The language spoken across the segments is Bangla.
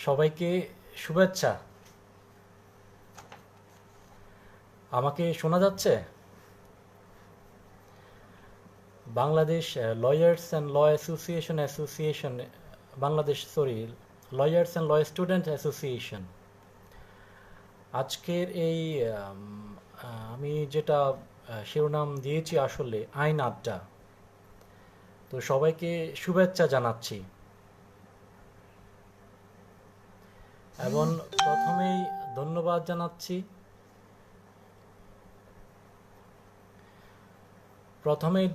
সবাইকে শুভেচ্ছা। আমাকে শোনা যাচ্ছে? Bangladesh lawyers and law association Bangladesh, sorry, lawyers and law student association. আজকের এই আমি যেটা শিরোনাম দিয়েছি আসলে আইন আড্ডা। তো সবাইকে শুভেচ্ছা জানাচ্ছি এবং প্রথমেই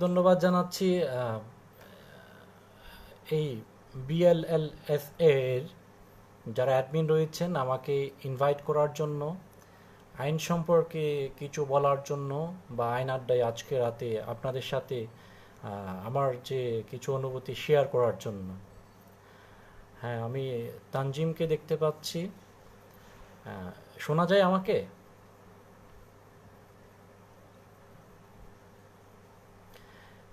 ধন্যবাদ জানাচ্ছি এই বিএলএলএফএ এর যারা অ্যাডমিন রয়েছেন আমাকে ইনভাইট করার জন্য, আইন সম্পর্কে কিছু বলার জন্য বা আইন আড্ডায় আজকে রাতে আপনাদের সাথে আমার যে কিছু অনুভূতি শেয়ার করার জন্য। হ্যাঁ, আমি তানজিমকে দেখতে পাচ্ছি। শোনা যায় আমাকে?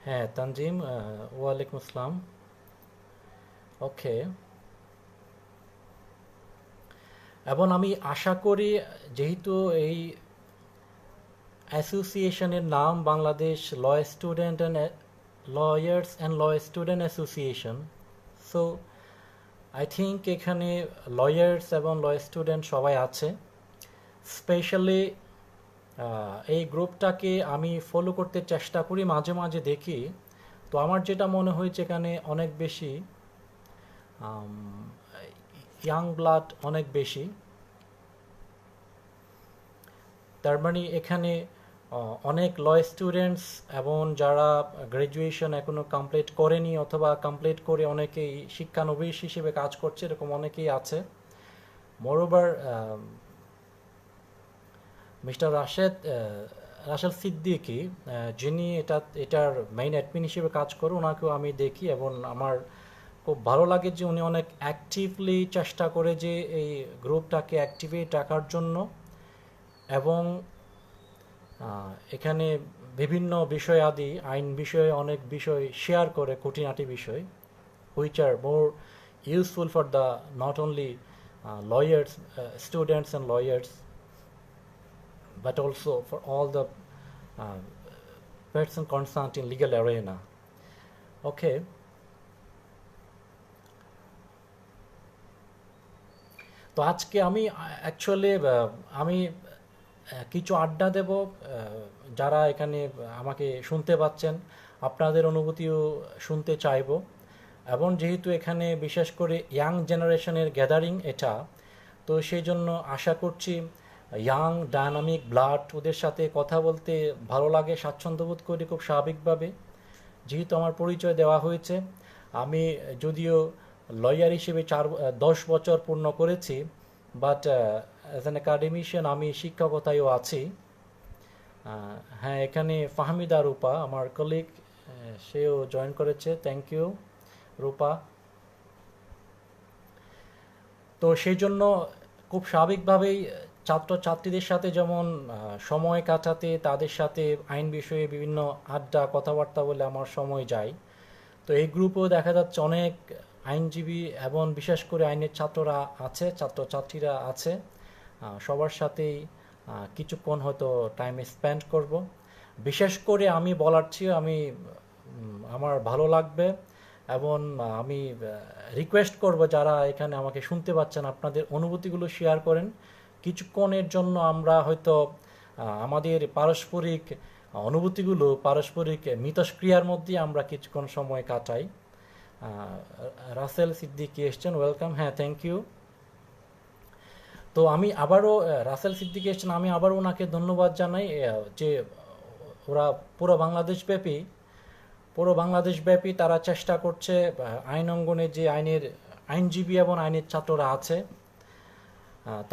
হ্যাঁ তানজিম, ওয়ালাইকুম আসসালাম। ওকে। এবং আমি আশা করি, যেহেতু এই অ্যাসোসিয়েশনের নাম Bangladesh lawyers and law student association, so I think এখানে লয়ার্স এবং ল স্টুডেন্ট সবাই আছে। স্পেশালি এই গ্রুপটাকে আমি ফলো করতে চেষ্টা করি, মাঝে মাঝে দেখি। তো আমার যেটা মনে হয়েছে এখানে অনেক বেশি ইয়াং ব্লাড, অনেক বেশি। তার মানে এখানে অনেক ল স্টুডেন্টস এবং যারা গ্র্যাজুয়েশন এখনও কমপ্লিট করেনি অথবা কমপ্লিট করে অনেকেই শিক্ষানবিশ হিসেবে কাজ করছে, এরকম অনেকেই আছে। মোরওভার মিস্টার রাশেল সিদ্দিকি, যিনি এটার মেইন অ্যাডমিন হিসেবে কাজ করে, ওনাকেও আমি দেখি এবং আমার খুব ভালো লাগে যে উনি অনেক অ্যাক্টিভলি চেষ্টা করে যে এই গ্রুপটাকে অ্যাক্টিভেট রাখার জন্য। এবং এখানে বিভিন্ন বিষয়াদি, আইন বিষয়ে অনেক বিষয় শেয়ার করে, খুঁটিনাটি বিষয়, which are more useful for the not only lawyers, students and lawyers, but also for all the uh, person concerned in legal arena. Okay. তো আজকে আমি অ্যাকচুয়ালি আমি কিছু আড্ডা দেব। যারা এখানে আমাকে শুনতে পাচ্ছেন, আপনাদের অনুভূতিও শুনতে চাইব। এবং যেহেতু এখানে বিশেষ করে ইয়াং জেনারেশনের গ্যাদারিং এটা, তো সেই জন্য আশা করছি ইয়াং ডায়নামিক ব্লাড, ওদের সাথে কথা বলতে ভালো লাগে, স্বাচ্ছন্দ্য বোধ করি খুব স্বাভাবিকভাবে। যেহেতু আমার পরিচয় দেওয়া হয়েছে, আমি যদিও লয়ার হিসেবে 10 বছর পূর্ণ করেছি, বাট অ্যাজ অ্যান একাডেমিশিয়ান আমি শিক্ষকতায়ও আছি। হ্যাঁ, এখানে ফাহমিদা রূপা আমার কলিগ, সেও জয়েন করেছে। থ্যাংক ইউ রূপা। তো সেই জন্য খুব স্বাভাবিকভাবেই ছাত্রছাত্রীদের সাথে যেমন সময় কাটাতে, তাদের সাথে আইন বিষয়ে বিভিন্ন আড্ডা কথাবার্তা বলে আমার সময় যায়। তো এই গ্রুপেও দেখা যাচ্ছে অনেক আইনজীবী এবং বিশেষ করে আইনের ছাত্ররা আছে, ছাত্রছাত্রীরা আছে। সবার সাথেই কিছুক্ষণ হয়তো টাইম স্পেন্ড করব। বিশেষ করে আমি বলার চেয়ে আমার ভালো লাগবে এবং আমি রিকোয়েস্ট করব যারা এখানে আমাকে শুনতে পাচ্ছেন, আপনাদের অনুভূতিগুলো শেয়ার করেন। কিছুক্ষণের জন্য আমরা হয়তো আমাদের পারস্পরিক অনুভূতিগুলো, পারস্পরিক মিথস্ক্রিয়ার মধ্যে আমরা কিছুক্ষণ সময় কাটাই। রাসেল সিদ্দিকি এসছেন, ওয়েলকাম। হ্যাঁ, থ্যাংক ইউ। তো আমি আবারও, রাসেল সিদ্দিকি এসছেন, আমি আবারও ওনাকে ধন্যবাদ জানাই যে ওরা পুরো বাংলাদেশব্যাপী তারা চেষ্টা করছে আইন অঙ্গনে যে আইনজীবী এবং আইনের ছাত্ররা আছে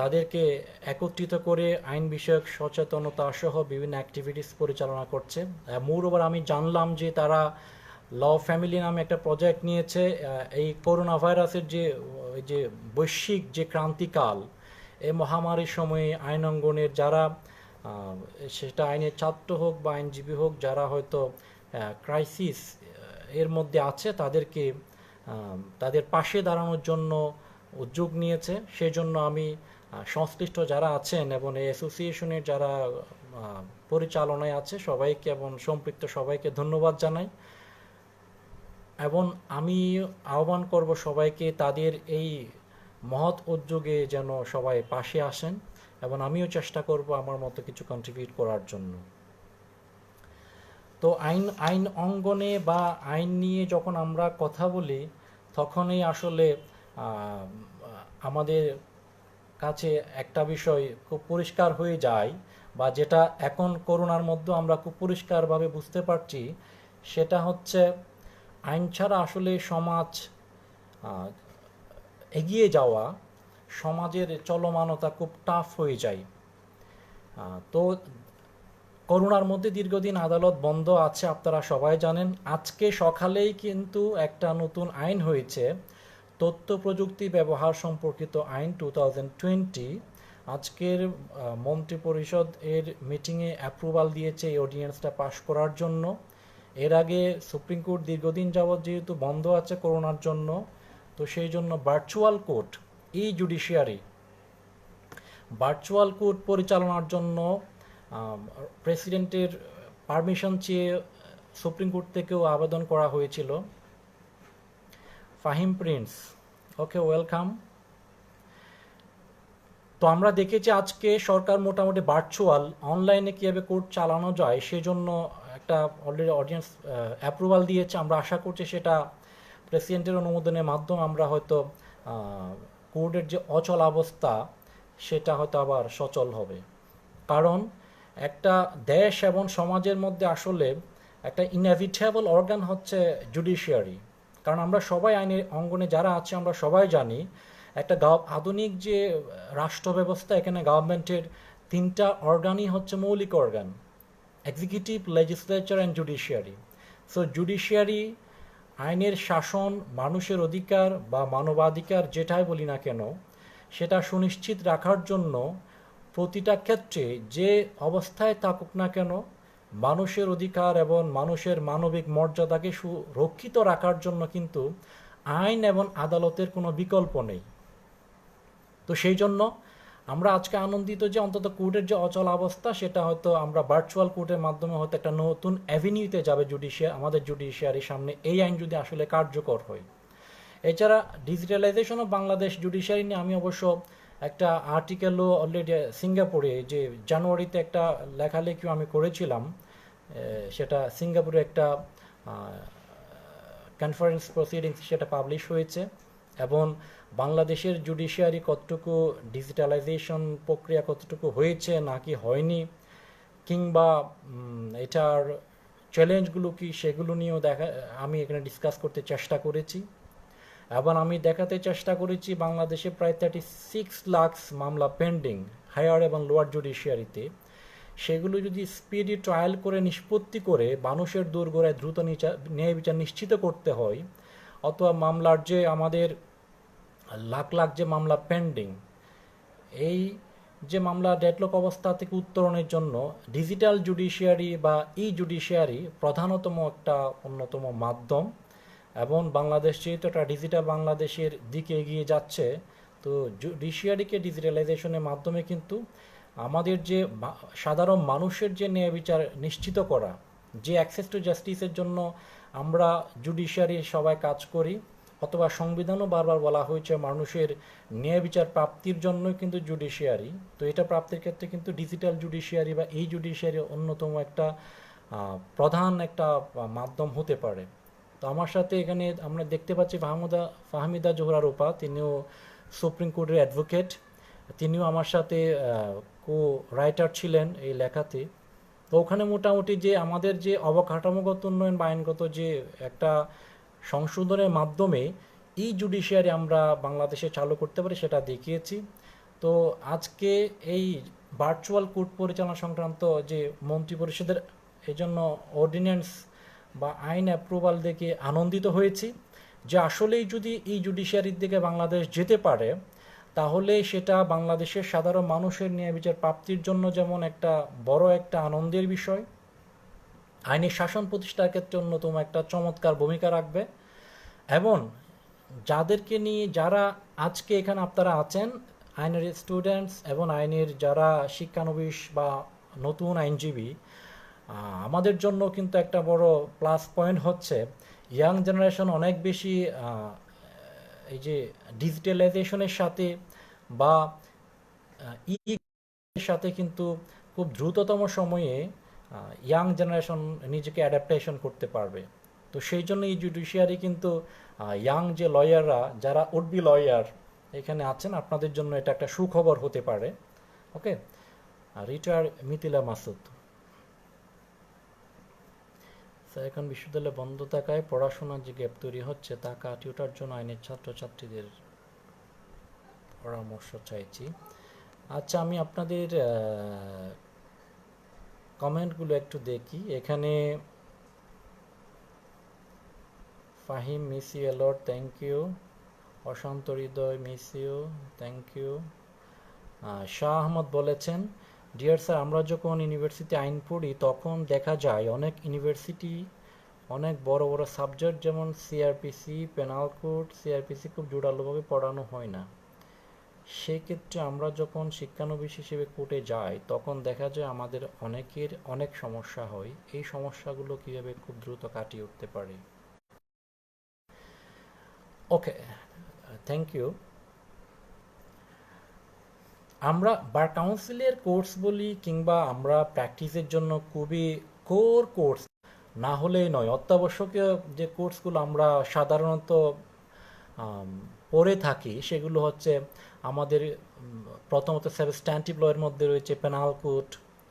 তাদেরকে একত্রিত করে আইন বিষয়ক সচেতনতা সহ বিভিন্ন অ্যাক্টিভিটিস পরিচালনা করছে। মোরওভার আমি জানলাম যে তারা ল ফ্যামিলি নামে একটা প্রজেক্ট নিয়েছে। এই করোনা ভাইরাসের যে বৈশ্বিক যে ক্রান্তিকাল, এই মহামারীর সময়ে আইন অঙ্গনের যারা, সেটা আইনের ছাত্র হোক বা আইনজীবী হোক, যারা হয়তো ক্রাইসিস এর মধ্যে আছে, তাদেরকে তাদের পাশে দাঁড়ানোর জন্য উদ্যোগ নিয়েছে। সেজন্য আমি সংশ্লিষ্ট যারা আছেন এবং এই অ্যাসোসিয়েশনের যারা পরিচালনায় আছে সবাইকে এবং সম্পৃক্ত সবাইকে ধন্যবাদ জানাই, এবং আমি আহ্বান করব সবাইকে তাদের এই মহৎ উদ্যোগে যেন সবাই পাশে আসেন, এবং আমিও চেষ্টা করব আমার মতো কিছু কন্ট্রিবিউট করার জন্য। তো আইন অঙ্গনে বা আইন নিয়ে যখন আমরা কথা বলি তখনই আসলে আমাদের কাছে একটা বিষয় খুব পরিষ্কার হয়ে যায়, বা যেটা এখন করোনার মধ্যে আমরা খুব পরিষ্কারভাবে বুঝতে পারছি, সেটা হচ্ছে আইন ছাড়া আসলে সমাজ এগিয়ে যাওয়া, সমাজের চলমানতা খুব টাফ হয়ে যায়। তো করোনার মধ্যে দীর্ঘদিন আদালত বন্ধ আছে, আপনারা সবাই জানেন। আজকে সকালেই কিন্তু একটা নতুন আইন হয়েছে, তথ্য প্রযুক্তি ব্যবহার সম্পর্কিত আইন 2020। আজকের মন্ত্রিপরিষদ এর মিটিংয়ে অ্যাপ্রুভাল দিয়েছে এই অর্ডিন্যান্সটা পাশ করার জন্য। এর আগে সুপ্রিম কোর্ট দীর্ঘদিন যাবৎ যেহেতু বন্ধ আছে করোনার জন্য, তো সেই জন্য ভার্চুয়াল কোর্ট, ভার্চুয়াল কোর্ট পরিচালনার জন্য প্রেসিডেন্টের পারমিশন চেয়ে সুপ্রিম কোর্ট থেকেও আবেদন করা হয়েছিল। ফাহিম প্রিন্স, ওকে, ওয়েলকাম। তো আমরা দেখেছি আজকে সরকার মোটামুটি ভার্চুয়াল অনলাইনে কীভাবে কোর্ট চালানো যায় সেজন্য একটা অলরেডি অডিয়েন্স অ্যাপ্রুভাল দিয়েছে। আমরা আশা করছি সেটা প্রেসিডেন্টের অনুমোদনের মাধ্যমে আমরা হয়তো কোর্টের যে অচল অবস্থা সেটা হয়তো আবার সচল হবে। কারণ একটা দেশ এবং সমাজের মধ্যে আসলে একটা ইনএভিটেবল অর্গান হচ্ছে জুডিশিয়ারি। কারণ আমরা সবাই আইনের অঙ্গনে যারা আছে আমরা সবাই জানি একটা আধুনিক যে রাষ্ট্র ব্যবস্থা, এখানে গভর্নমেন্টের তিনটা অর্গানই হচ্ছে মৌলিক organ: executive, legislature and judiciary. So judiciary আইনের শাসন, মানুষের অধিকার বা মানবাধিকার যেটাই বলি না কেন সেটা সুনিশ্চিত রাখার জন্য প্রতিটা ক্ষেত্রে যে অবস্থায় থাকুক না কেন মানুষের অধিকার এবং মানুষের মানবিক মর্যাদাকে সুরক্ষিত রাখার জন্য কিন্তু আইন এবং আদালতের কোনো বিকল্প নেই। তো সেই জন্য আমরা আজকে আনন্দিত যে অন্তত কোর্টের যে অচল অবস্থা সেটা হয়তো আমরা ভার্চুয়াল কোর্টের মাধ্যমে হয়তো একটা নতুন অ্যাভিনিউতে যাবে আমাদের জুডিশিয়ারির সামনে, এই আইন যদি আসলে কার্যকর হয়। এছাড়া ডিজিটালাইজেশন অফ বাংলাদেশ জুডিশিয়ারি নিয়ে আমি অবশ্য একটা আর্টিকেলও অলরেডি সিঙ্গাপুরে যে জানুয়ারিতে একটা লেখালেখিও আমি করেছিলাম, সেটা সিঙ্গাপুরে একটা কনফারেন্স প্রসিডিংস সেটা পাবলিশ হয়েছে। এবং বাংলাদেশের জুডিশিয়ারি কতটুকু ডিজিটালাইজেশন প্রক্রিয়া কতটুকু হয়েছে নাকি হয়নি, কিংবা এটার চ্যালেঞ্জগুলো কি, সেগুলো নিয়েও আমি এখানে ডিসকাস করতে চেষ্টা করেছি। এবং আমি দেখাতে চেষ্টা করেছি বাংলাদেশে প্রায় 36 লাখ মামলা পেন্ডিং হায়ার এবং লোয়ার জুডিশিয়ারিতে। সেগুলো যদি স্পিডি ট্রায়াল করে নিষ্পত্তি করে মানুষের দোরগোড়ায় দ্রুত ন্যায় বিচার নিশ্চিত করতে হয়, অথবা মামলার যে আমাদের লাখ লাখ যে মামলা পেন্ডিং, এই যে মামলা ডেডলক অবস্থা থেকে উত্তরণের জন্য ডিজিটাল জুডিশিয়ারি বা ই জুডিশিয়ারি প্রধানতম একটা অন্যতম মাধ্যম। এবং বাংলাদেশ যেহেতু একটা ডিজিটাল বাংলাদেশের দিকে এগিয়ে যাচ্ছে, তো জুডিশিয়ারিকে ডিজিটালাইজেশনের মাধ্যমে কিন্তু আমাদের যে সাধারণ মানুষের যে ন্যায় বিচার নিশ্চিত করা, যে অ্যাক্সেস টু জাস্টিসের জন্য আমরা জুডিশিয়ারি সবাই কাজ করি, অথবা সংবিধানও বারবার বলা হয়েছে মানুষের ন্যায় বিচার প্রাপ্তির জন্যই কিন্তু জুডিশিয়ারি। তো এটা প্রাপ্তির ক্ষেত্রে কিন্তু ডিজিটাল জুডিশিয়ারি বা এই জুডিশিয়ারি অন্যতম একটা প্রধান একটা মাধ্যম হতে পারে। তো আমার সাথে এখানে আমরা দেখতে পাচ্ছি ফাহমিদা জোহরা রূপা, তিনিও সুপ্রিম কোর্টের অ্যাডভোকেট, তিনিও আমার সাথে কো রাইটার ছিলেন এই লেখাতে। তো ওখানে মোটামুটি যে আমাদের যে অবকাঠামোগত উন্নয়ন বা আইনগত যে একটা সংশোধনের মাধ্যমে এই জুডিশিয়ারি আমরা বাংলাদেশে চালু করতে পারি সেটা দেখিয়েছি। তো আজকে এই ভার্চুয়াল কোর্ট পরিচালনা সংক্রান্ত যে মন্ত্রিপরিষদের এই জন্য অর্ডিন্যান্স বা আইন অ্যাপ্রুভাল দেখে আনন্দিত হয়েছি যে আসলেই যদি এই জুডিশিয়ারির দিকে বাংলাদেশ যেতে পারে তাহলে সেটা বাংলাদেশের সাধারণ মানুষের ন্যায় বিচার প্রাপ্তির জন্য যেমন একটা বড় একটা আনন্দের বিষয়, আইনের শাসন প্রতিষ্ঠার ক্ষেত্রে অন্যতম একটা চমৎকার ভূমিকা রাখবে। এবং যাদেরকে নিয়ে যারা আজকে এখানে আপনারা আছেন, আইনের স্টুডেন্টস এবং আইনের যারা শিক্ষানবিশ বা নতুন আইনজীবী, আমাদের জন্য কিন্তু একটা বড় প্লাস পয়েন্ট হচ্ছে ইয়াং জেনারেশন অনেক বেশি এই যে ডিজিটালাইজেশনের সাথে বা ই সাথে কিন্তু খুব দ্রুততম সময়ে ইয়াং জেনারেশন নিজেকে অ্যাডাপ্টেশন করতে পারবে। তো সেই জন্য এই জুডিশিয়ারি কিন্তু ইয়াং যে লয়াররা যারা উড বি লয়ার এখানে আছেন, আপনাদের জন্য এটা একটা সুখবর হতে পারে। ওকে, রিটায়ার মিথিলা মাসুদ স্যার, এখন বিশ্ববিদ্যালয় বন্ধ থাকায় পড়াশোনার যে গ্যাপ তৈরি হচ্ছে তা কাটিয়ে ওঠার জন্য আইনের ছাত্রছাত্রীদের পরামর্শ চাইছি। আচ্ছা, আমি আপনাদের কমেন্টগুলো একটু দেখি। এখানে Fahim, miss you a lot, thank you. Ashanto Hridoy, miss you, thank you. Shah Ahmad বলেছেন, ডিয়ার স্যার, আমরা যখন ইউনিভার্সিটি আইন পড়ি তখন দেখা যায় অনেক ইউনিভার্সিটি অনেক বড় বড় সাবজেক্ট যেমন সিআরপিসি, পেনাল কোড, সিআরপিসি খুব জোরালোভাবে পড়ানো হয় না। সেক্ষেত্রে আমরা যখন শিক্ষানবিশ হিসেবে কোর্টে যাই তখন দেখা যায় আমাদের অনেকের অনেক সমস্যা হয়। এই সমস্যাগুলো কীভাবে খুব দ্রুত কাটিয়ে উঠতে পারে? ওকে, থ্যাংক ইউ। আমরা বার কাউন্সিলের কোর্স বলি কিংবা আমরা প্র্যাকটিসের জন্য খুবই কোর কোর্স না হলেই নয়, অত্যাবশ্যকীয় যে কোর্সগুলো আমরা সাধারণত পড়ে থাকি সেগুলো হচ্ছে আমাদের প্রথমত সাবস্ট্যান্টিভ লয়ের মধ্যে রয়েছে পেনাল কোড,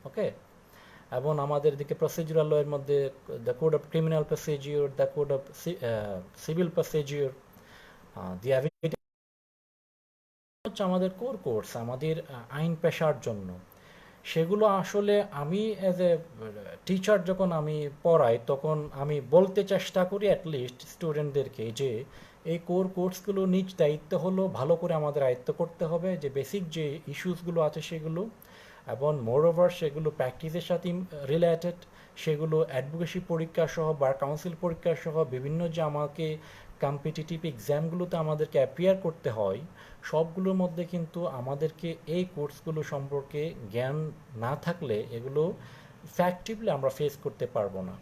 ওকে, এবং আমাদের দিকে প্রসিডিউরাল লয়ের মধ্যে the code of criminal procedure, the code of civil procedure, the হচ্ছে আমাদের কোর কোর্স আমাদের আইন পেশার জন্য। সেগুলো আসলে আমি অ্যাজ এ টিচার যখন আমি পড়াই তখন আমি বলতে চেষ্টা করি অ্যাটলিস্ট স্টুডেন্টদেরকে যে এই কোর কোর্সগুলো নিজ দায়িত্ব হলো ভালো করে আমাদের আয়ত্ত করতে হবে, যে বেসিক যে ইস্যুসগুলো আছে সেগুলো, এবং মোরওভার সেগুলো প্র্যাকটিসের সাথে রিলেটেড, সেগুলো অ্যাডভোকেসি পরীক্ষা সহ বার কাউন্সিল পরীক্ষা সহ বিভিন্ন যে আমাকে কম্পিটিটিভ এক্সামগুলোতে আমাদেরকে অ্যাপিয়ার করতে হয় সবগুলোর মধ্যে কিন্তু আমাদেরকে এই কোর্সগুলো সম্পর্কে জ্ঞান না থাকলে এগুলো ইফেক্টিভলি আমরা ফেস করতে পারবো না।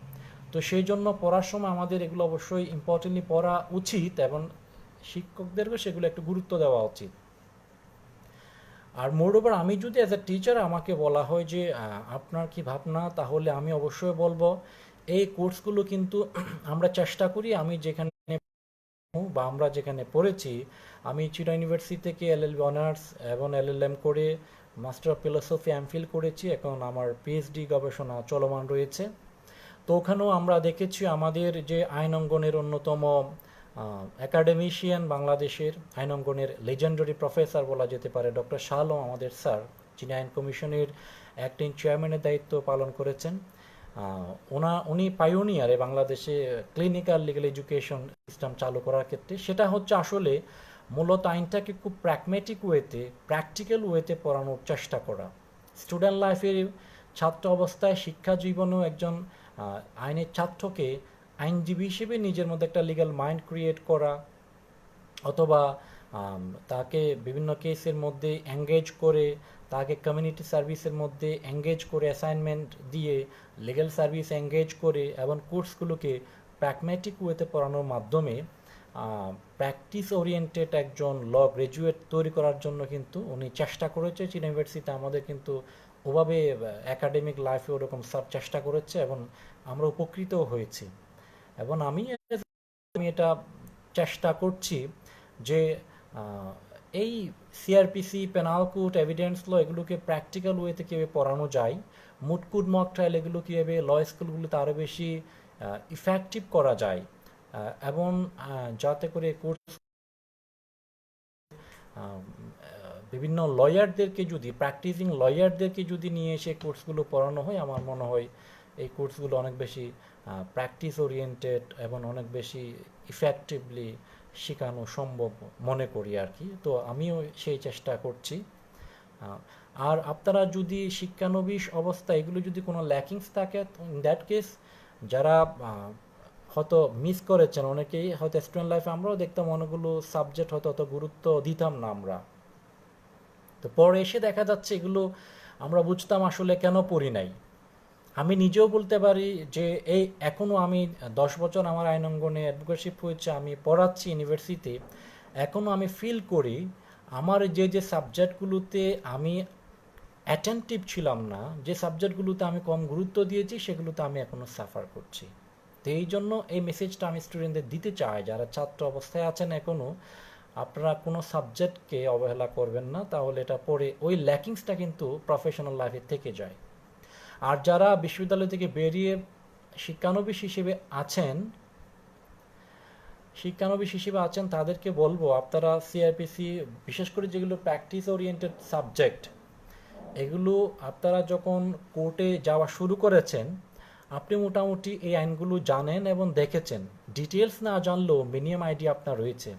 তো সেই জন্য পড়ার সময় আমাদের এগুলো অবশ্যই ইম্পর্টেন্টলি পড়া উচিত এবং শিক্ষকদেরকেও সেগুলো একটু গুরুত্ব দেওয়া উচিত। আর মোরওভার আমি যদি অ্যাজ এ টিচার আমাকে বলা হয় যে আপনার কি ভাবনা, তাহলে আমি অবশ্যই বলবো এই কোর্সগুলো কিন্তু আমরা চেষ্টা করি, আমি যেখানে বা আমরা যেখানে পড়েছি, আমি চিটা ইউনিভার্সিটি থেকে এলএলবি অনার্স এবং এলএলএম করে মাস্টার অফ ফিলোসফি এমফিল করেছি, এখন আমার পিএইচডি গবেষণা চলমান রয়েছে। তো ওখানেও আমরা দেখেছি আমাদের যে আইন অঙ্গনের অন্যতম একাডেমিশিয়ান, বাংলাদেশের আইন অঙ্গনের লেজেন্ডারি প্রফেসর বলা যেতে পারে ডক্টর শাহ আলম আমাদের স্যার, যিনি আইন কমিশনের অ্যাক্টিং চেয়ারম্যানের দায়িত্ব পালন করেছেন। উনি পাইওনিয়ারে বাংলাদেশে ক্লিনিক্যাল লিগ্যাল এডুকেশন সিস্টেম চালু করার ক্ষেত্রে। সেটা হচ্ছে আসলে মূলত আইনটাকে খুব প্র্যাগমেটিক ওয়েতে, প্র্যাকটিক্যাল ওয়েতে পড়ানোর চেষ্টা করা। স্টুডেন্ট লাইফের ছাত্র অবস্থায় শিক্ষা জীবনেও একজন আইনের ছাত্রকে আইনজীবী হিসেবে নিজের মধ্যে একটা লিগ্যাল মাইন্ড ক্রিয়েট করা, অথবা তাকে বিভিন্ন কেসের মধ্যে এঙ্গেজ করে, তাকে কমিউনিটি সার্ভিসের মধ্যে এঙ্গেজ করে, অ্যাসাইনমেন্ট দিয়ে লিগ্যাল সার্ভিস এঙ্গেজ করে এবং কোর্সগুলোকে প্র্যাগম্যাটিক ওয়েতে পড়ানোর মাধ্যমে প্র্যাকটিস ওরিয়েন্টেড একজন ল গ্র্যাজুয়েট তৈরি করার জন্য কিন্তু উনি চেষ্টা করেছে। চীন ইউনিভার্সিটিতে আমাদের কিন্তু ওভাবে একাডেমিক লাইফে ওরকম সব চেষ্টা করেছে এবং আমরা উপকৃতও হয়েছি। এবং আমি এটা চেষ্টা করছি যে এই সিআরপিসি, পেনাল কোড, এভিডেন্স ল এগুলোকে প্র্যাকটিক্যাল ওয়েতে কীভাবে পড়ানো যায়, মুটকুড মক ট্রায়াল এগুলো কীভাবে ল স্কুলগুলোতে আরও বেশি ইফেক্টিভ করা যায়, এবং যাতে করে কোর্স বিভিন্ন লয়ারদেরকে যদি প্র্যাকটিসিং লয়ারদেরকে যদি নিয়ে এসে কোর্সগুলো পড়ানো হয়, আমার মনে হয় এই কোর্সগুলো অনেক বেশি প্র্যাকটিস ওরিয়েন্টেড এবং অনেক বেশি ইফেক্টিভলি শেখানো সম্ভব মনে করি আর কি। তো আমিও সেই চেষ্টা করছি। আর আপনারা যদি শিক্ষানবিশ অবস্থা এগুলো যদি কোনো ল্যাকিংস থাকে, ইন দ্যাট কেস যারা হয়তো মিস করেছেন অনেকেই, হয়তো স্টুডেন্ট লাইফে আমরাও দেখতাম অনেকগুলো সাবজেক্ট হয়তো অত গুরুত্ব দিতাম না আমরা, তো পরে এসে দেখা যাচ্ছে এগুলো আমরা বুঝতাম আসলে কেন পড়ি নাই। আমি নিজেও বলতে পারি যে এই এখনও আমি 10 বছর আমার আইন অঙ্গনে অ্যাডভোকেটশিপ হয়েছে, আমি পড়াচ্ছি ইউনিভার্সিটি, এখনও আমি ফিল করি আমার যে যে সাবজেক্টগুলোতে আমি অ্যাটেন্টিভ ছিলাম না, যে সাবজেক্টগুলোতে আমি কম গুরুত্ব দিয়েছি সেগুলোতে আমি এখনও সাফার করছি। তো এই জন্য এই মেসেজটা আমি স্টুডেন্টদের দিতে চাই, যারা ছাত্র অবস্থায় আছেন এখনও, আপনারা কোনো সাবজেক্টকে অবহেলা করবেন না, তাহলে এটা পড়ে ওই ল্যাকিংসটা কিন্তু প্রফেশনাল লাইফে থেকে যায়। আর যারা বিশ্ববিদ্যালয় থেকে বেরিয়ে শিক্ষানবিশ হিসেবে আছেন শিক্ষানবিশ হিসেবে আছেন তাদেরকে বলবো আপনারা সিআরপিসি, বিশেষ করে যেগুলো প্র্যাকটিস ওরিয়েন্টেড সাবজেক্ট, এগুলো আপনারা যখন কোর্টে যাওয়া শুরু করেছেন আপনি মোটামুটি এই আইনগুলো জানেন এবং দেখেছেন, ডিটেলস না জানলেও মিনিমাম আইডিয়া আপনার রয়েছে।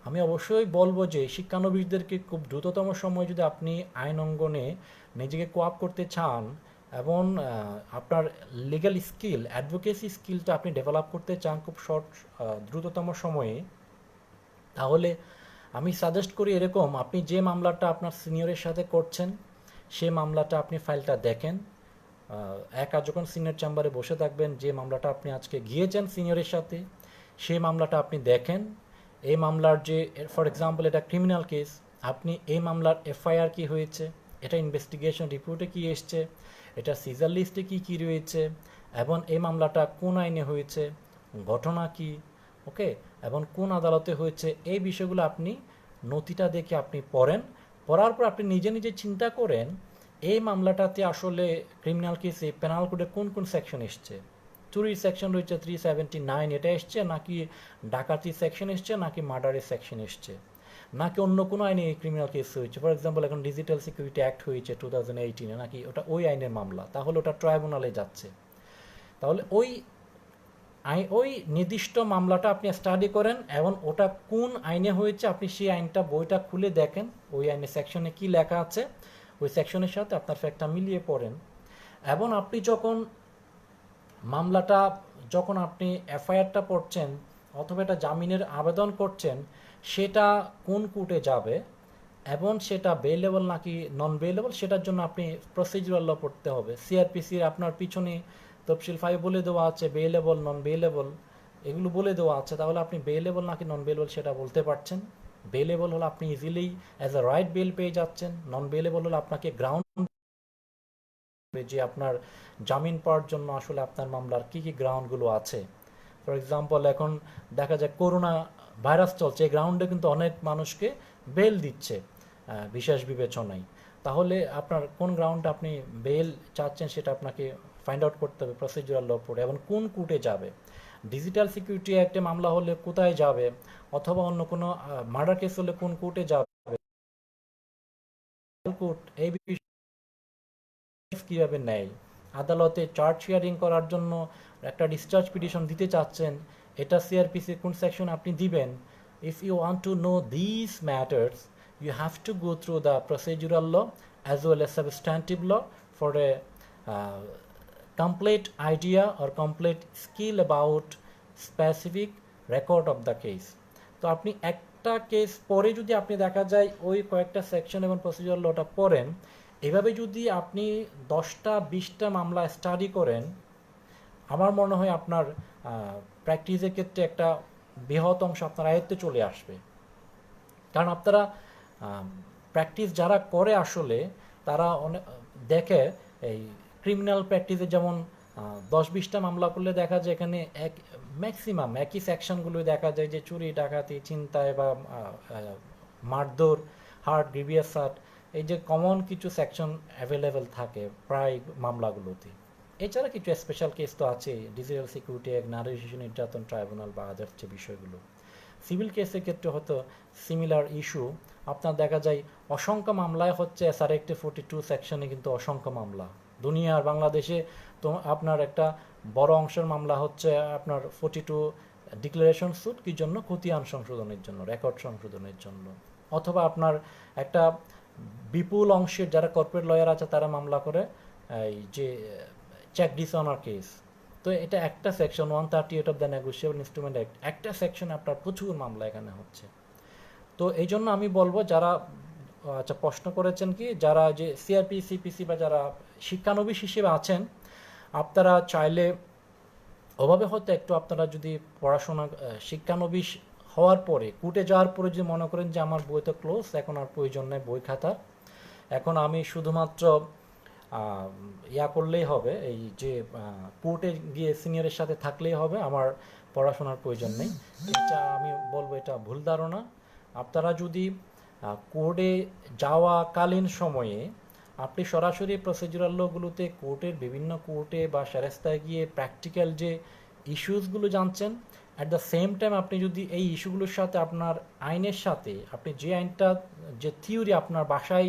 আমি অবশ্যই বলবো যে শিক্ষানবিশদেরকে খুব দ্রুততম সময়ে যদি আপনি আইন অঙ্গনে নিজেকে কোআপ করতে চান এবং আপনার লিগ্যাল স্কিল, অ্যাডভোকেসি স্কিলটা আপনি ডেভেলপ করতে চান খুব দ্রুততম সময়ে, তাহলে আমি সাজেস্ট করি এরকম, আপনি যে মামলাটা আপনার সিনিয়রের সাথে করছেন সেই মামলাটা আপনি ফাইলটা দেখেন। একা যখন সিনিয়র চেম্বারে বসে থাকবেন, যে মামলাটা আপনি আজকে গিয়েছেন সিনিয়রের সাথে সেই মামলাটা আপনি দেখেন। এই মামলার যে, ফর এক্সাম্পল এটা ক্রিমিনাল কেস, আপনি এই মামলার এফআইআর কি হয়েছে, এটা ইনভেস্টিগেশন রিপোর্টে কি এসছে, এটা সিজার লিস্টে কি কি রয়েছে, এবং এই মামলাটা কোন আইনে হয়েছে, ঘটনা কি, ওকে, এবং কোন আদালতে হয়েছে, এই বিষয়গুলো আপনি নথিটা দেখে আপনি পড়েন। পড়ার পর আপনি নিজে নিজে চিন্তা করেন এই মামলাটাতে আসলে ক্রিমিনাল কেসে পেনাল কোডে কোন কোন সেকশন এসছে। চুরির সেকশন রয়েছে 379, এটা এসছে নাকি ডাকাতি সেকশন এসছে নাকি মার্ডারের সেকশন এসছে, নাকি অন্য কোনো আইনে ক্রিমিনাল কেস হয়েছে, ফর এক্সাম্পল এখন ডিজিটাল সিকিউরিটি অ্যাক্ট হয়েছে 2018-এ, নাকি ওটা ওই আইনের মামলা, তাহলে ওটা ট্রাইব্যুনালে যাচ্ছে। তাহলে ওই নির্দিষ্ট মামলাটা আপনি স্টাডি করেন এবং ওটা কোন আইনে হয়েছে আপনি সেই আইনটা বইটা খুলে দেখেন, ওই আইনের সেকশনে কি লেখা আছে ওই সেকশনের সাথে আপনার ফ্যাক্টটা মিলিয়ে পড়েন। এবং আপনি যখন আপনি এফআইআরটা পড়ছেন অথবা এটা জামিনের আবেদন করছেন, সেটা কোন কোর্টে যাবে এবং সেটা বেইলেবল নাকি নন বেইলেবল, সেটার জন্য আপনি প্রসিডিউরাল ল পড়তে হবে। সিআরপিসির আপনার পিছনে তফসিল 5 বলে দেওয়া আছে বেইলেবল নন বেইলেবল, এগুলো বলে দেওয়া আছে, তাহলে আপনি বেইলেবল নাকি নন বেইলেবল সেটা বলতে পারছেন। বেইলেবল হলে আপনি easily as a right bail পেয়ে যাচ্ছেন, নন বেইলেবল হলে আপনাকে গ্রাউন্ড যে আপনার জামিন পাওয়ার জন্য আসলে আপনার মামলার কি কি গ্রাউন্ডগুলো আছে। ফর এক্সাম্পল এখন দেখা যায় করোনা ভাইরাস চলছে, এই গ্রাউন্ডে কিন্তু অনেক মানুষকে বেল দিচ্ছে বিশেষ বিবেচনায়, তাহলে আপনার কোন গ্রাউন্ডে আপনি বেল চাচ্ছেন সেটা আপনাকে ফাইন্ড আউট করতে হবে প্রসিডিউরাল ল পড়ে, এবং কোন কোর্টে যাবে, ডিজিটাল সিকিউরিটি অ্যাক্টে মামলা হলে কোথায় যাবে, অথবা অন্য কোনো মার্ডার কেস হলে কোন কোর্টে যাবে, কোর্ট এই কীভাবে নেয়, আদালতে চার্জ শেয়ারিং করার জন্য একটা ডিসচার্জ পিটিশন দিতে চাচ্ছেন, এটা সিআরপিসি কোন সেকশন আপনি দিবেন। If you want to know this matters you have to go through the procedural law as well as substantive law for a complete idea or complete skill about specific record of the case. তো আপনি একটা কেস পরে যদি আপনি দেখা যায় ওই কয়েকটা সেকশন এবং প্রসিডিউরাল লটা পড়েন, এভাবে যদি আপনি 10টা-20টা মামলা স্টাডি করেন, আমার মনে হয় আপনার প্র্যাকটিসের ক্ষেত্রে একটা বৃহৎ অংশ আপনার আয়ত্তে চলে আসবে। কারণ আপনারা প্র্যাকটিস যারা করে আসলে তারা অনেক দেখে, এই ক্রিমিনাল প্র্যাকটিসে যেমন 10-20টা মামলা করলে দেখা যায় এখানে ম্যাক্সিমাম একই সেকশনগুলোই দেখা যায়, যে চুরি ডাকাতি ছিনতাই বা মারধর, হার্ট গ্রিভিয়াস হার্ট, এই যে কমন কিছু সেকশন অ্যাভেলেবেল থাকে প্রায় মামলাগুলোতে। এছাড়া কিছু স্পেশাল কেস তো আছে, ডিজিটাল সিকিউরিটি অ্যাক্ট, নারী শিশু নির্যাতন ট্রাইব্যুনাল বা আদার্স যে বিষয়গুলো। সিভিল কেসের ক্ষেত্রে হয়তো সিমিলার ইস্যু, আপনার দেখা যায় অসংখ্য মামলায় হচ্ছে SR Act 42 সেকশনে কিন্তু অসংখ্য মামলা দুনিয়ার, বাংলাদেশে তো আপনার একটা বড় অংশের মামলা হচ্ছে আপনার 42 ডিক্লারেশন স্যুট কি জন্য, খতিয়ান সংশোধনের জন্য, রেকর্ড সংশোধনের জন্য, অথবা আপনার একটা বিপুল অংশের যারা কর্পোরেট লয়ার আছে তারা মামলা করে এই যে চেক ডিসঅনার কেস, তো এটা একটা section 138 of the negotiable instrument act, একটা সেকশনে আপনার প্রচুর মামলা এখানে হচ্ছে। তো এই জন্য আমি বলবো যারা আচ্ছা প্রশ্ন করেছেন কি, যারা যে সিআরপি সিপিসি বা যারা শিক্ষানবিশ হিসেবে আছেন, আপনারা চাইলে ওভাবে হয়তো একটু আপনারা যদি পড়াশোনা শিক্ষানবিশ হওয়ার পরে কোর্টে যাওয়ার পরে যদি মনে করেন যে আমার বই তো ক্লোজ, এখন আর প্রয়োজন নেই বই খাতার, এখন আমি শুধুমাত্র ইয়া করলেই হবে, এই যে কোর্টে গিয়ে সিনিয়রের সাথে থাকলেই হবে, আমার পড়াশোনার প্রয়োজন নেই, এটা আমি বলবো এটা ভুল ধারণা। আপনারা যদি কোর্টে যাওয়াকালীন সময়ে আপনি সরাসরি প্রসিডিউরাল লগুলোতে কোর্টের বিভিন্ন কোর্টে বা সেরেস্তায় গিয়ে প্র্যাকটিক্যাল যে ইস্যুসগুলো জানছেন, অ্যাট দ্য সেম টাইম আপনি যদি এই ইস্যুগুলোর সাথে আপনার আইনের সাথে আপনি যে আইনটা যে থিওরি আপনার বাসায়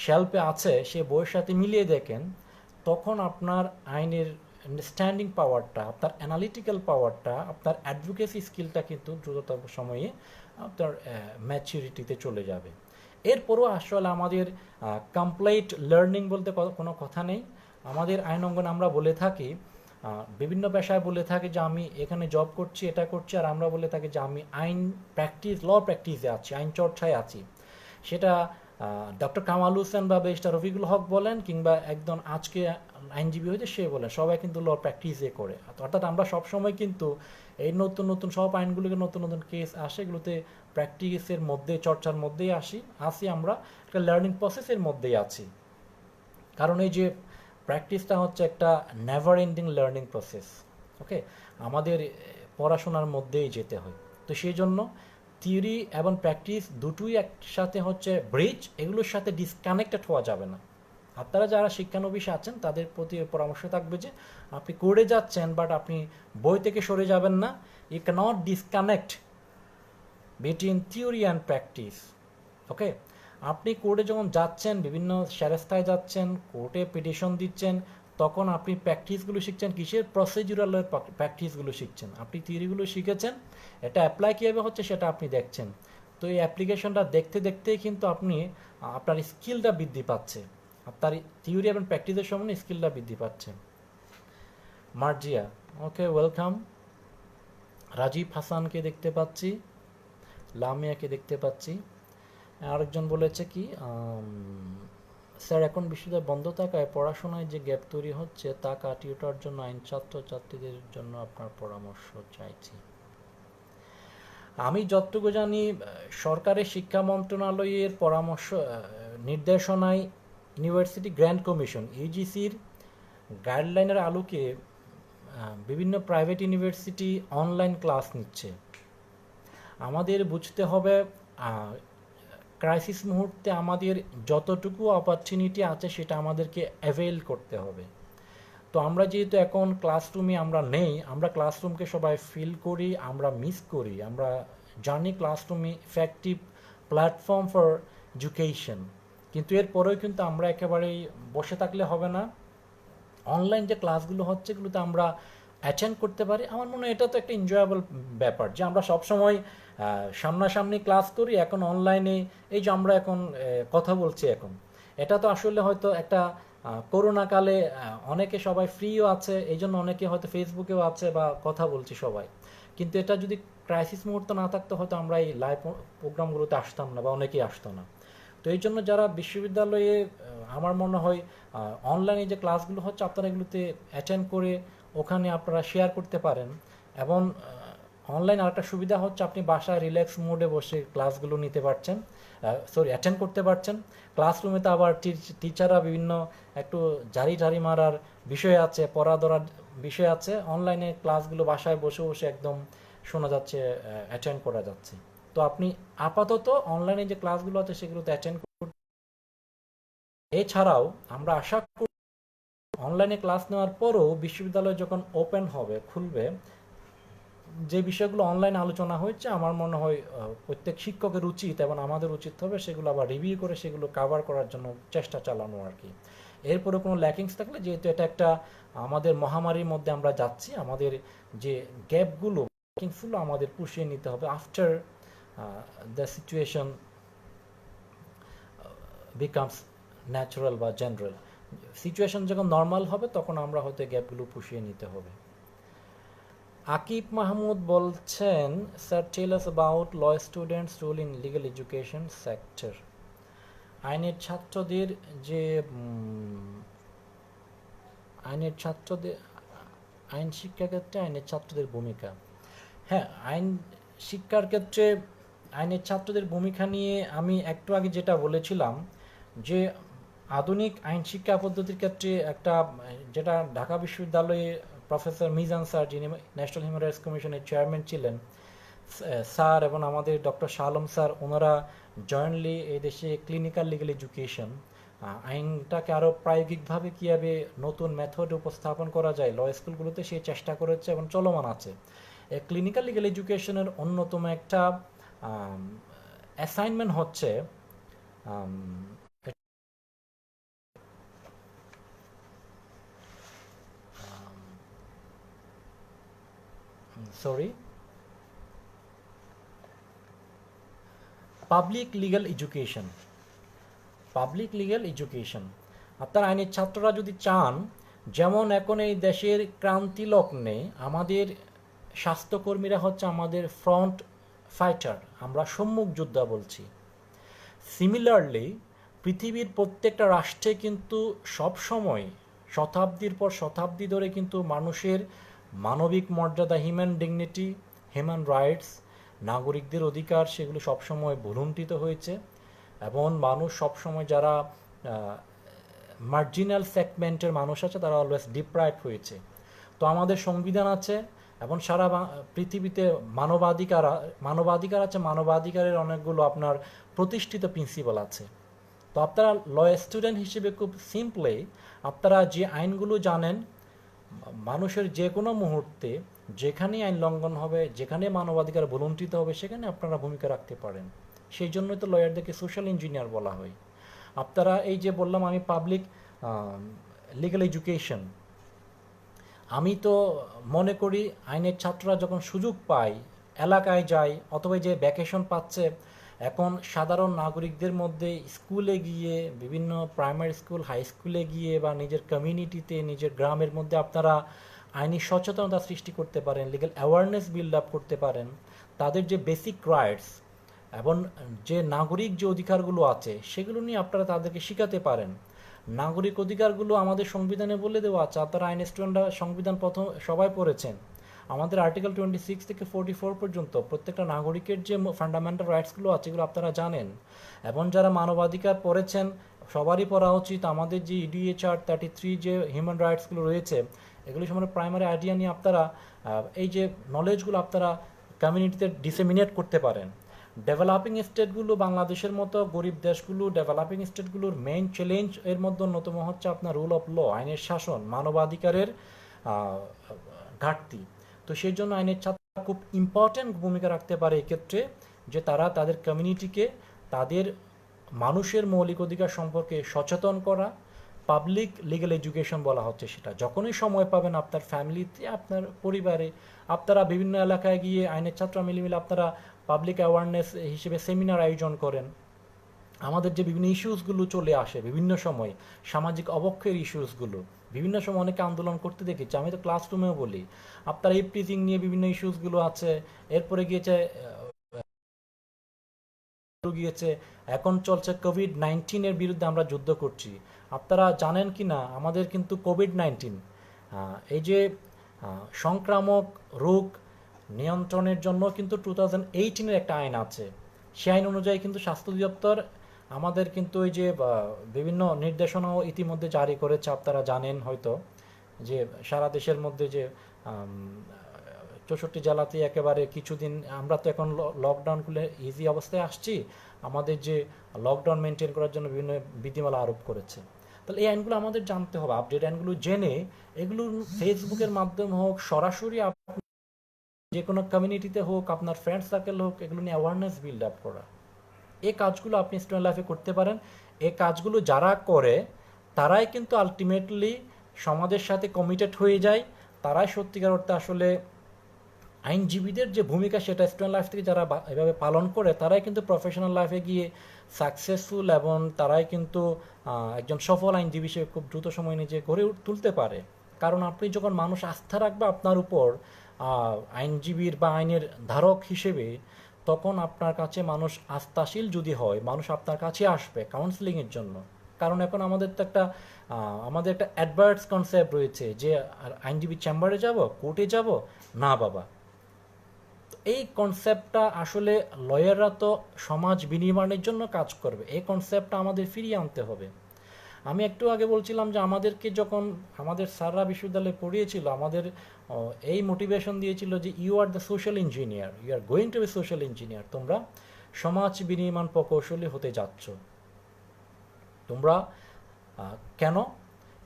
শেলফে আছে সে বইয়ের সাথে মিলিয়ে দেখেন, তখন আপনার আইনের আন্ডারস্ট্যান্ডিং পাওয়ারটা, আপনার অ্যানালিটিক্যাল পাওয়ারটা, আপনার অ্যাডভোকেসি স্কিলটা কিন্তু দ্রুততম সময়ে আপনার ম্যাচুরিটিতে চলে যাবে। এরপরও আসলে আমাদের কমপ্লিট লার্নিং বলতে কোনো কথা নেই। আমাদের আইন অঙ্গনে আমরা বলে থাকি, বিভিন্ন পেশায় বলে থাকি যে আমি এখানে জব করছি, এটা করছি, আর আমরা বলে থাকি যে আমি আইন প্র্যাকটিস, ল প্র্যাকটিসে আছি, আইন চর্চায় আছি। সেটা ডক্টর কামাল হোসেন বা ব্যারিস্টার রফিকুল হক বলেন, কিংবা একজন আজকে আইনজীবী হয়েছে সে বলেন, সবাই কিন্তু ল প্র্যাকটিসে করে। অর্থাৎ আমরা সবসময় কিন্তু এই নতুন নতুন সব আইনগুলোকে নতুন নতুন কেস আসে, এগুলোতে প্র্যাকটিসের মধ্যে, চর্চার মধ্যেই আসি আমরা, একটা লার্নিং প্রসেসের মধ্যেই আছি। কারণ এই যে প্র্যাকটিসটা হচ্ছে একটা নেভার এন্ডিং লার্নিং প্রসেস। ওকে, আমাদের পড়াশোনার মধ্যেই যেতে হয়। তো সেই জন্য থিওরি এবং প্র্যাকটিস দুটোই একসাথে হচ্ছে ব্রিজ, এগুলোর সাথে ডিসকানেক্টেড হওয়া যাবে না। আপনারা যারা শিক্ষানবিশ আছেন তাদের প্রতি পরামর্শ থাকবে যে আপনি করে যাচ্ছেন, বাট আপনি বই থেকে সরে যাবেন না। You cannot disconnect between theory and practice. Okay, আপনি কোর্টে যখন যাচ্ছেন, বিভিন্ন সেরেস্তায় যাচ্ছেন, কোর্টে পিটিশন দিচ্ছেন, তখন আপনি প্র্যাকটিসগুলো শিখছেন কিসের? প্রসিডিউরালের প্র্যাকটিসগুলো শিখছেন। আপনি থিওরিগুলো শিখেছেন, এটা অ্যাপ্লাই কীভাবে হচ্ছে সেটা আপনি দেখছেন। তো এই অ্যাপ্লিকেশনটা দেখতে দেখতেই কিন্তু আপনি আপনার স্কিলটা বৃদ্ধি পাচ্ছে, আপনার থিওরি এবং প্র্যাকটিসের সময় স্কিলটা বৃদ্ধি পাচ্ছে। মার্জিয়া, ওকে, ওয়েলকাম। রাজীব হাসানকে দেখতে পাচ্ছি, লামিয়াকে দেখতে পাচ্ছি। আরেকজন বলেছে কি, স্যার এখন বিশ্ববিদ্যালয় বন্ধ থাকায় পড়াশোনায় যে গ্যাপ তৈরি হচ্ছে তা কাটিয়ে ওঠার জন্য আইন ছাত্রছাত্রীদের জন্য আপনার পরামর্শ চাইছি। আমি যতটুকু জানি সরকারের শিক্ষা মন্ত্রণালয়ের পরামর্শ নির্দেশনায় ইউনিভার্সিটি গ্র্যান্ট কমিশন ইউজিসির গাইডলাইনের আলোকে বিভিন্ন প্রাইভেট ইউনিভার্সিটি অনলাইন ক্লাস নিচ্ছে। আমাদের বুঝতে হবে ক্রাইসিস মুহূর্তে আমাদের যতটুকু অপরচুনিটি আছে সেটা আমাদেরকে অ্যাভেল করতে হবে। তো আমরা যেহেতু এখন ক্লাসরুমে আমরা নেই, আমরা ক্লাসরুমকে সবাই ফিল করি, আমরা মিস করি, আমরা জানি ক্লাসরুমে ইফেক্টিভ প্ল্যাটফর্ম ফর এডুকেশন, কিন্তু এরপরেও কিন্তু আমরা একেবারেই বসে থাকলে হবে না। অনলাইন যে ক্লাসগুলো হচ্ছে এগুলোতে আমরা অ্যাটেন্ড করতে পারি। আমার মনে হয় এটা তো একটা এনজয়েবল ব্যাপার যে আমরা সবসময় সামনাসামনি ক্লাস করি, এখন অনলাইনে এই যে আমরা এখন কথা বলছি এখন, এটা তো আসলে হয়তো একটা করোনাকালে অনেকে সবাই ফ্রিও আছে, এই জন্য অনেকে হয়তো ফেসবুকেও আছে বা কথা বলছি সবাই, কিন্তু এটা যদি ক্রাইসিস মুহূর্ত না থাকতো হয়তো আমরা এই লাইভ প্রোগ্রামগুলোতে আসতাম না বা অনেকেই আসতো না। তো এই জন্য যারা বিশ্ববিদ্যালয়ে আমার মনে হয় অনলাইনে যে ক্লাসগুলো হচ্ছে আপনারা এগুলোতে অ্যাটেন্ড করে ওখানে আপনারা শেয়ার করতে পারেন। এবং অনলাইন আরেকটা সুবিধা হচ্ছে আপনি বাসায় রিল্যাক্স মোডে বসে ক্লাসগুলো নিতে পারছেন, অ্যাটেন্ড করতে পারছেন। ক্লাসরুমে তো আবার টিচাররা বিভিন্ন একটু ঝাড়ি মারার বিষয় আছে, পড়া ধরার বিষয় আছে, অনলাইনে ক্লাসগুলো বাসায় বসে বসে একদম শোনা যাচ্ছে, অ্যাটেন্ড করা যাচ্ছে। তো আপনি আপাতত অনলাইনে যে ক্লাসগুলো আছে সেগুলোতে অ্যাটেন্ড করুন। এছাড়াও আমরা আশা করি অনলাইনে ক্লাস নেওয়ার পরও বিশ্ববিদ্যালয় যখন ওপেন হবে, খুলবে, যে বিষয়গুলো অনলাইনে আলোচনা হয়েছে আমার মনে হয় প্রত্যেক শিক্ষকের উচিত এবং আমাদের উচিত হবে সেগুলো আবার রিভিউ করে সেগুলো কাভার করার জন্য চেষ্টা চালানো আর কি। এরপরে কোনো ল্যাকিংস থাকলে, যেহেতু এটা একটা আমাদের মহামারীর মধ্যে আমরা যাচ্ছি, আমাদের যে গ্যাপগুলো ল্যাকিংসগুলো আমাদের পুষিয়ে নিতে হবে after the situation becomes natural বা জেনারেল। সিচুয়েশন যখন নর্মাল হবে তখন আমরা হয়তো গ্যাপগুলো পুষিয়ে নিতে হবে। আকিব মাহমুদ বলছেন, sir tell us about law students role in legal education sector. আইনের ছাত্রদের যে আইনের ছাত্রদের আইন শিক্ষার ক্ষেত্রে আইনের ছাত্রদের ভূমিকা। হ্যাঁ, আইন শিক্ষার ক্ষেত্রে আইনের ছাত্রদের ভূমিকা নিয়ে আমি একটু আগে যেটা বলেছিলাম যে আধুনিক আইন শিক্ষা পদ্ধতির ক্ষেত্রে একটা যেটা ঢাকা বিশ্ববিদ্যালয়ে প্রফেসর মিজান স্যার, যিনি ন্যাশনাল হিউম্যান রাইটস কমিশনের চেয়ারম্যান ছিলেন, স্যার এবং আমাদের ডক্টর শাহ আলম স্যার, ওনারা জয়েন্টলি এই দেশে ক্লিনিক্যাল লিগ্যাল এডুকেশন আইনটাকে আরও প্রায়োগিকভাবে কীভাবে নতুন মেথড উপস্থাপন করা যায় ল স্কুলগুলোতে সেই চেষ্টা করেছে এবং চলমান আছে। এই ক্লিনিক্যাল লিগ্যাল এডুকেশনের অন্যতম একটা অ্যাসাইনমেন্ট হচ্ছে public legal education. Public legal education আপনার আইনের ছাত্ররা যদি চান, যেমন এখন এই দেশের ক্রান্তি লগ্নে আমাদের স্বাস্থ্যকর্মীরা হচ্ছে আমাদের ফ্রন্ট ফাইটার, আমরা সম্মুখ যোদ্ধা বলছি। সিমিলারলি পৃথিবীর প্রত্যেকটা রাষ্ট্রে কিন্তু সব সময় শতাব্দীর পর শতাব্দী ধরে কিন্তু মানুষের মানবিক মর্যাদা, হিউম্যান ডিগনিটি, হিউম্যান রাইটস, নাগরিকদের অধিকার, সেগুলো সবসময় ভুলুণ্ঠিত হয়েছে এবং মানুষ সবসময় যারা মার্জিনাল সেগমেন্টের মানুষ আছে তারা অলওয়েজ ডিপ্রাইভ হয়েছে। তো আমাদের সংবিধান আছে এবং সারা পৃথিবীতে মানবাধিকার আছে, মানবাধিকারের অনেকগুলো আপনার প্রতিষ্ঠিত প্রিন্সিপাল আছে। তো আপনারা ল স্টুডেন্ট হিসেবে খুব সিম্পলি আপনারা যে আইনগুলো জানেন, মানুষের যে কোনো মুহূর্তে যেখানেই আইন লঙ্ঘন হবে, যেখানে মানবাধিকার ভুলুণ্ঠিত হবে, সেখানে আপনারা ভূমিকা রাখতে পারেন। সেই জন্যই তো লয়ারদেরকে সোশ্যাল ইঞ্জিনিয়ার বলা হয়। আপনারা এই যে বললাম আমি পাবলিক লিগ্যাল এডুকেশন, আমি তো মনে করি আইনের ছাত্ররা যখন সুযোগ পায়, এলাকায় যায় অথবা যে ভ্যাকেশন পাচ্ছে, এখন সাধারণ নাগরিকদের মধ্যে স্কুলে গিয়ে, বিভিন্ন প্রাইমারি স্কুল, হাই স্কুলে গিয়ে বা নিজের কমিউনিটিতে, নিজের গ্রামের মধ্যে আপনারা আইনি সচেতনতা সৃষ্টি করতে পারেন, লিগ্যাল অ্যাওয়ারনেস বিল্ড আপ করতে পারেন। তাদের যে বেসিক রাইটস এবং যে নাগরিক যে অধিকারগুলো আছে সেগুলো নিয়ে আপনারা তাদেরকে শেখাতে পারেন। নাগরিক অধিকারগুলো আমাদের সংবিধানে বলে দেওয়া আছে। আপনারা আইন স্টুডেন্টরা সংবিধান প্রথম সবাই পড়েছেন। আমাদের আর্টিকেল 26 থেকে 44 পর্যন্ত প্রত্যেকটা নাগরিকের যে ফান্ডামেন্টাল রাইটসগুলো আছে এগুলো আপনারা জানেন। এবং যারা মানবাধিকার পড়েছেন সবারই পড়া উচিত। আমাদের যে EDHR 33 যে হিউম্যান রাইটসগুলো রয়েছে এগুলি সম্বন্ধে প্রাইমারি আইডিয়া নিয়ে আপনারা এই যে নলেজগুলো আপনারা কমিউনিটিতে ডিসেমিনেট করতে পারেন। ডেভেলপিং স্টেটগুলো, বাংলাদেশের মতো গরিব দেশগুলো, ডেভেলপিং স্টেটগুলোর মেইন চ্যালেঞ্জ এর মধ্যে অন্যতম হচ্ছে আপনার রুল অফ ল, আইনের শাসন, মানবাধিকারের ঘাটতি। তো সেই জন্য আইনের ছাত্র খুব ইম্পর্ট্যান্ট ভূমিকা রাখতে পারে এক্ষেত্রে, যে তারা তাদের কমিউনিটিকে তাদের মানুষের মৌলিক অধিকার সম্পর্কে সচেতন করা। পাবলিক লিগ্যাল এডুকেশন বলা হচ্ছে সেটা। যখনই সময় পাবেন আপনার ফ্যামিলিতে, আপনার পরিবারে, আপনারা বিভিন্ন এলাকায় গিয়ে আইনের ছাত্র মিলে আপনারা পাবলিক অ্যাওয়ারনেস হিসেবে সেমিনার আয়োজন করেন। আমাদের যে বিভিন্ন ইস্যুসগুলো চলে আসে বিভিন্ন সময়, সামাজিক অবক্ষয়ের ইস্যুসগুলো বিভিন্ন সময় অনেকে আন্দোলন করতে দেখেছি, আমি তো ক্লাসরুমেও বলি। আপনার এই প্রিজিং নিয়ে বিভিন্ন ইস্যুসগুলো আছে, এরপরে গিয়েছে এখন চলছে কোভিড-19 বিরুদ্ধে আমরা যুদ্ধ করছি। আপনারা জানেন কি না, আমাদের কিন্তু কোভিড-19 এই যে সংক্রামক রোগ নিয়ন্ত্রণের জন্য কিন্তু 2018 একটা আইন আছে। সেই আইন অনুযায়ী কিন্তু স্বাস্থ্য অধিদপ্তর আমাদের কিন্তু ওই যে বিভিন্ন নির্দেশনাও ইতিমধ্যে জারি করেছে। আপনারা জানেন হয়তো যে সারা দেশের মধ্যে যে 64 জেলাতে একেবারে কিছুদিন, আমরা তো এখন লকডাউন খুলে ইজি অবস্থায় আসছি, আমাদের যে লকডাউন মেনটেন করার জন্য বিভিন্ন বিধিমালা আরোপ করেছে। তাহলে এই আইনগুলো আমাদের জানতে হবে, আপডেট আইনগুলো জেনে এগুলো ফেসবুকের মাধ্যমে হোক, সরাসরি যে কোনো কমিউনিটিতে হোক, আপনার ফ্রেন্ড সার্কেল হোক, এগুলো নিয়ে অ্যাওয়ারনেস বিল্ড আপ করা। এই কাজগুলো আপনি স্টুডেন্ট লাইফে করতে পারেন। এই কাজগুলো যারা করে তারাই কিন্তু আলটিমেটলি সমাজের সাথে কমিটেড হয়ে যায়। তারাই সত্যিকার অর্থে আসলে আইনজীবীদের যে ভূমিকা সেটা স্টুডেন্ট লাইফ থেকে যারা এভাবে পালন করে তারাই কিন্তু প্রফেশনাল লাইফে গিয়ে সাকসেসফুল, এবং তারাই কিন্তু একজন সফল আইনজীবী হিসেবে খুব দ্রুত সময় নিজে গড়ে তুলতে পারে। কারণ আপনি যখন মানুষ আস্থা রাখবে আপনার উপর, আইনজীবীর বা আইনের ধারক হিসেবে, তখন আপনার কাছে মানুষ আস্থাশীল যদি হয়, মানুষ আপনার কাছে আসবে কাউন্সিলিংয়ের জন্য। কারণ এখন আমাদের তো একটা আমাদের একটা অ্যাডভার্স কনসেপ্ট রয়েছে যে আইনজীবী চেম্বারে যাব, কোর্টে যাব, না বাবা। এই কনসেপ্টটা আসলে লয়াররা তো সমাজ বিনির্মাণের জন্য কাজ করবে, এই কনসেপ্টটা আমাদের ফিরিয়ে আনতে হবে। আমি একটু আগে বলছিলাম যে আমাদেরকে যখন আমাদের স্যাররা বিশ্ববিদ্যালয়ে পড়িয়েছিল, আমাদের এই মোটিভেশন দিয়েছিল যে you are the social engineer, you are going to be social engineer, তোমরা সমাজ বিনির্মাণ প্রকৌশলী হতে যাচ্ছ। তোমরা কেন,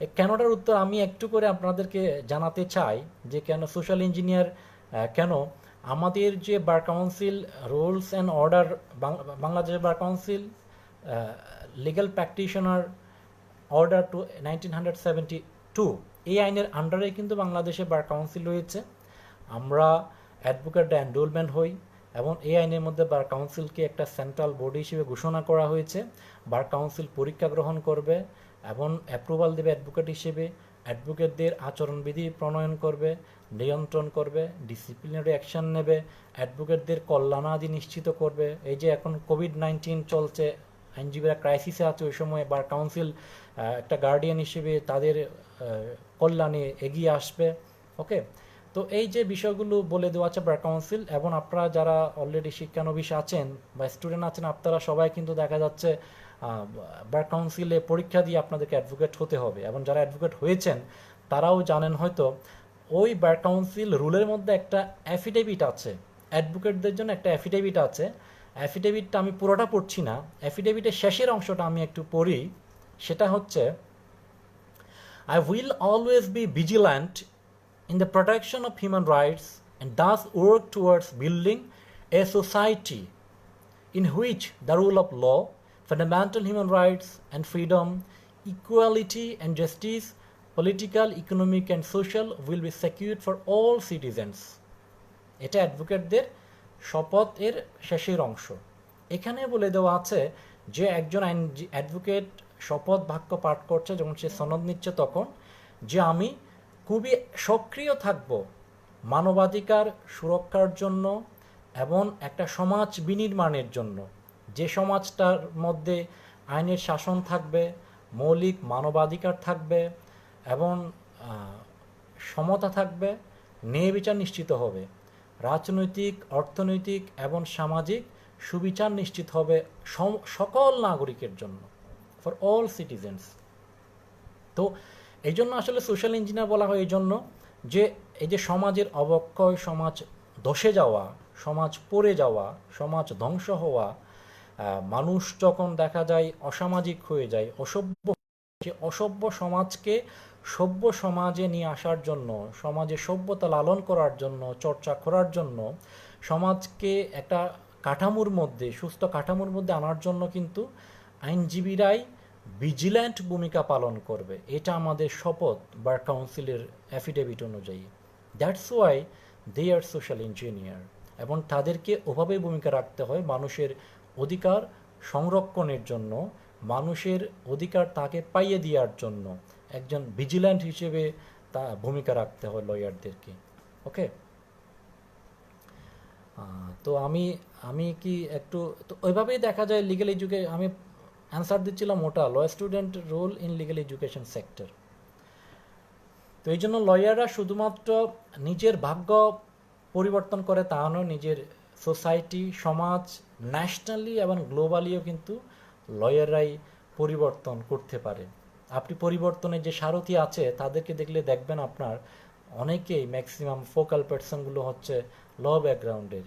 এই কেনটার উত্তর আমি একটু করে আপনাদেরকে জানাতে চাই যে কেন সোশ্যাল ইঞ্জিনিয়ার, কেন আমাদের যে bar council rules and order, Bangladesh bar council legal practitioner order to 1972, এই আইনের আন্ডারে কিন্তু বাংলাদেশে বার কাউন্সিল রয়েছে। আমরা অ্যাডভোকেট এনরোলমেন্ট হই এবং এই আইনের মধ্যে বার কাউন্সিলকে একটা সেন্ট্রাল বডি হিসেবে ঘোষণা করা হয়েছে। বার কাউন্সিল পরীক্ষা গ্রহণ করবে এবং অ্যাপ্রুভাল দেবে অ্যাডভোকেট হিসেবে, অ্যাডভোকেটদের আচরণবিধি প্রণয়ন করবে, নিয়ন্ত্রণ করবে, ডিসিপ্লিনারি অ্যাকশন নেবে, অ্যাডভোকেটদের কল্যাণাদি নিশ্চিত করবে। এই যে এখন কোভিড-19 চলছে, আইনজীবীরা ক্রাইসিসে আছে, ওই সময় বার কাউন্সিল একটা গার্ডিয়ান হিসেবে তাদের কল্যাণে এগিয়ে আসবে। ওকে, তো এই যে বিষয়গুলো বলে দেওয়া আছে বার কাউন্সিল, এবং আপনারা যারা অলরেডি শিক্ষানবিশ আছেন বা স্টুডেন্ট আছেন, আপনারা সবাই কিন্তু দেখা যাচ্ছে বার কাউন্সিলে পরীক্ষা দিয়ে আপনাদেরকে অ্যাডভোকেট হতে হবে। এবং যারা অ্যাডভোকেট হয়েছেন তারাও জানেন হয়তো ওই বার কাউন্সিল রুলের মধ্যে একটা অ্যাফিডেভিট আছে, অ্যাডভোকেটদের জন্য একটা অ্যাফিডেভিট আছে। অ্যাফিডেভিটটা আমি পুরোটা পড়ছি না, অ্যাফিডেভিটের শেষের অংশটা আমি একটু পড়ি। সেটা হচ্ছে, I will always be vigilant in the protection of human rights and thus work towards building a society in which the rule of law, fundamental human rights and freedom, equality and justice, political, economic and social will be secured for all citizens. এটা অ্যাডভোকেটদের শপথ এর শেষের অংশ। এখানে বলে দেওয়া আছে যে একজন অ্যাডভোকেট শপথ বাক্য পাঠ করছে, যখন সে সনদ নিচ্ছে, তখন যে আমি খুবই সক্রিয় থাকব মানবাধিকার সুরক্ষার জন্য এবং একটা সমাজ বিনির্মাণের জন্য, যে সমাজটার মধ্যে আইনের শাসন থাকবে, মৌলিক মানবাধিকার থাকবে এবং সমতা থাকবে, ন্যায় বিচার নিশ্চিত হবে, রাজনৈতিক, অর্থনৈতিক এবং সামাজিক সুবিচার নিশ্চিত হবে সকল নাগরিকের জন্য, ফর অল সিটিজেন্স। তো এই জন্য আসলে সোশ্যাল ইঞ্জিনিয়ার বলা হয় এই জন্য যে এই যে সমাজের অবক্ষয়, সমাজ ধসে যাওয়া, সমাজ পড়ে যাওয়া, সমাজ ধ্বংস হওয়া, মানুষ যখন দেখা যায় অসামাজিক হয়ে যায়, অসভ্য সমাজকে সভ্য সমাজে নিয়ে আসার জন্য, সমাজে সভ্যতা লালন করার জন্য, চর্চা করার জন্য, সমাজকে একটা কাঠামোর মধ্যে, সুস্থ কাঠামোর মধ্যে আনার জন্য কিন্তু আইনজীবীরাই ভিজিল্যান্ট ভূমিকা পালন করবে। এটা আমাদের শপথ বার কাউন্সিলের অ্যাফিডেভিট অনুযায়ী। That's why they are social engineer. এবং তাদেরকে ওভাবেই ভূমিকা রাখতে হয় মানুষের অধিকার সংরক্ষণের জন্য, মানুষের অধিকার তাকে পাইয়ে দেওয়ার জন্য একজন ভিজিল্যান্ট হিসেবে তা ভূমিকা রাখতে হয় লয়ারদেরকে। ওকে, তো আমি কি একটু, তো ওইভাবেই দেখা যায় লিগ্যাল আমি অ্যান্সার দিচ্ছিলাম ওটা, law student role in legal education sector. তো এই জন্য লয়াররা শুধুমাত্র নিজের ভাগ্য পরিবর্তন করে তা নয়, নিজের সোসাইটি, সমাজ, ন্যাশনালি এবং গ্লোবালিও কিন্তু লয়াররাই পরিবর্তন করতে পারে। আপনি পরিবর্তনের যে সারথি আছে তাদেরকে দেখলে দেখবেন আপনার অনেকেই, ম্যাক্সিমাম ফোকাল পার্সনগুলো হচ্ছে ল ব্যাকগ্রাউন্ডের।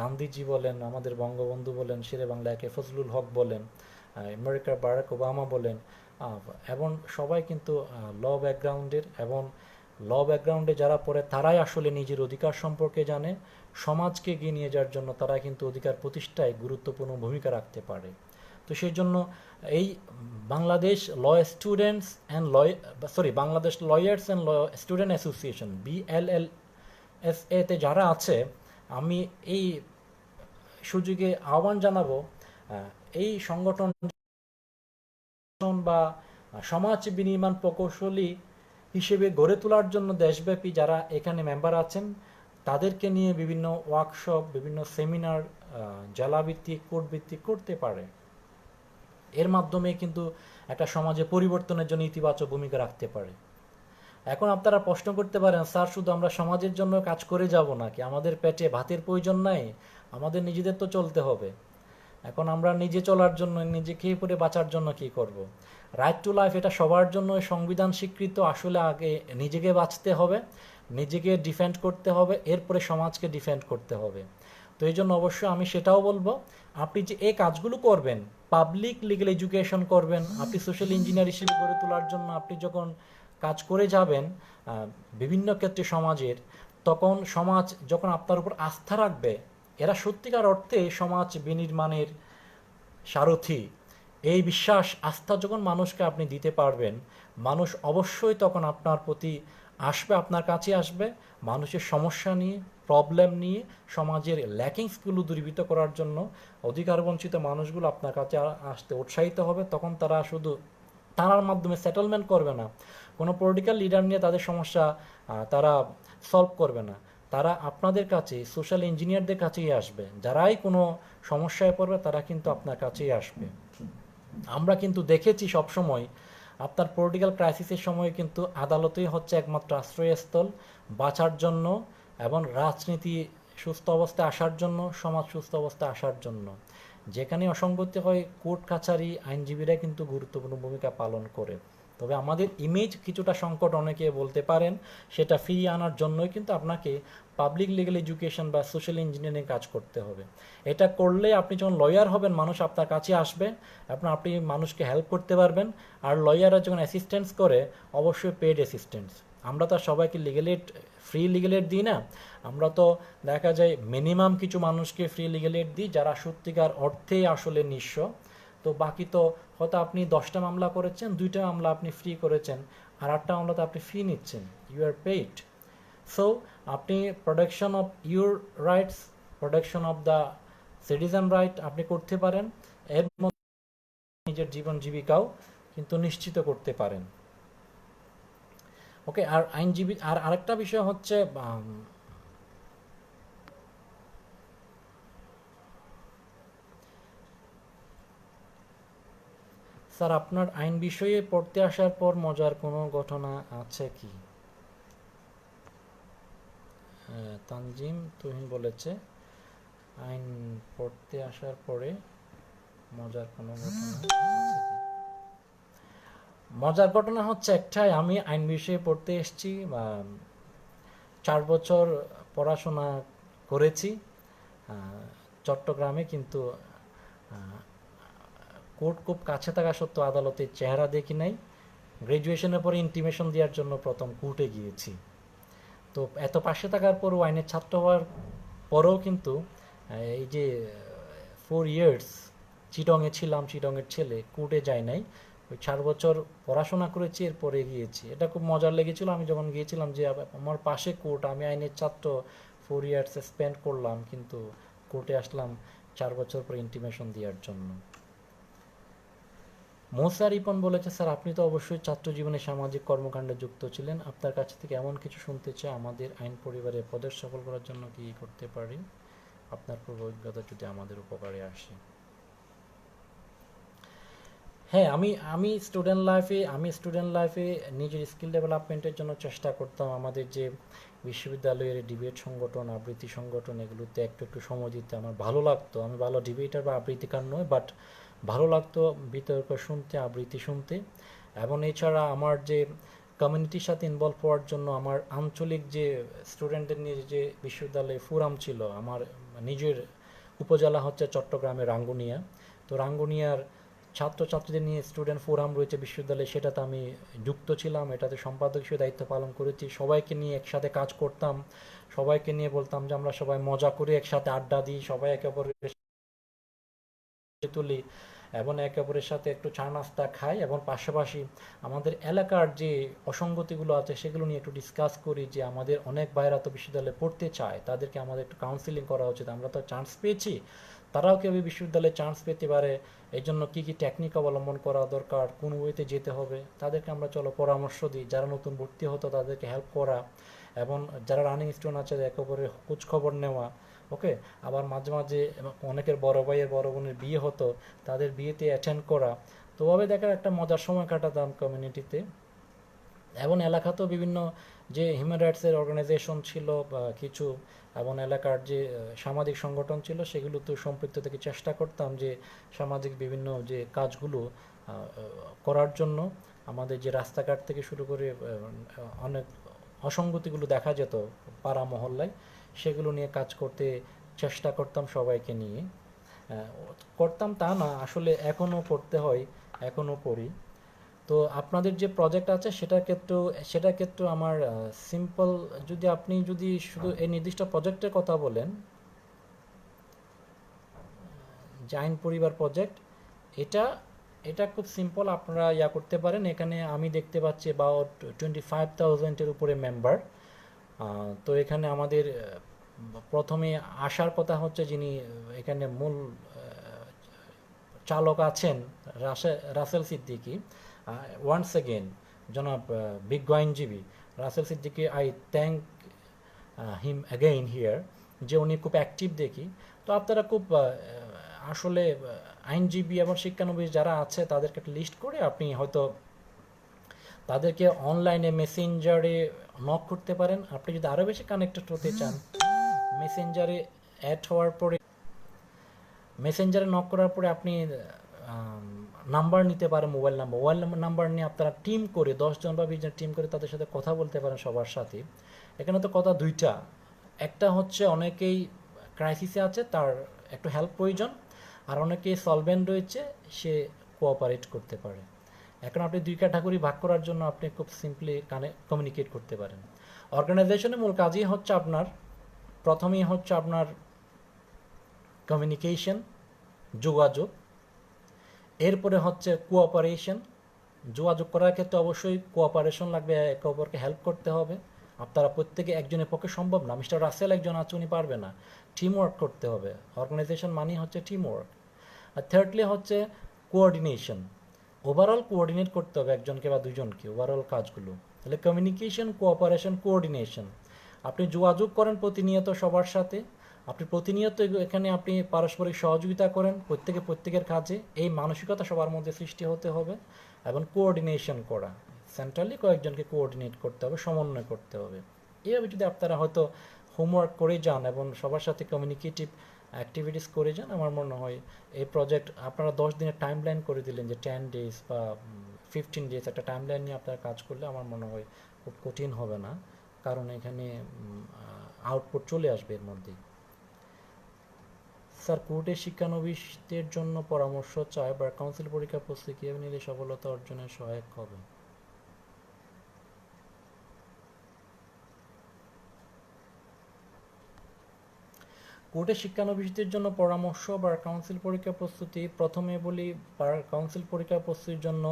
গান্ধীজি বলেন, আমাদের বঙ্গবন্ধু বলেন, শেরে বাংলা একে ফজলুল হক বলেন, আমেরিকার বারাক ওবামা বলেন, এবং সবাই কিন্তু ল ব্যাকগ্রাউন্ডের। এবং ল ব্যাকগ্রাউন্ডে যারা পড়ে তারাই আসলে নিজের অধিকার সম্পর্কে জানে, সমাজকে এগিয়ে নিয়ে যাওয়ার জন্য তারা কিন্তু অধিকার প্রতিষ্ঠায় গুরুত্বপূর্ণ ভূমিকা রাখতে পারে। তো সেই জন্য এই Bangladesh law students and Bangladesh lawyers and law student association, BLLSA-তে যারা আছে, আমি এই সুযোগে আহ্বান জানাবো এই সংগঠন বা সমাজ বিনির্মাণ প্রকৌশলী হিসেবে গড়ে তোলার জন্য দেশব্যাপী যারা এখানে মেম্বার আছেন তাদেরকে নিয়ে বিভিন্ন ওয়ার্কশপ, বিভিন্ন সেমিনার জেলাভিত্তিক, কোর্ট ভিত্তিক করতে পারে। এর মাধ্যমে কিন্তু একটা সমাজে পরিবর্তনের জন্য ইতিবাচক ভূমিকা রাখতে পারে। এখন আপনারা প্রশ্ন করতে পারেন, স্যার শুধু আমরা সমাজের জন্য কাজ করে যাব নাকি? আমাদের পেটে ভাতের প্রয়োজন নাই? আমাদের নিজেদের তো চলতে হবে। এখন আমরা নিজে চলার জন্য, নিজে খেয়ে পরে বাঁচার জন্য কি করব? রাইট টু লাইফ এটা সবার জন্য সংবিধান স্বীকৃত। আসলে আগে নিজেকে বাঁচতে হবে, নিজেকে ডিফেন্ড করতে হবে, এরপরে সমাজকে ডিফেন্ড করতে হবে। তো এই জন্য অবশ্যই আমি সেটাও বলবো, আপনি যে এই কাজগুলো করবেন, পাবলিক লিগ্যাল এডুকেশন করবেন, আপনি সোশ্যাল ইঞ্জিনিয়ার হিসেবে গড়ে তোলার জন্য আপনি যখন কাজ করে যাবেন বিভিন্ন ক্ষেত্রে সমাজের, তখন সমাজ যখন আপনার উপর আস্থা রাখবে, এরা সত্যিকার অর্থে সমাজ বিনির্মাণের সারথি। এই বিশ্বাস, আস্থা যখন মানুষকে আপনি দিতে পারবেন, মানুষ অবশ্যই তখন আপনার প্রতি আসবে, আপনার কাছে আসবে, মানুষের সমস্যা নিয়ে, প্রবলেম নিয়ে, সমাজের ল্যাকিংসগুলো দূরীভূত করার জন্য অধিকার বঞ্চিত মানুষগুলো আপনার কাছে আসতে উৎসাহিত হবে। তখন তারা শুধু তার মাধ্যমে সেটেলমেন্ট করবে না, কোনো পলিটিক্যাল লিডার নিয়ে তাদের সমস্যা তারা সলভ করবে না, তারা আপনাদের কাছে, সোশ্যাল ইঞ্জিনিয়ারদের কাছেই আসবে। যারাই কোনো সমস্যায় পড়বে তারা কিন্তু আপনার কাছেই আসবে। আমরা কিন্তু দেখেছি সবসময় আপনার পলিটিক্যাল ক্রাইসিসের সময় কিন্তু আদালতই হচ্ছে একমাত্র আশ্রয়স্থল বাঁচার জন্য, এবং রাজনীতি সুস্থ অবস্থায় আসার জন্য, সমাজ সুস্থ অবস্থায় আসার জন্য। যেখানে অসঙ্গতি হয়, কোর্ট কাছারি, আইনজীবীরা কিন্তু গুরুত্বপূর্ণ ভূমিকা পালন করে। তবে আমাদের ইমেজ কিছুটা সংকট অনেকে বলতে পারেন, সেটা ফিরিয়ে আনার জন্যই কিন্তু আপনাকে পাবলিক লিগ্যাল এডুকেশন বা সোশ্যাল ইঞ্জিনিয়ারিং কাজ করতে হবে। এটা করলে আপনি যখন লয়ার হবেন, মানুষ আপনার কাছে আসবে, আপনি মানুষকে হেল্প করতে পারবেন। আর লয়াররা যখন অ্যাসিস্ট্যান্স করে, অবশ্যই পেড অ্যাসিস্ট্যান্স। আমরা তো সবাইকে legal aid, free legal aid দিই না। আমরা তো দেখা যায় মিনিমাম কিছু মানুষকে ফ্রি লিগ্যাল এড দিই, যারা সত্যিকার অর্থেই আসলে নিঃস্ব। তো বাকি তো হয়তো আপনি 10টা মামলা করেছেন, 2টা মামলা আপনি ফ্রি করেছেন, আর 8টা মামলাতে আপনি ফি নিচ্ছেন, ইউ আর পেইড। সো আপনি protection of your rights, protection of the citizen right আপনি করতে পারেন, এর মধ্যে নিজের জীবন জীবিকাও কিন্তু নিশ্চিত করতে পারেন। ওকে, আর আইনজীবী আর আরেকটা বিষয় হচ্ছে, স্যার আপনার আইন বিষয়ে পড়তে আসার পর মজার কোনো ঘটনা আছে কি? তানজিম তুহিন বলেছে, আইন পড়তে আসার পরে মজার কোনো ঘটনা আছে কি? মজার ঘটনা হচ্ছে একটাই, আমি আইন বিষয়ে পড়তে এসেছি, 4 বছর পড়াশোনা করেছি চট্টগ্রামে, কিন্তু কোর্ট খুব কাছে থাকা সত্ত্বেও আদালতের চেহারা দেখি নাই। গ্র্যাজুয়েশনের পরে ইন্টিমেশন দেওয়ার জন্য প্রথম কোর্টে গিয়েছি। তো এত পাশে থাকার পরও, আইনের ছাত্র হওয়ার পরেও কিন্তু এই যে 4 ইয়ার্স চিটংয়ে ছিলাম, চিটংয়ের ছেলে, কোর্টে যাই নাই। ওই 4 বছর পড়াশোনা করেছি, এরপরে গিয়েছি। এটা খুব মজার লেগেছিল আমি যখন গিয়েছিলাম, যে আমার পাশে কোর্ট, আমি আইনের ছাত্র, 4 ইয়ার্স স্পেন্ড করলাম, কিন্তু কোর্টে আসলাম 4 বছর পরে ইন্টিমেশন দেওয়ার জন্য। মোসা রিপন বলেছে, স্যার আপনি তো অবশ্যই ছাত্র জীবনে সামাজিক কর্মকাণ্ডে যুক্ত ছিলেন, আপনার কাছ থেকে এমন কিছু শুনতে চাই, আমাদের আইন পরিবারে পদের সফল করার জন্য কি করতে পারি? আপনার পূর্ব অভিজ্ঞতা যদি আমাদের উপকারে আসে। হ্যাঁ, আমি স্টুডেন্ট লাইফে নিজের স্কিল ডেভেলপমেন্টের জন্য চেষ্টা করতাম। আমাদের যে বিশ্ববিদ্যালয়ের ডিবেট সংগঠন, আবৃত্তি সংগঠন, এগুলোতে একটু একটু সময় দিতে আমার ভালো লাগতো। আমি ভালো ডিবেটার বা আবৃত্তিকার নয়, বাট ভালো লাগতো বিতর্ক শুনতে, আবৃত্তি শুনতে। এবং এছাড়া আমার যে কমিউনিটির সাথে ইনভলভ হওয়ার জন্য, আমার আঞ্চলিক যে স্টুডেন্টদের নিয়ে যে বিশ্ববিদ্যালয়ে ফোরাম ছিল, আমার নিজের উপজেলা হচ্ছে চট্টগ্রামের রাঙ্গুনিয়া। তো রাঙ্গুনিয়ার ছাত্রছাত্রীদের নিয়ে স্টুডেন্ট ফোরাম রয়েছে বিশ্ববিদ্যালয়ে, সেটাতে আমি যুক্ত ছিলাম, এটাতে সম্পাদক হিসেবে দায়িত্ব পালন করেছি। সবাইকে নিয়ে একসাথে কাজ করতাম, সবাইকে নিয়ে বলতাম যে আমরা সবাই মজা করে একসাথে আড্ডা দিই, সবাই একে অপরের তুলি, এবং একে অপরের সাথে একটু চা নাস্তা খাই, এবং পাশাপাশি আমাদের এলাকার যে অসঙ্গতিগুলো আছে সেগুলো নিয়ে একটু ডিসকাস করি, যে আমাদের অনেক ভাইরা তো বিশ্ববিদ্যালয়ে পড়তে চায়, তাদেরকে আমাদের একটু কাউন্সিলিং করা উচিত। আমরা তো চান্স পেয়েছি, তারাও কেউ বিশ্ববিদ্যালয়ে চান্স পেতে পারে, এই জন্য কী কী টেকনিক অবলম্বন করা দরকার, কোন ওয়েতে যেতে হবে, তাদেরকে আমরা চলো পরামর্শ দিই। যারা নতুন ভর্তি হতো তাদেরকে হেল্প করা, এবং যারা রানিং স্টুডেন্ট আছে একে অপরের খোঁজ খবর নেওয়া। ওকে, আবার মাঝে মাঝে অনেকের বড় ভাইয়ের বড় বোনের বিয়ে হতো, তাদের বিয়েতে অ্যাটেন্ড করা। তো ওভাবে দেখার একটা মজার সময় কাটাতাম কমিউনিটিতে। এবং এলাকাতেও বিভিন্ন যে হিউম্যান রাইটসের অর্গানাইজেশন ছিল বা কিছু, এবং এলাকার যে সামাজিক সংগঠন ছিল সেগুলোতে সম্পৃক্ত থেকে চেষ্টা করতাম যে সামাজিক বিভিন্ন যে কাজগুলো করার জন্য। আমাদের যে রাস্তাঘাট থেকে শুরু করে অনেক অসঙ্গতিগুলো দেখা যেত পাড়া মহল্লায়, সেগুলো নিয়ে কাজ করতে চেষ্টা করতাম সবাইকে নিয়ে। আহ, করতাম তা না, আসলে এখনও করতে হয়, এখনও করি। তো আপনাদের যে প্রজেক্ট আছে সেটা ক্ষেত্রে আমার সিম্পল, যদি আপনি যদি শুধু এই নির্দিষ্ট প্রজেক্টের কথা বলেন, জাইন পরিবার প্রজেক্ট, এটা এটা খুব সিম্পল, আপনারা করতে পারেন। এখানে আমি দেখতে পাচ্ছি অ্যাবাউট 25,000-এর উপরে মেম্বার। তো এখানে আমাদের প্রথমে আসার কথা হচ্ছে যিনি এখানে মূল চালক আছেন, রাসেল সিদ্দিকী। ওয়ান্স এগেন জনাব বিজ্ঞ আইনজীবী Russell Siddiqui, I thank him again here, যে উনি খুব অ্যাক্টিভ দেখি। তো আপনারা খুব আসলে আইনজীবী এবং শিক্ষানবিশ যারা আছে তাদেরকে একটা লিস্ট করে আপনি হয়তো তাদেরকে অনলাইনে মেসেঞ্জারে নক করতে পারেন। আপনি যদি আরও বেশি কানেক্টেড হতে চান, মেসেঞ্জারে অ্যাড হওয়ার পরে, মেসেঞ্জারে নক করার পরে আপনি নাম্বার নিতে পারেন, মোবাইল নাম্বার নিয়ে আপনারা টিম করে 10 জন বা 20 জন টিম করে তাদের সাথে কথা বলতে পারেন সবার সাথে। এখানে তো কথা দুইটা, একটা হচ্ছে অনেকেই ক্রাইসিসে আছে, তার একটু হেল্প প্রয়োজন, আর অনেকেই সলভেন্ট রয়েছে, সে কোঅপারেট করতে পারে। এখন আপনি দুই ক্যাটাগরি ভাগ করার জন্য আপনি খুব সিম্পলি কমিউনিকেট করতে পারেন। অর্গানাইজেশনের মূল কাজই হচ্ছে আপনার, প্রথমেই হচ্ছে আপনার কমিউনিকেশন, যোগাযোগ। এরপরে হচ্ছে কোঅপারেশন, যোগাযোগ করার ক্ষেত্রে অবশ্যই কোঅপারেশন লাগবে, একে অপরকে হেল্প করতে হবে। আপনারা প্রত্যেকে একজনের পক্ষে সম্ভব না, মিস্টার রাসেল একজন আছে উনি পারবে না, টিম ওয়ার্ক করতে হবে। অর্গানাইজেশন মানেই হচ্ছে টিম ওয়ার্ক। আর থার্ডলি হচ্ছে কোঅর্ডিনেশন, ওভারঅল কোঅর্ডিনেট করতে হবে একজনকে বা দুজনকে ওভারঅল কাজগুলো। তাহলে কমিউনিকেশন, কোঅপারেশন, কোঅর্ডিনেশন। আপনি যোগাযোগ করেন প্রতিনিয়ত সবার সাথে, আপনি প্রতিনিয়ত এখানে আপনি পারস্পরিক সহযোগিতা করেন প্রত্যেকের কাজে, এই মানসিকতা সবার মধ্যে সৃষ্টি হতে হবে। এবং কোঅর্ডিনেশন করা, সেন্ট্রালি কয়েকজনকে কোঅর্ডিনেট করতে হবে, সমন্বয় করতে হবে। এইভাবে যদি আপনারা হয়তো হোমওয়ার্ক করে যান এবং সবার সাথে কমিউনিকেটিভ অ্যাক্টিভিটিস করে যান, আমার মনে হয় এই প্রজেক্ট আপনারা 10 দিনের টাইম লাইন করে দিলেন, যে 10 days বা 15 days একটা টাইম লাইন নিয়ে আপনারা কাজ করলে আমার মনে হয় খুব কঠিন হবে না, কারণ এখানে আউটপুট চলে আসবে এর মধ্যেই। স্যার, কোর্টের শিক্ষানবিশদের জন্য পরামর্শ চায় বা কাউন্সিল পরীক্ষা প্রস্তুতি কীভাবে নিলে সফলতা অর্জনে সহায়ক হবে? কোর্টের শিক্ষানবিশদের জন্য পরামর্শ বা কাউন্সিল পরীক্ষা প্রস্তুতি, প্রথমে বলি কাউন্সিল পরীক্ষা প্রস্তুতির জন্য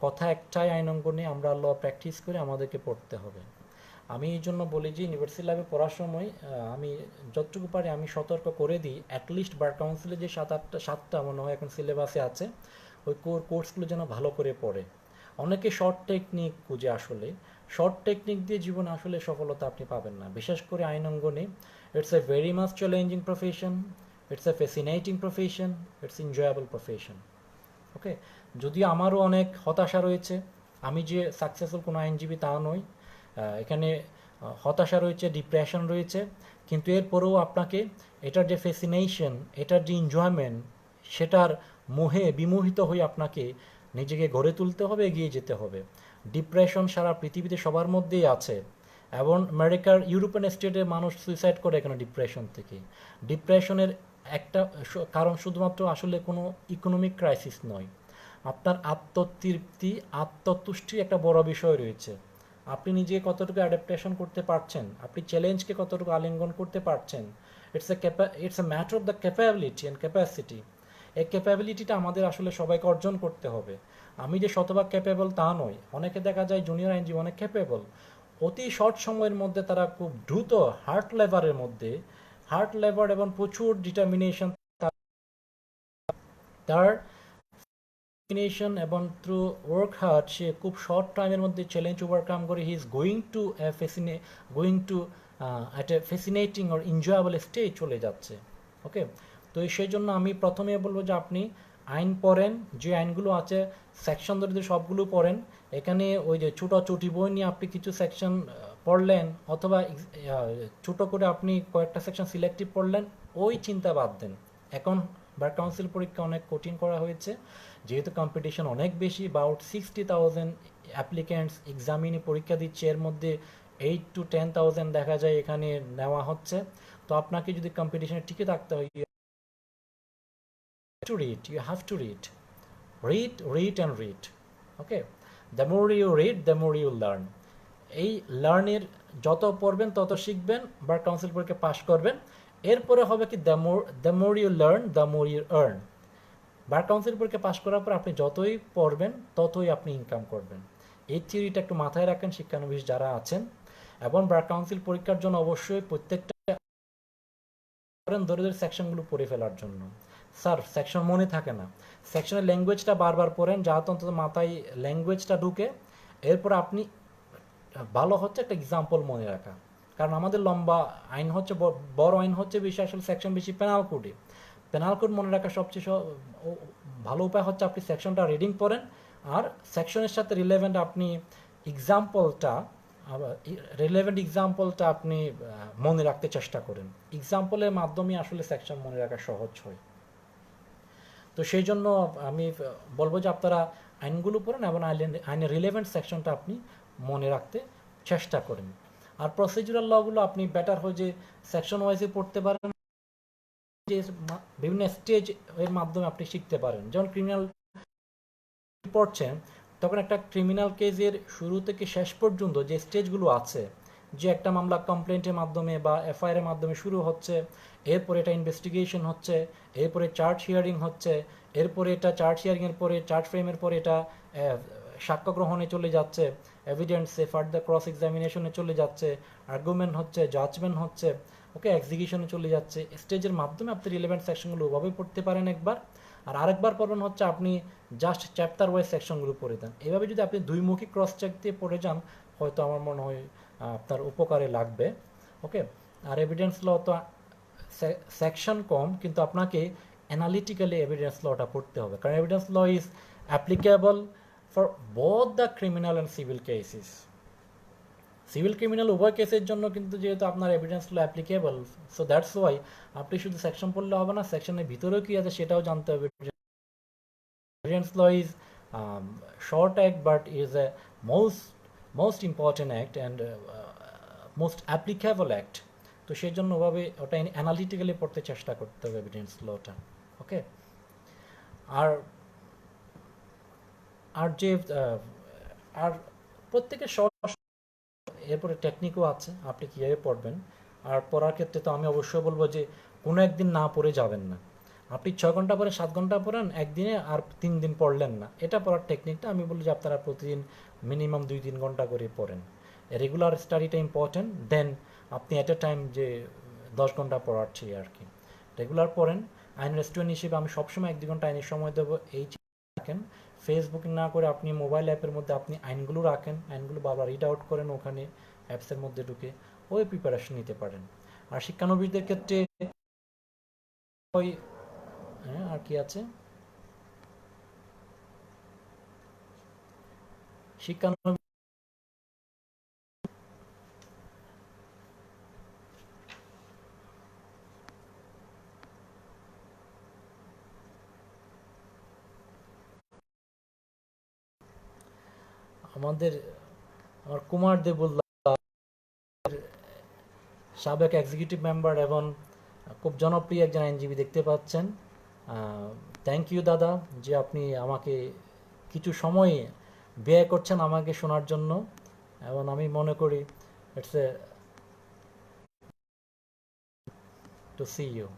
কথা একটাই, আইন অঙ্গনে আমরা ল প্র্যাকটিস করে আমাদেরকে পড়তে হবে। আমি এই জন্য বলি যে ইউনিভার্সিটি লাইফে পড়ার সময় আমি যতটুকু পারি আমি সতর্ক করে দিই, অ্যাটলিস্ট বার কাউন্সিলে যে 7-8টা মনে হয় এখন সিলেবাসে আছে, ওই কোর্সগুলো যেন ভালো করে পড়ে। অনেকে শর্ট টেকনিক খুঁজে, আসলে শর্ট টেকনিক দিয়ে জীবনে আসলে সফলতা আপনি পাবেন না, বিশেষ করে আইন অঙ্গনে। It's a very much challenging profession, it's a fascinating profession, it's enjoyable profession. Okay, যদিও আমারও অনেক হতাশা রয়েছে, আমি যে সাকসেসফুল কোনো আইনজীবী তা নই, এখানে হতাশা রয়েছে, ডিপ্রেশন রয়েছে, কিন্তু এরপরেও আপনাকে এটার যে ফ্যাসিনেশন, এটার যে এনজয়মেন্ট, সেটার মোহে বিমোহিত হয়ে আপনাকে নিজেকে গড়ে তুলতে হবে, এগিয়ে যেতে হবে। ডিপ্রেশন সারা পৃথিবীতে সবার মধ্যেই আছে, এবং আমেরিকার ইউরোপিয়ান স্টেটে মানুষ সুইসাইড করে এখানে ডিপ্রেশন থেকে। ডিপ্রেশনের একটা কারণ শুধুমাত্র আসলে কোনো ইকোনমিক ক্রাইসিস নয়, আপনার আত্মতৃপ্তি, আত্মতুষ্টির একটা বড় বিষয় রয়েছে। আপনি নিজে কতটুকু অ্যাডাপ্টেশন করতে পারছেন, আপনি চ্যালেঞ্জকে কতটুকু আলিঙ্গন করতে পারছেন, it's a matter of the capability and capacity. এই ক্যাপাবিলিটিটা আমাদের আসলে সবাইকে অর্জন করতে হবে। আমি যে শতভাগ ক্যাপেবল তা নয়, অনেকে দেখা যায় জুনিয়র আইনজীবী অনেক ক্যাপেবল, অতি শর্ট সময়ের মধ্যে তারা খুব দ্রুত হার্ট লেবার এবং প্রচুর ডিটারমিনেশন, তার ডিটারমিনেশন এবং থ্রু ওয়ার্ক হার্ড সে খুব শর্ট টাইমের মধ্যে চ্যালেঞ্জ ওভারকাম করে he is going to at a fascinating or enjoyable stage চলে যাচ্ছে। ওকে, তো সেই জন্য আমি প্রথমে বলবো যে আপনি আইন পড়েন, যে আইনগুলো আছে সেকশন ধরে সবগুলো পড়েন। এখানে ওই যে ছোটাছুটি বই নিয়ে আপনি কিছু সেকশন পড়লেন, অথবা ছোটো করে আপনি কয়েকটা সেকশন সিলেক্টিভ পড়লেন, ওই চিন্তা বাদ দেন। এখন বার কাউন্সিল পরীক্ষা অনেক কঠিন করা হয়েছে, যেহেতু কম্পিটিশন অনেক বেশি, অ্যাবাউট 60,000 অ্যাপ্লিক্যান্টস এক্সামিনে পরীক্ষা দিচ্ছে, এর মধ্যে 8 to 10,000 দেখা যায় এখানে নেওয়া হচ্ছে। তো আপনাকে যদি কম্পিটিশনে টিকে থাকতে হয়, you have to read and read. Okay, the more you read, the more you learn. এই লার্নের যত পড়বেন তত শিখবেন, বার কাউন্সিল পরীক্ষা পাশ করবেন। এরপরে হবে কি, the more you learn the more you earn. Bar council পরীক্ষা পাশ করার পর আপনি যতই পড়বেন ততই আপনি ইনকাম করবেন। এই থিওরিটা একটু মাথায় রাখেন শিক্ষানবিশ যারা আছেন। এবং বার কাউন্সিল পরীক্ষার জন্য অবশ্যই প্রত্যেকটা ধরে সেকশনগুলো পড়ে ফেলার জন্য। স্যার সেকশন মনে থাকে না, সেকশনের ল্যাঙ্গুয়েজটা বারবার পড়েন, যাতে অন্তত মাথায় ল্যাঙ্গুয়েজটা ঢুকে। এরপর আপনি ভালো হচ্ছে একটা এক্সাম্পল মনে রাখা, কারণ আমাদের লম্বা আইন হচ্ছে, বড় আইন হচ্ছে বেশি, আসলে সেকশন বেশি পেনাল কোডে। পেনাল কোড মনে রাখা সবচেয়ে ভালো উপায় হচ্ছে আপনি সেকশনটা রিডিং পড়েন, আর সেকশনের সাথে রিলেভেন্ট আপনি এক্সাম্পলটা আপনি মনে রাখতে চেষ্টা করেন। এক্সাম্পলের মাধ্যমে আসলে সেকশন মনে রাখা সহজ হয়। তো সেই জন্য আমি বলবো যে আপনারা আইনগুলো পড়েন এবং আইনের রিলেভেন্ট সেকশনটা আপনি মনে রাখতে চেষ্টা করেন। আর প্রসিডিউরাল লগুলো আপনি বেটার হয় যে সেকশন ওয়াইজে পড়তে পারেন, যে বিভিন্ন স্টেজ এর মাধ্যমে আপনি শিখতে পারেন। যেমন ক্রিমিনাল পড়ছেন, তখন একটা ক্রিমিনাল কেসের শুরু থেকে শেষ পর্যন্ত যে স্টেজগুলো আছে, যে একটা মামলা কমপ্লেন্টের মাধ্যমে বা এফআইআর এর মাধ্যমে শুরু হচ্ছে, এরপরে এটা ইনভেস্টিগেশন হচ্ছে, এরপরে চার্জ হিয়ারিং হচ্ছে, এরপরে এটা চার্জ হিয়ারিংয়ের পরে চার্জ ফ্রেমের পরে এটা সাক্ষ্য গ্রহণে চলে যাচ্ছে, এভিডেন্সে ফার্দার ক্রস এক্সামিনেশনে চলে যাচ্ছে, আর্গুমেন্ট হচ্ছে, জাজমেন্ট হচ্ছে, ওকে, এক্সিকিউশনে চলে যাচ্ছে। স্টেজের মাধ্যমে আপনি রিলেভেন্ট সেকশনগুলো ওভাবে পড়তে পারেন একবার, আর আরেকবার পড়বেন হচ্ছে আপনি জাস্ট চ্যাপ্টার ওয়াইজ সেকশনগুলো পড়ে দেন। এভাবে যদি আপনি দুইমুখী ক্রস চেক দিয়ে পড়ে যান, হয়তো আমার মনে হয় আপনার উপকারে লাগবে। ওকে, আর এভিডেন্স ল তো সেকশন কম, কিন্তু আপনাকে অ্যানালিটিক্যালি এভিডেন্স লটা পড়তে হবে, কারণ evidence law is applicable for both the criminal and civil cases. Civil criminal উভয় কেসের জন্য কিন্তু যেহেতু আপনার evidence law applicable, so that's why আপনি শুধু সেকশন পড়লে হবে না, সেকশনের ভিতরেও কি আছে সেটাও জানতে হবে। Evidence law is short act, but is a most important act and most applicable act. তো সেই জন্য ওভাবে ওটা অ্যানালিটিক্যালি পড়তে চেষ্টা করতে হবে এভিডেন্স লটা। ওকে, আর আর যে আর প্রত্যেকের এরপরে টেকনিকও আছে আপনি কীভাবে পড়বেন। আর পড়ার ক্ষেত্রে তো আমি অবশ্যই বলবো যে কোনো একদিন না পড়ে যাবেন না। আপনি 6 ঘন্টা পরে 7 ঘন্টা পড়েন একদিনে, আর 3 দিন পড়লেন না, এটা পড়ার টেকনিকটা আমি বলি যে আপনারা প্রতিদিন মিনিমাম 2-3 ঘন্টা করে পড়েন। রেগুলার স্টাডিটা ইম্পর্টেন্ট, দেন আপনি অ্যাট এ টাইম যে 10 ঘন্টা পড়াচ্ছি আর কি, রেগুলার পড়েন। আইনের স্টুডেন্ট হিসেবে আমি সবসময় 1-2 ঘন্টা আইনের সময় দেবো, এই রাখেন। ফেসবুকিং না করে আপনি মোবাইল অ্যাপের মধ্যে আপনি আইনগুলো রাখেন, আইনগুলো বারবার রিড আউট করেন ওখানে অ্যাপসের মধ্যে ঢুকে, ওই প্রিপারেশন নিতে পারেন। আর শিক্ষানবিশদের ক্ষেত্রে ওই আর কি আছে, শিক্ষানবিশ আমার কুমার দেবুল্লাহ, সাবেক এক্সিকিউটিভ মেম্বার এবং খুব জনপ্রিয় একজন আইনজীবী দেখতে পাচ্ছেন। থ্যাংক ইউ দাদা, যে আপনি আমাকে কিছু সময় ব্যয় করছেন আমাকে শোনার জন্য, এবং আমি মনে করি it's a to see you.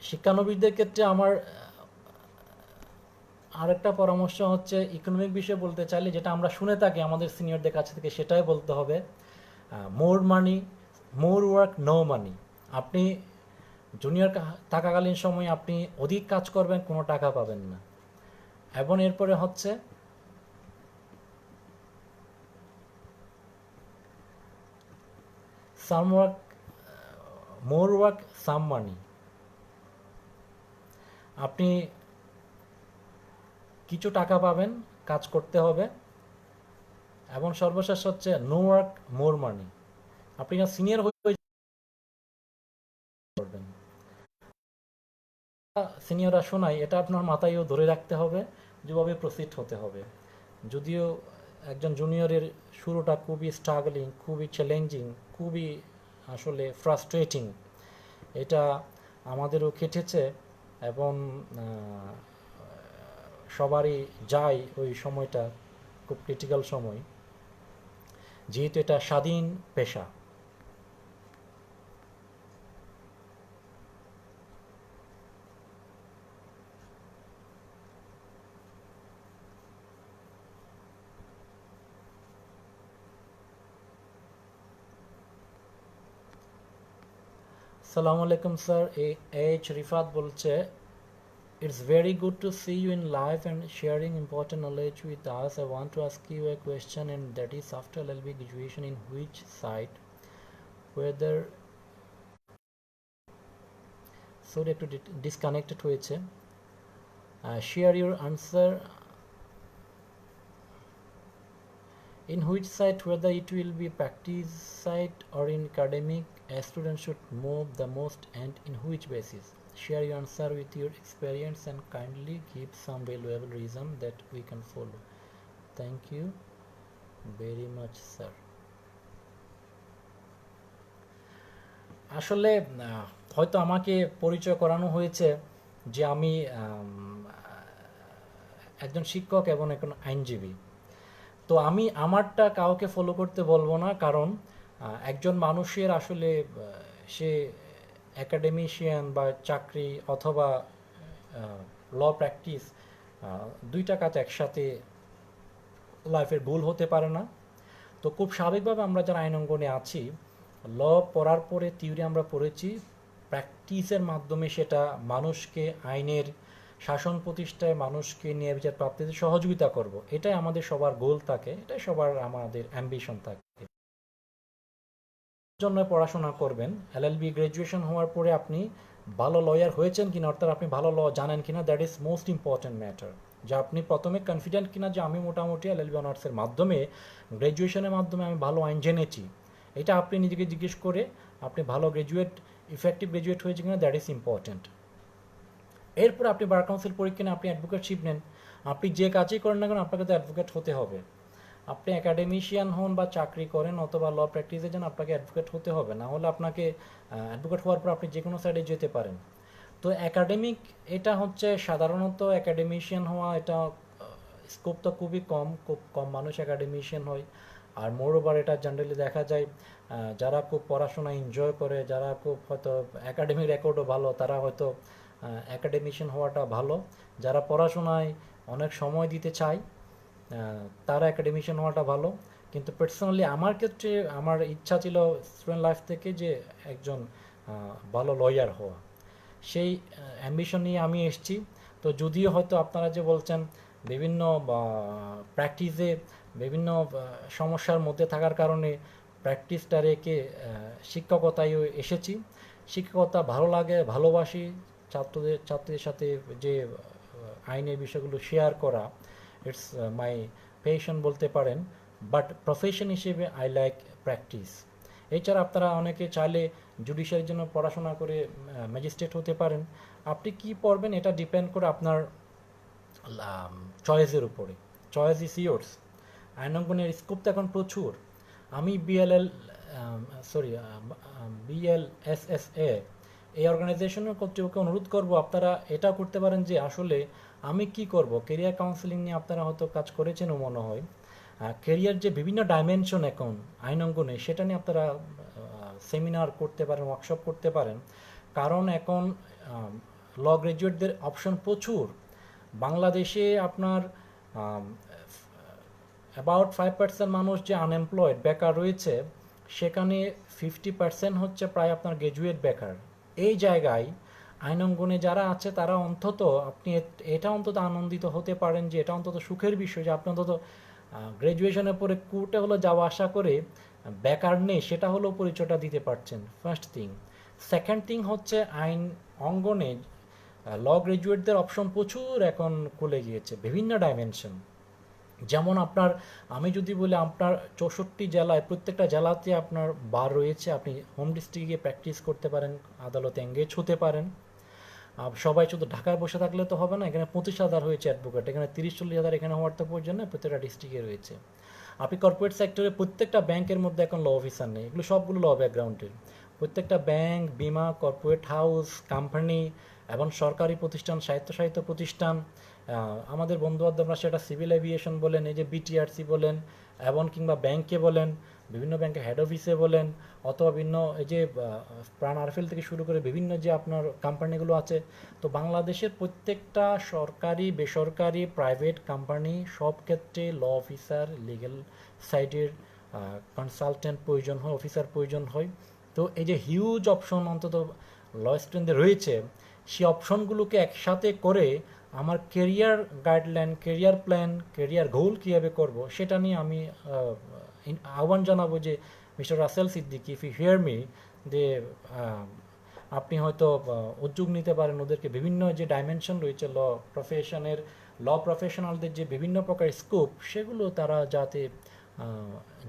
শিক্ষানবিশদের ক্ষেত্রে আমার আরেকটা পরামর্শ হচ্ছে, ইকোনমিক বিষয়ে বলতে চাইলে যেটা আমরা শুনে থাকি আমাদের সিনিয়রদের কাছ থেকে, সেটাই বলতে হবে, মোর মানি মোর ওয়ার্ক নো মানি। আপনি জুনিয়র থাকাকালীন সময়ে আপনি অধিক কাজ করবেন, কোনো টাকা পাবেন না। এবং এরপরে হচ্ছে সাম ওয়ার্ক, মোর ওয়ার্ক, সাম মানি। আপনি কিছু টাকা পাবেন, কাজ করতে হবে। এবং সর্বশেষ হচ্ছে নো ওয়ার্ক, মোর মানি। আপনি না সিনিয়র হয়ে করবেন, সিনিয়ররা শোনায়, এটা আপনার মাথায়ও ধরে রাখতে হবে, যেভাবে প্রসিড হতে হবে। যদিও একজন জুনিয়রের শুরুটা খুবই স্ট্রাগলিং, খুবই চ্যালেঞ্জিং, খুবই আসলে ফ্রাস্ট্রেটিং, এটা আমাদেরও কেটেছে। এবং সবারই যায় ওই সময়টা, খুব ক্রিটিক্যাল সময়, যেহেতু এটা স্বাধীন পেশা। সালামু আলাইকুম স্যার, এইচ রিফাত বলছে, it's very good to see you in live and sharing important knowledge with us. I want to ask you a question, and that is, after LLB graduation, in which site, whether, sorry একটু ডিসকানেক্টেড হয়েছে, share your answer. In which site, whether it will be practice site or in academic, a student should move the most, and in which basis? Share your answer with your experience and kindly give some valuable reason that we can follow. Thank you very much, sir. আসলে হয়তো আমাকে পরিচয় করানো হয়েছে যে আমি একজন শিক্ষক এবং একজন আইনজীবী। তো আমি আমারটা কাউকে ফলো করতে বলবো না, কারণ একজন মানুষের আসলে সে একাডেমিশিয়ান বা চাকরি অথবা ল প্র্যাকটিস, দুইটা কাজ একসাথে লাইফের গোল হতে পারে না। তো খুব স্বাভাবিকভাবে আমরা যারা আইন অঙ্গনে আছি, ল পড়ার পরে থিওরি আমরা পড়েছি, প্র্যাকটিসের মাধ্যমে সেটা মানুষকে আইনের শাসন প্রতিষ্ঠায়, মানুষকে ন্যায় বিচার প্রাপ্তিতে সহযোগিতা করব, এটাই আমাদের সবার গোল থাকে, এটাই সবার আমাদের অ্যাম্বিশন থাকে। জন্য পড়াশোনা করবেন। এলএলবি গ্র্যাজুয়েশন হওয়ার পরে আপনি ভালো লয়ার হয়েছেন কিনা, অর্থাৎ আপনি ভালো ল জানেন কিনা, that is most important matter. যে আপনি প্রথমে কনফিডেন্ট কিনা যে আমি মোটামুটি এলএলবি অনার্সের মাধ্যমে, গ্র্যাজুয়েশনের মাধ্যমে আমি ভালো আইন জেনেছি, এটা আপনি নিজেকে জিজ্ঞেস করে আপনি ভালো গ্র্যাজুয়েট, ইফেক্টিভ গ্র্যাজুয়েট হয়েছে কিনা, দ্যাট ইজ ইম্পর্ট্যান্ট। এরপর আপনি বার কাউন্সিল পরীক্ষা নেন, আপনি অ্যাডভোকেটশিপ নেন, আপনি যে কাজই করেন না কেন আপনাকে তো অ্যাডভোকেট হতে হবে। আপনি একাডেমিশিয়ান হন বা চাকরি করেন অথবা ল প্র্যাকটিসে যান, আপনাকে অ্যাডভোকেট হতে হবে, না হলে আপনাকে অ্যাডভোকেট হওয়ার পর আপনি যে কোনো সাইডে যেতে পারেন। তো একাডেমিক, এটা হচ্ছে সাধারণত একাডেমিশিয়ান হওয়া, এটা স্কোপ তো খুবই কম, খুব কম মানুষ একাডেমিশিয়ান হয়। আর মোর ওভার এটা জেনারেলি দেখা যায় যারা খুব পড়াশোনা এনজয় করে, যারা খুব হয়তো একাডেমিক রেকর্ডও ভালো, তারা হয়তো একাডেমিশিয়ান হওয়াটা ভালো। যারা পড়াশোনায় অনেক সময় দিতে চায় তারা একাডেমিশিয়ান হওয়াটা ভালো। কিন্তু পার্সোনালি আমার ক্ষেত্রে আমার ইচ্ছা ছিল স্টুডেন্ট লাইফ থেকে যে একজন ভালো লয়ার হওয়া, সেই অ্যাম্বিশন নিয়ে আমি এসেছি। তো যদিও হয়তো আপনারা যে বলছেন বিভিন্ন প্র্যাকটিসে বিভিন্ন সমস্যার মধ্যে থাকার কারণে প্র্যাকটিসটা রেখে শিক্ষকতায়ও এসেছি। শিক্ষকতা ভালো লাগে, ভালোবাসি, ছাত্রদের সাথে যে আইনের বিষয়গুলো শেয়ার করা, ইটস মাই প্যাশন বলতে পারেন। বাট প্রফেশন হিসেবে আই লাইক প্র্যাকটিস। এছাড়া আপনারা অনেকে চাইলে জুডিশিয়ারির জন্য পড়াশোনা করে ম্যাজিস্ট্রেট হতে পারেন। আপনি কি পড়বেন এটা ডিপেন্ড করে আপনার চয়েসের উপরে। Choice is yours. আইন অঙ্গনের স্কোপ তো এখন প্রচুর। আমি বিএলএসএসএ এই অর্গানাইজেশনের কর্তৃপক্ষকে অনুরোধ করব, আপনারা এটা করতে পারেন যে আসলে আমি কি করব। কেরিয়ার কাউন্সেলিং নিয়ে আপনারা হয়তো কাজ করেছেনও মনে হয়। কেরিয়ার যে বিভিন্ন ডাইমেনশন এখন আইন অঙ্গনে, সেটা নিয়ে আপনারা সেমিনার করতে পারেন, ওয়ার্কশপ করতে পারেন। কারণ এখন ল গ্র্যাজুয়েটদের অপশন প্রচুর। বাংলাদেশে আপনার অ্যাবাউট 5% মানুষ যে আনএমপ্লয়েড, বেকার রয়েছে, সেখানে 50% হচ্ছে প্রায় আপনার গ্র্যাজুয়েট বেকার। এই জায়গায় আইন অঙ্গনে যারা আছে তারা অন্তত আপনি এটা অন্তত আনন্দিত হতে পারেন যে এটা অন্তত সুখের বিষয় যে আপনি অন্তত গ্র্যাজুয়েশনের পরে কোর্টে হলো যাওয়া আসা করে বেকার নেই সেটা হলো পরিচয়টা দিতে পারছেন, ফার্স্ট থিং। সেকেন্ড থিং হচ্ছে আইন অঙ্গনে ল গ্রাজুয়েটদের অপশন প্রচুর এখন খুলে গিয়েছে বিভিন্ন ডাইমেনশন। যেমন আপনার, আমি যদি বলি আপনার 64 জেলায় প্রত্যেকটা জেলাতে আপনার বার রয়েছে, আপনি হোম ডিস্ট্রিক্টে গিয়ে প্র্যাকটিস করতে পারেন, আদালতে এঙ্গেজ হতে পারেন। সবাই শুধু ঢাকায় বসে থাকলে তো হবে না, এখানে 25,000 হয়েছে অ্যাডভোকেট, এখানে 30-40,000 এখানে হওয়ার তো প্রয়োজন নেই, প্রত্যেকটা ডিস্ট্রিক্টে রয়েছে। আপনি কর্পোরেট সেক্টরে প্রত্যেকটা ব্যাংকের মধ্যে এখন ল অফিসার নেই, এগুলো সবগুলো ল ব্যাকগ্রাউন্ডের। প্রত্যেকটা ব্যাংক, বিমা, কর্পোরেট হাউস, কোম্পানি এবং সরকারি প্রতিষ্ঠান, স্বায়ত্তশাসিত প্রতিষ্ঠান, আমাদের বন্ধু বান্ধবরা সেটা সিভিল এভিয়েশন বলেন, এই যে বিটিআরসি বলেন, এবং কিংবা ব্যাংকে বলেন, বিভিন্ন ব্যাংকে হেড অফিসে বলেন, অথবা বিভিন্ন এই যে প্রাণ আরফেল থেকে শুরু করে বিভিন্ন যে আপনার কোম্পানিগুলো আছে। তো বাংলাদেশের প্রত্যেকটা সরকারি, বেসরকারি, প্রাইভেট কোম্পানি সব ক্ষেত্রে ল অফিসার, লিগ্যাল সাইডের কনসালটেন্ট প্রয়োজন হয়, অফিসার প্রয়োজন হয়। তো এই যে হিউজ অপশন অন্তত ল স্টুডেন্টদের রয়েছে, সেই অপশনগুলোকে একসাথে করে আমার career guideline, career plan, career goal কীভাবে করব সেটা নিয়ে আমি আহ্বান জানাবো যে mister Russell Siddiqui, if you hear me, যে আপনি হয়তো উদ্যোগ নিতে পারেন ওদেরকে বিভিন্ন যে ডাইমেনশন রয়েছে ল প্রফেশনের, ল প্রফেশনালদের যে বিভিন্ন প্রকার স্কোপ সেগুলো তারা যাতে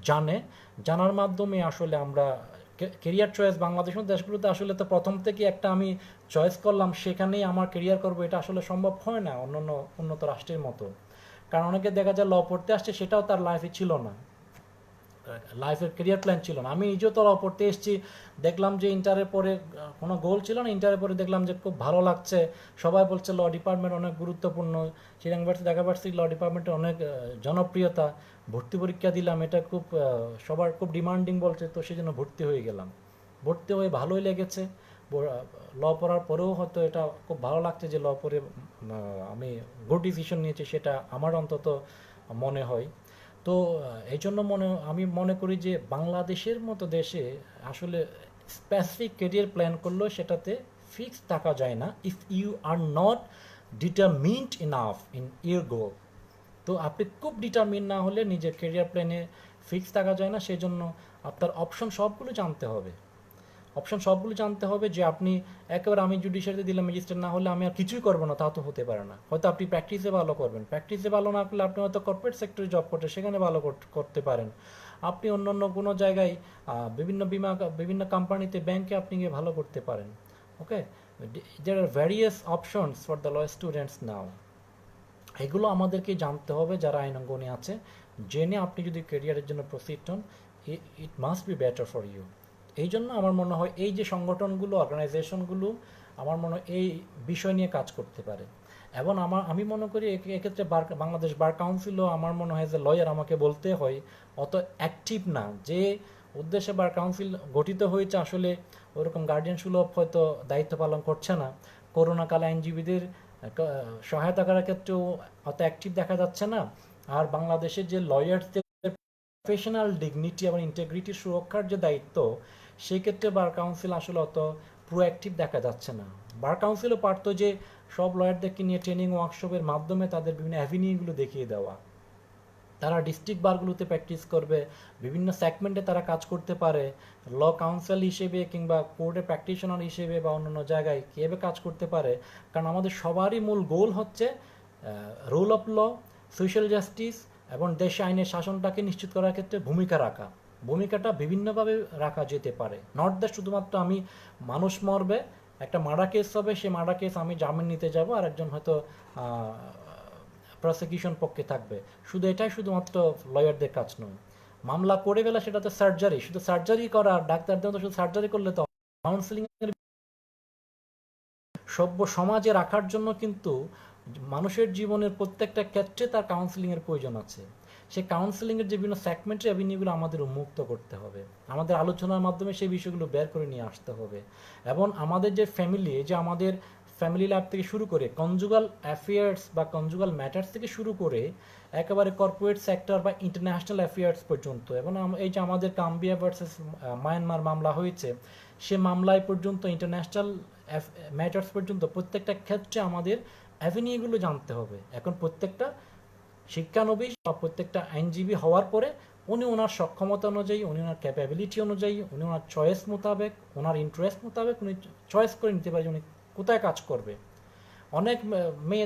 জানে, জানার মাধ্যমে আসলে আমরা কেরিয়ার চয়েস বাংলাদেশের দেশগুলোতে আসলে তো প্রথম থেকে একটা আমি চয়েস করলাম সেখানেই আমার কেরিয়ার করব, এটা আসলে সম্ভব হয় না অন্যান্য উন্নত রাষ্ট্রের মতো। কারণ অনেকে দেখা যায় ল পড়তে আসছে সেটাও তার লাইফে ছিল না, লাইফের কেরিয়ার প্ল্যান ছিল না। আমি নিজেও তো ল পড়তে এসেছি, দেখলাম যে ইন্টারের পরে কোনো গোল ছিল না, ইন্টারের পরে দেখলাম যে খুব ভালো লাগছে, সবাই বলছে ল ডিপার্টমেন্ট অনেক গুরুত্বপূর্ণ, চিরাং ভার্সিটি, ঢাকা ভার্সিটি ল ডিপার্টমেন্টের অনেক জনপ্রিয়তা, ভর্তি পরীক্ষা দিলাম, এটা খুব সবার খুব ডিমান্ডিং বলছে, তো সেই জন্য ভর্তি হয়ে গেলাম। ভর্তি হয়ে ভালোই লেগেছে, ল পড়ার পরেও হয়তো এটা খুব ভালো লাগছে যে ল পড়ে আমি গুড ডিসিশন নিয়েছি, সেটা আমার অন্তত মনে হয়। তো এই জন্য আমি মনে করি যে বাংলাদেশের মতো দেশে আসলে স্পেসিফিক কেরিয়ার প্ল্যান করলেও সেটাতে ফিক্স থাকা যায় না if you are not determined enough in your goal. তো আপনি খুব ডিটারমিন না হলে নিজের কেরিয়ার প্ল্যানে ফিক্স থাকা যায় না, সেই জন্য আপনার অপশন সবগুলো জানতে হবে। যে আপনি একেবারে আমি জুডিশিয়ারিতে দিলাম, ম্যাজিস্ট্রেট না হলে আমি আর কিছুই করবো না, তা তো হতে পারে না। হয়তো আপনি প্র্যাকটিসে ভালো করবেন, প্র্যাকটিসে ভালো না করলে আপনি হয়তো কর্পোরেট সেক্টরে জব করতে সেখানে ভালো করতে পারেন। আপনি অন্য অন্য কোনো জায়গায় বিভিন্ন বিমা, বিভিন্ন কোম্পানিতে, ব্যাংকে আপনি গিয়ে ভালো করতে পারেন। Okay, there are various options for the law students now. এগুলো আমাদেরকে জানতে হবে যারা আইনাঙ্গনে আছে, জেনে আপনি যদি ক্যারিয়ারের জন্য প্রসিড হন, it must be better for you. এই জন্য আমার মনে হয় এই যে সংগঠনগুলো, অর্গানাইজেশনগুলো আমার মনে হয় এই বিষয় নিয়ে কাজ করতে পারে। এবং আমি মনে করি এক্ষেত্রে বাংলাদেশ বার কাউন্সিলও আমার মনে হয় যে লয়ার আমাকে বলতে হয় অত অ্যাক্টিভ না, যে উদ্দেশ্যে বার কাউন্সিল গঠিত হয়েছে আসলে ওরকম গার্ডিয়ান সুলভ হয়তো দায়িত্ব পালন করছে না। করোনাকালে আইনজীবীদের সহায়তা করার ক্ষেত্রেও অত অ্যাক্টিভ দেখা যাচ্ছে না। আর বাংলাদেশের যে লয়ারদের প্রফেশনাল ডিগনিটি এবং ইন্টেগ্রিটির সুরক্ষার যে দায়িত্ব, সেক্ষেত্রে বার কাউন্সিল আসলে অত প্রোঅ্যাক্টিভ দেখা যাচ্ছে না। বার কাউন্সিলও পারতো যে সব লয়ারদেরকে নিয়ে ট্রেনিং ওয়ার্কশপের মাধ্যমে তাদের বিভিন্ন অ্যাভিনিউগুলো দেখিয়ে দেওয়া, তারা ডিস্ট্রিক্ট বারগুলোতে প্র্যাকটিস করবে, বিভিন্ন সেগমেন্টে তারা কাজ করতে পারে, ল কাউন্সিল হিসেবে কিংবা কোর্টে প্র্যাকটিশনার হিসেবে বা অন্যান্য জায়গায় কীভাবে কাজ করতে পারে। কারণ আমাদের সবারই মূল গোল হচ্ছে rule of law, social justice এবং দেশে আইনের শাসনটাকে নিশ্চিত করার ক্ষেত্রে ভূমিকা রাখা। ভূমিকাটা বিভিন্নভাবে রাখা যেতে পারে, নট দ্যাট শুধুমাত্র আমি মানুষ মরবে, একটা মার্ডার কেস হবে, সে মার্ডার কেস আমি জামিন নিতে যাব আর একজন হয়তো প্রসিকিউশন পক্ষে থাকবে, শুধু এটাই শুধুমাত্র লয়ারদের কাজ নয়। মামলা করে ফেলা সেটা তো সার্জারি, শুধু সার্জারি করা, ডাক্তারদের তো শুধু সার্জারি করলে তো কাউন্সিলিং এর সভ্য সমাজে রাখার জন্য কিন্তু মানুষের জীবনের প্রত্যেকটা ক্ষেত্রে তার কাউন্সিলিংয়ের প্রয়োজন আছে। সেই কাউন্সিলিংয়ের যে বিভিন্ন সেগমেন্টের অ্যাভিনিউগুলো আমাদের উন্মুক্ত করতে হবে, আমাদের আলোচনার মাধ্যমে সেই বিষয়গুলো বের করে নিয়ে আসতে হবে। এবং আমাদের যে ফ্যামিলি, যে আমাদের ফ্যামিলি লাইফ থেকে শুরু করে কনজুগাল অ্যাফেয়ার্স বা কনজুগাল ম্যাটার্স থেকে শুরু করে একেবারে কর্পোরেট সেক্টর বা ইন্টারন্যাশনাল অ্যাফেয়ার্স পর্যন্ত, এবং এই যে আমাদের কাম্বিয়া ভার্সেস মায়ানমার মামলা হয়েছে, সে মামলায় পর্যন্ত ইন্টারন্যাশনাল ম্যাটার্স পর্যন্ত প্রত্যেকটা ক্ষেত্রে আমাদের অ্যাভিনিউগুলো জানতে হবে। এখন প্রত্যেকটা শিক্ষানবিশ বা প্রত্যেকটা আইনজীবী হওয়ার পরে উনি ওনার সক্ষমতা অনুযায়ী, উনি ওনার ক্যাপাবিলিটি অনুযায়ী, উনি ওনার চয়েস মোতাবেক, ওনার ইন্টারেস্ট মোতাবেক উনি চয়েস করে নিতে পারে উনি কোথায় কাজ করবে। অনেক মেয়ে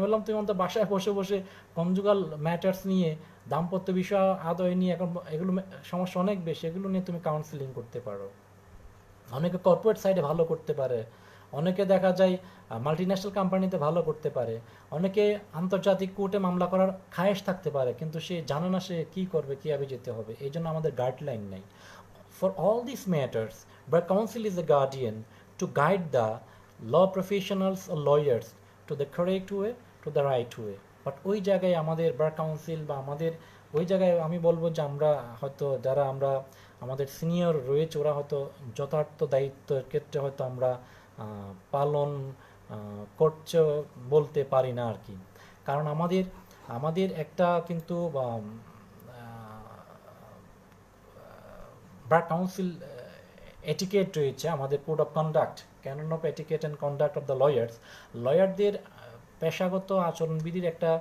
বললাম তুমি অন্তত বাসায় বসে বসে কনজুগাল ম্যাটার্স নিয়ে, দাম্পত্য বিষয় আদায় নিয়ে, এখন এগুলো সমস্যা অনেক বেশি, এগুলো নিয়ে তুমি কাউন্সিলিং করতে পারো। অনেকে কর্পোরেট সাইডে ভালো করতে পারে, অনেকে দেখা যায় মাল্টিন্যাশনাল কোম্পানিতে ভালো করতে পারে, অনেকে আন্তর্জাতিক কোর্টে মামলা করার খায়েশ থাকতে পারে, কিন্তু সে জানে না সে কী করবে, কীভাবে যেতে হবে। এই জন্য আমাদের গাইডলাইন নেই। For all this matters, bar council is a guardian to guide the law professionals ও lawyers to the correct way, to the right way. But ওই জায়গায় আমাদের বার কাউন্সিল বা আমাদের ওই জায়গায় আমি বলবো যে আমরা হয়তো যারা আমরা আমাদের সিনিয়র রয়েছে ওরা হয়তো যথার্থ দায়িত্বের ক্ষেত্রে হয়তো আমরা পালন করছে বলতে পারি না আর কি। কারণ আমাদের আমাদের একটা কিন্তু বার কাউন্সিল এটিকেট রয়েছে, আমাদের code of conduct, canon of etiquette and conduct of the lawyers. লয়ারদের পেশাগত আচরণবিধির একটা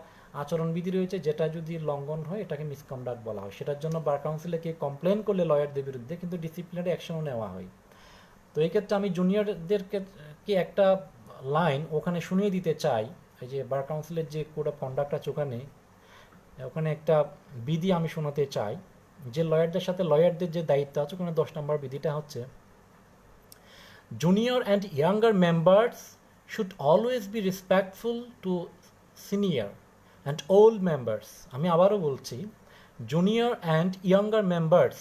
আচরণবিধি রয়েছে, যেটা যদি লঙ্ঘন হয় এটাকে মিসকন্ডাক্ট বলা হয়। সেটার জন্য বার কাউন্সিলে কে কমপ্লেন করলে লয়ারদের বিরুদ্ধে কিন্তু ডিসিপ্লিনারি অ্যাকশনও নেওয়া হয়। তো এই ক্ষেত্রে আমি জুনিয়রদেরকে একটা লাইন ওখানে শুনিয়ে দিতে চাই। এই যে বার কাউন্সিলের যে কোড অফ কন্ডাক্ট আছে ওখানে ওখানে একটা বিধি আমি শোনাতে চাই, যে লয়ারদের সাথে লয়ারদের যে দায়িত্ব আছে ওখানে 10 নম্বর বিধিটা হচ্ছে, junior and younger members should always be respectful two senior and old members. আমি আবারও বলছি, junior and younger members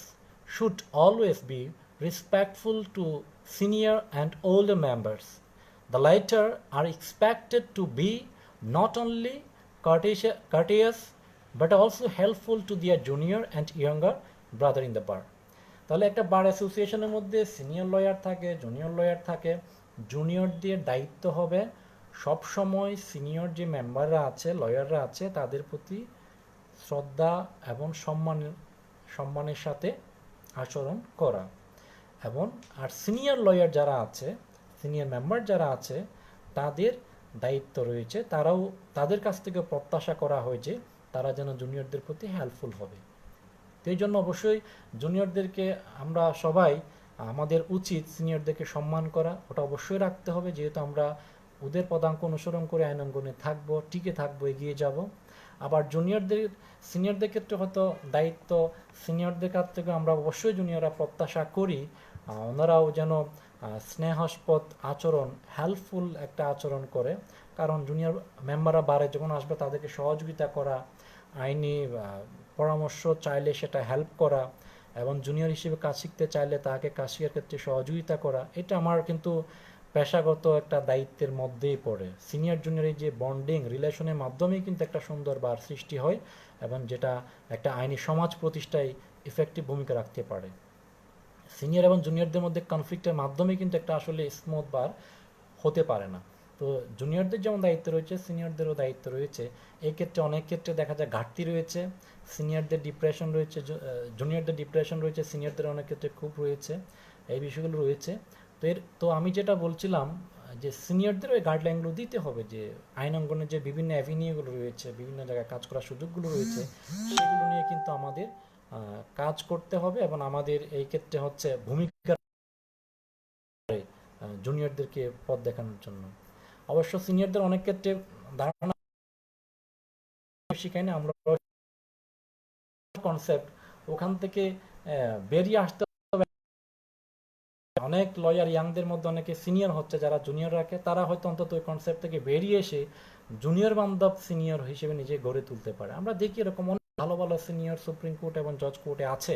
should always be respectful to senior and older members. The latter are expected to be not only courteous but also helpful to their junior and younger brother in the bar. তাহলে একটা বার অ্যাসোসিয়েশনের মধ্যে সিনিয়র লয়ার থাকে, জুনিয়র লয়ার থাকে। জুনিয়রদের দায়িত্ব হবে সব সময় সিনিয়র যে মেম্বাররা আছে, লয়াররা আছে, তাদের প্রতি শ্রদ্ধা এবং সম্মানের সাথে আচরণ করা। এবং আর সিনিয়র লয়ার যারা আছে, সিনিয়র মেম্বার যারা আছে, তাদের দায়িত্ব রয়েছে, তারাও তাদের কাছ থেকে প্রত্যাশা করা হয় যে তারা যেন জুনিয়রদের প্রতি হেল্পফুল হবে। তো এই জন্য অবশ্যই জুনিয়রদেরকে আমরা সবাই আমাদের উচিত সিনিয়রদেরকে সম্মান করা, ওটা অবশ্যই রাখতে হবে, যেহেতু আমরা ওদের পদাঙ্ক অনুসরণ করে আইনাঙ্গনে থাকবো, টিকে থাকবো, এগিয়ে যাব। আবার সিনিয়রদের ক্ষেত্রে হয়তো দায়িত্ব, সিনিয়রদের কাছ থেকে আমরা অবশ্যই জুনিয়ররা প্রত্যাশা করি ওনারাও যেন স্নেহাস্পদ আচরণ, হেল্পফুল একটা আচরণ করে। কারণ জুনিয়র মেম্বাররা বারে যখন আসবে তাদেরকে সহযোগিতা করা, আইনি পরামর্শ চাইলে সেটা হেল্প করা, এবং জুনিয়র হিসেবে কাজ শিখতে চাইলে তাকে কাজ শেখার ক্ষেত্রে সহযোগিতা করা, এটা আমার কিন্তু পেশাগত একটা দায়িত্বের মধ্যেই পড়ে। সিনিয়র জুনিয়রের যে বন্ডিং রিলেশনের মাধ্যমেই কিন্তু একটা সুন্দর বার সৃষ্টি হয়, এবং যেটা একটা আইনি সমাজ প্রতিষ্ঠায় ইফেক্টিভ ভূমিকা রাখতে পারে। সিনিয়র এবং জুনিয়রদের মধ্যে কনফ্লিক্টের মাধ্যমে কিন্তু একটা আসলে স্মুথ বার হতে পারে না। তো জুনিয়রদের যেমন দায়িত্ব রয়েছে, সিনিয়রদেরও দায়িত্ব রয়েছে। এই ক্ষেত্রে অনেক ক্ষেত্রে দেখা যায় ঘাটতি রয়েছে, সিনিয়রদের ডিপ্রেশন রয়েছে, জুনিয়রদের ডিপ্রেশন রয়েছে, সিনিয়রদের অনেক ক্ষেত্রে খুব রয়েছে, এই বিষয়গুলো রয়েছে। তো আমি যেটা বলছিলাম যে সিনিয়রদের ওই গাইডলাইনগুলো দিতে হবে, যে আইন অঙ্গনের যে বিভিন্ন অ্যাভিনিউগুলো রয়েছে, বিভিন্ন জায়গায় কাজ করার সুযোগগুলো রয়েছে, সেগুলো নিয়ে কিন্তু আমাদের কাজ করতে হবে। এবং আমাদের এই ক্ষেত্রে হচ্ছে ভূমিকা জুনিয়রদেরকে পথ দেখানোর জন্য। অবশ্য সিনিয়রদের অনেক ক্ষেত্রে ধারণা শিখাই না আমরা কনসেপ্ট, ওখান থেকে বেরিয়ে আসতে হবে। অনেক লয়ার ইয়াংদের মধ্যে অনেকে সিনিয়র হচ্ছে, যারা জুনিয়র রাখে, তারা হয়তো অন্তত ওই কনসেপ্ট থেকে বেরিয়ে এসে জুনিয়র বান্ধব সিনিয়র হিসেবে নিজে গড়ে তুলতে পারে। আমরা দেখি এরকম অনেক ভালো ভালো সিনিয়র সুপ্রিম কোর্ট এবং জজ কোর্টে আছে,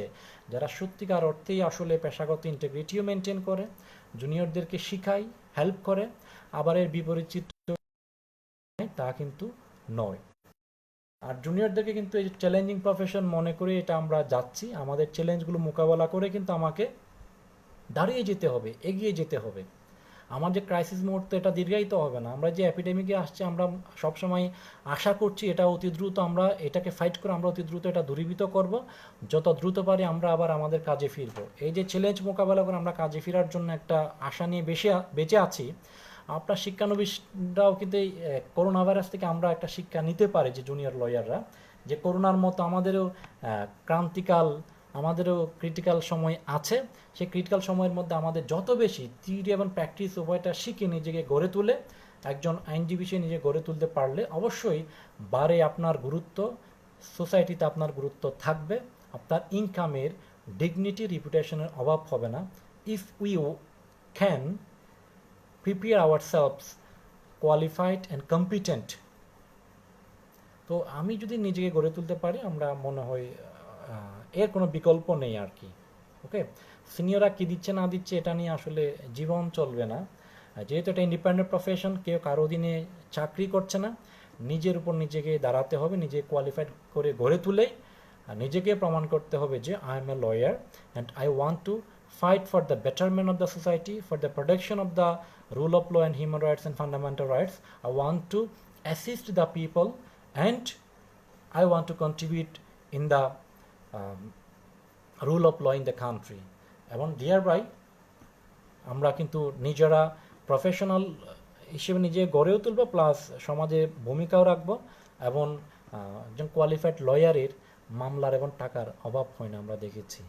যারা সত্যিকার অর্থেই আসলে পেশাগত ইন্টিগ্রিটিও মেনটেন করে, জুনিয়রদেরকে শিখায়, হেল্প করে। আবার এর বিপরীত চিত্র তা কিন্তু নয়। আর জুনিয়রদেরকে কিন্তু এই চ্যালেঞ্জিং প্রফেশন মনে করে এটা আমরা যাচ্ছি, আমাদের চ্যালেঞ্জগুলো মোকাবেলা করে কিন্তু আমাকে দাঁড়িয়ে যেতে হবে, এগিয়ে যেতে হবে। আমার যে ক্রাইসিস মুহূর্ত এটা দীর্ঘায়িত হবে না। আমরা যে এপিডেমিকে আসছে আমরা সবসময় আশা করছি এটা অতি দ্রুত আমরা এটাকে ফাইট করে আমরা অতি দ্রুত এটা দূরীভূত করব, যত দ্রুত পারি আমরা আবার আমাদের কাজে ফিরবো। এই যে চ্যালেঞ্জ মোকাবেলা করে আমরা কাজে ফেরার জন্য একটা আশা নিয়ে বেঁচে আছি। আপনার শিক্ষানবিশরাও কিন্তু এই করোনা ভাইরাস থেকে আমরা একটা শিক্ষা নিতে পারি, যে জুনিয়র লয়াররা, যে করোনার মতো আমাদেরও ক্রান্তিকাল, আমাদেরও ক্রিটিক্যাল সময় আছে। সেই ক্রিটিক্যাল সময়ের মধ্যে আমাদের যত বেশি থিওরি এবং প্র্যাকটিস উভয়টা শিখে নিজেকে গড়ে তুলে একজন আইনজীবী হিসেবে নিজে গড়ে তুলতে পারলে অবশ্যই বারে আপনার গুরুত্ব, সোসাইটিতে আপনার গুরুত্ব থাকবে, আপনার ইনকামের, ডিগনিটি, রিপুটেশনের অভাব হবে না। If we can prepare ourselves qualified and competent, তো আমি যদি নিজেকে গড়ে তুলতে পারি আমরা মনে হয় এর কোনো বিকল্প নেই আর কি। ওকে, সিনিয়ররা কী দিচ্ছে না দিচ্ছে এটা নিয়ে আসলে জীবন চলবে না। যেহেতু এটা ইন্ডিপেন্ডেন্ট প্রফেশন, কেউ কারো অধীনে চাকরি করছে না, নিজের উপর নিজেকে দাঁড়াতে হবে, নিজে কোয়ালিফাইড করে গড়ে তুলেই নিজেকে প্রমাণ করতে হবে যে I M a law and I want to fight for the betterment of the society, for the protection of the rule of law and human rights and fundamental rights. I want to assist the people and I want to contribute in the rule of law in the country. এবং thereby আমরা কিন্তু নিজেরা প্রফেশনাল হিসেবে নিজে গড়েও তুলব, প্লাস সমাজে ভূমিকাও রাখবো, এবং একজন কোয়ালিফাইড লয়ারের মামলার এবং টাকার অভাব হয় না, আমরা দেখেছি।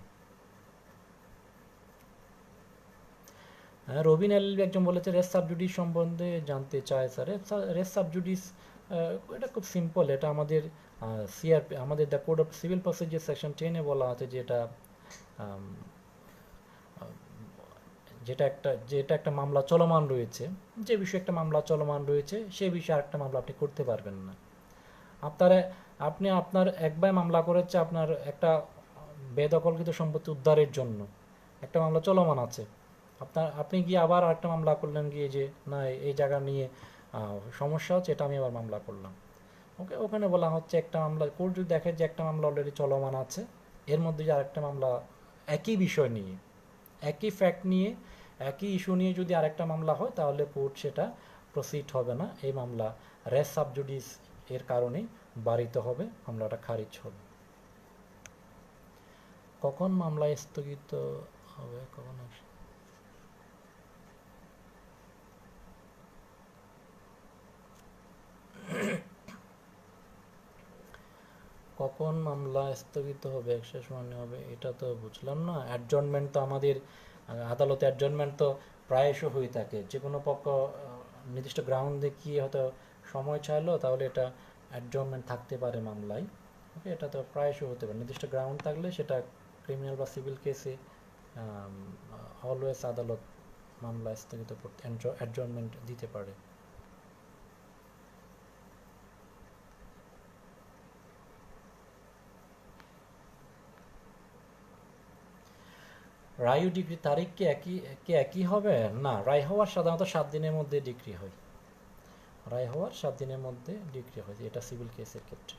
রবিন এলবি একজন বলেছে রেস সাবজুডিস সম্বন্ধে জানতে চায় স্যার। রেস সাবজুডিস এটা খুব সিম্পল, এটা আমাদের সিআরপি, আমাদের the code of civil procedure section 10-এ বলা আছে যে যেটা একটা মামলা চলমান রয়েছে, যে বিষয়ে একটা মামলা চলমান রয়েছে সেই বিষয়ে আরেকটা মামলা আপনি করতে পারবেন না। আপনার একবার মামলা করেছে আপনার একটা বেদখলকৃত সম্পত্তি উদ্ধারের জন্য, একটা মামলা চলমান আছে, আপনি গিয়ে আবার আরেকটা মামলা করলেন গিয়ে যে না এই জায়গা নিয়ে সমস্যা হচ্ছে, এটা আমি আবার মামলা করলাম। ওকে, ওখানে বলা হচ্ছে একটা মামলা, কোর্ট যদি দেখে যে একটা মামলা অলরেডি চলমান আছে, এর মধ্যে যে আরেকটা মামলা একই বিষয় নিয়ে, একই ফ্যাক্ট নিয়ে, একই ইস্যু নিয়ে যদি আরেকটা মামলা হয় তাহলে কোর্ট সেটা প্রসিড হবে না, এই মামলা রেস সাবজুডিস এর কারণে বারিত হবে, মামলাটা খারিজ হবে। কখন মামলা স্থগিত হবে, কখন মামলা স্থগিত হবে, শেষ শুনানি হবে, এটা তো বুঝলাম না। অ্যাডজর্নমেন্ট তো আমাদের আদালতে অ্যাডজর্নমেন্ট তো প্রায়শই হয়ে থাকে, যে কোনো পক্ষ নির্দিষ্ট গ্রাউন্ড দেখিয়ে হয়তো সময় চাইলো, তাহলে এটা অ্যাডজর্নমেন্ট থাকতে পারে মামলায়। ওকে, এটা তো প্রায়শই হতে পারে, নির্দিষ্ট গ্রাউন্ড থাকলে সেটা ক্রিমিনাল বা সিভিল কেসে অলওয়েজ আদালত মামলা স্থগিত করতে অ্যাডজর্নমেন্ট দিতে পারে। রায় ও ডিগ্রি তারিখ কি একই হবে? না, রায় হওয়ার সাধারণত 7 দিনের মধ্যে ডিগ্রি হয়, রায় হওয়ার 7 দিনের মধ্যে ডিগ্রি হয়, এটা সিভিল কেসের ক্ষেত্রে।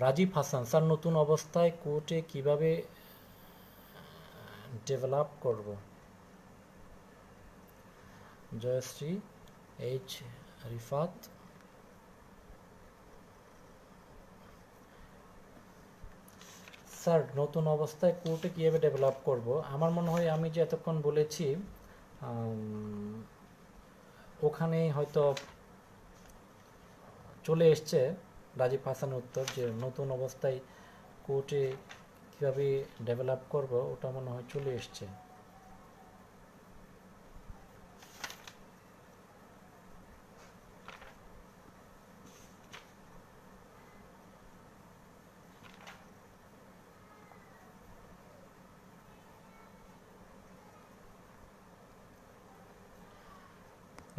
রাজীব হাসান স্যার, নতুন অবস্থায় কোর্টে কিভাবে ডেভেলপ করব? জয়শ্রী এইচ রিফাত, স্যার নতুন অবস্থায় কোর্টে কীভাবে ডেভেলপ করব, আমার মনে হয় আমি যে এতক্ষণ বলেছি ওখানেই হয়তো চলে এসছে রাজীব হাসানের উত্তর, যে নতুন অবস্থায় কোর্টে কীভাবে ডেভেলপ করব, ওটা মনে হয় চলে এসছে।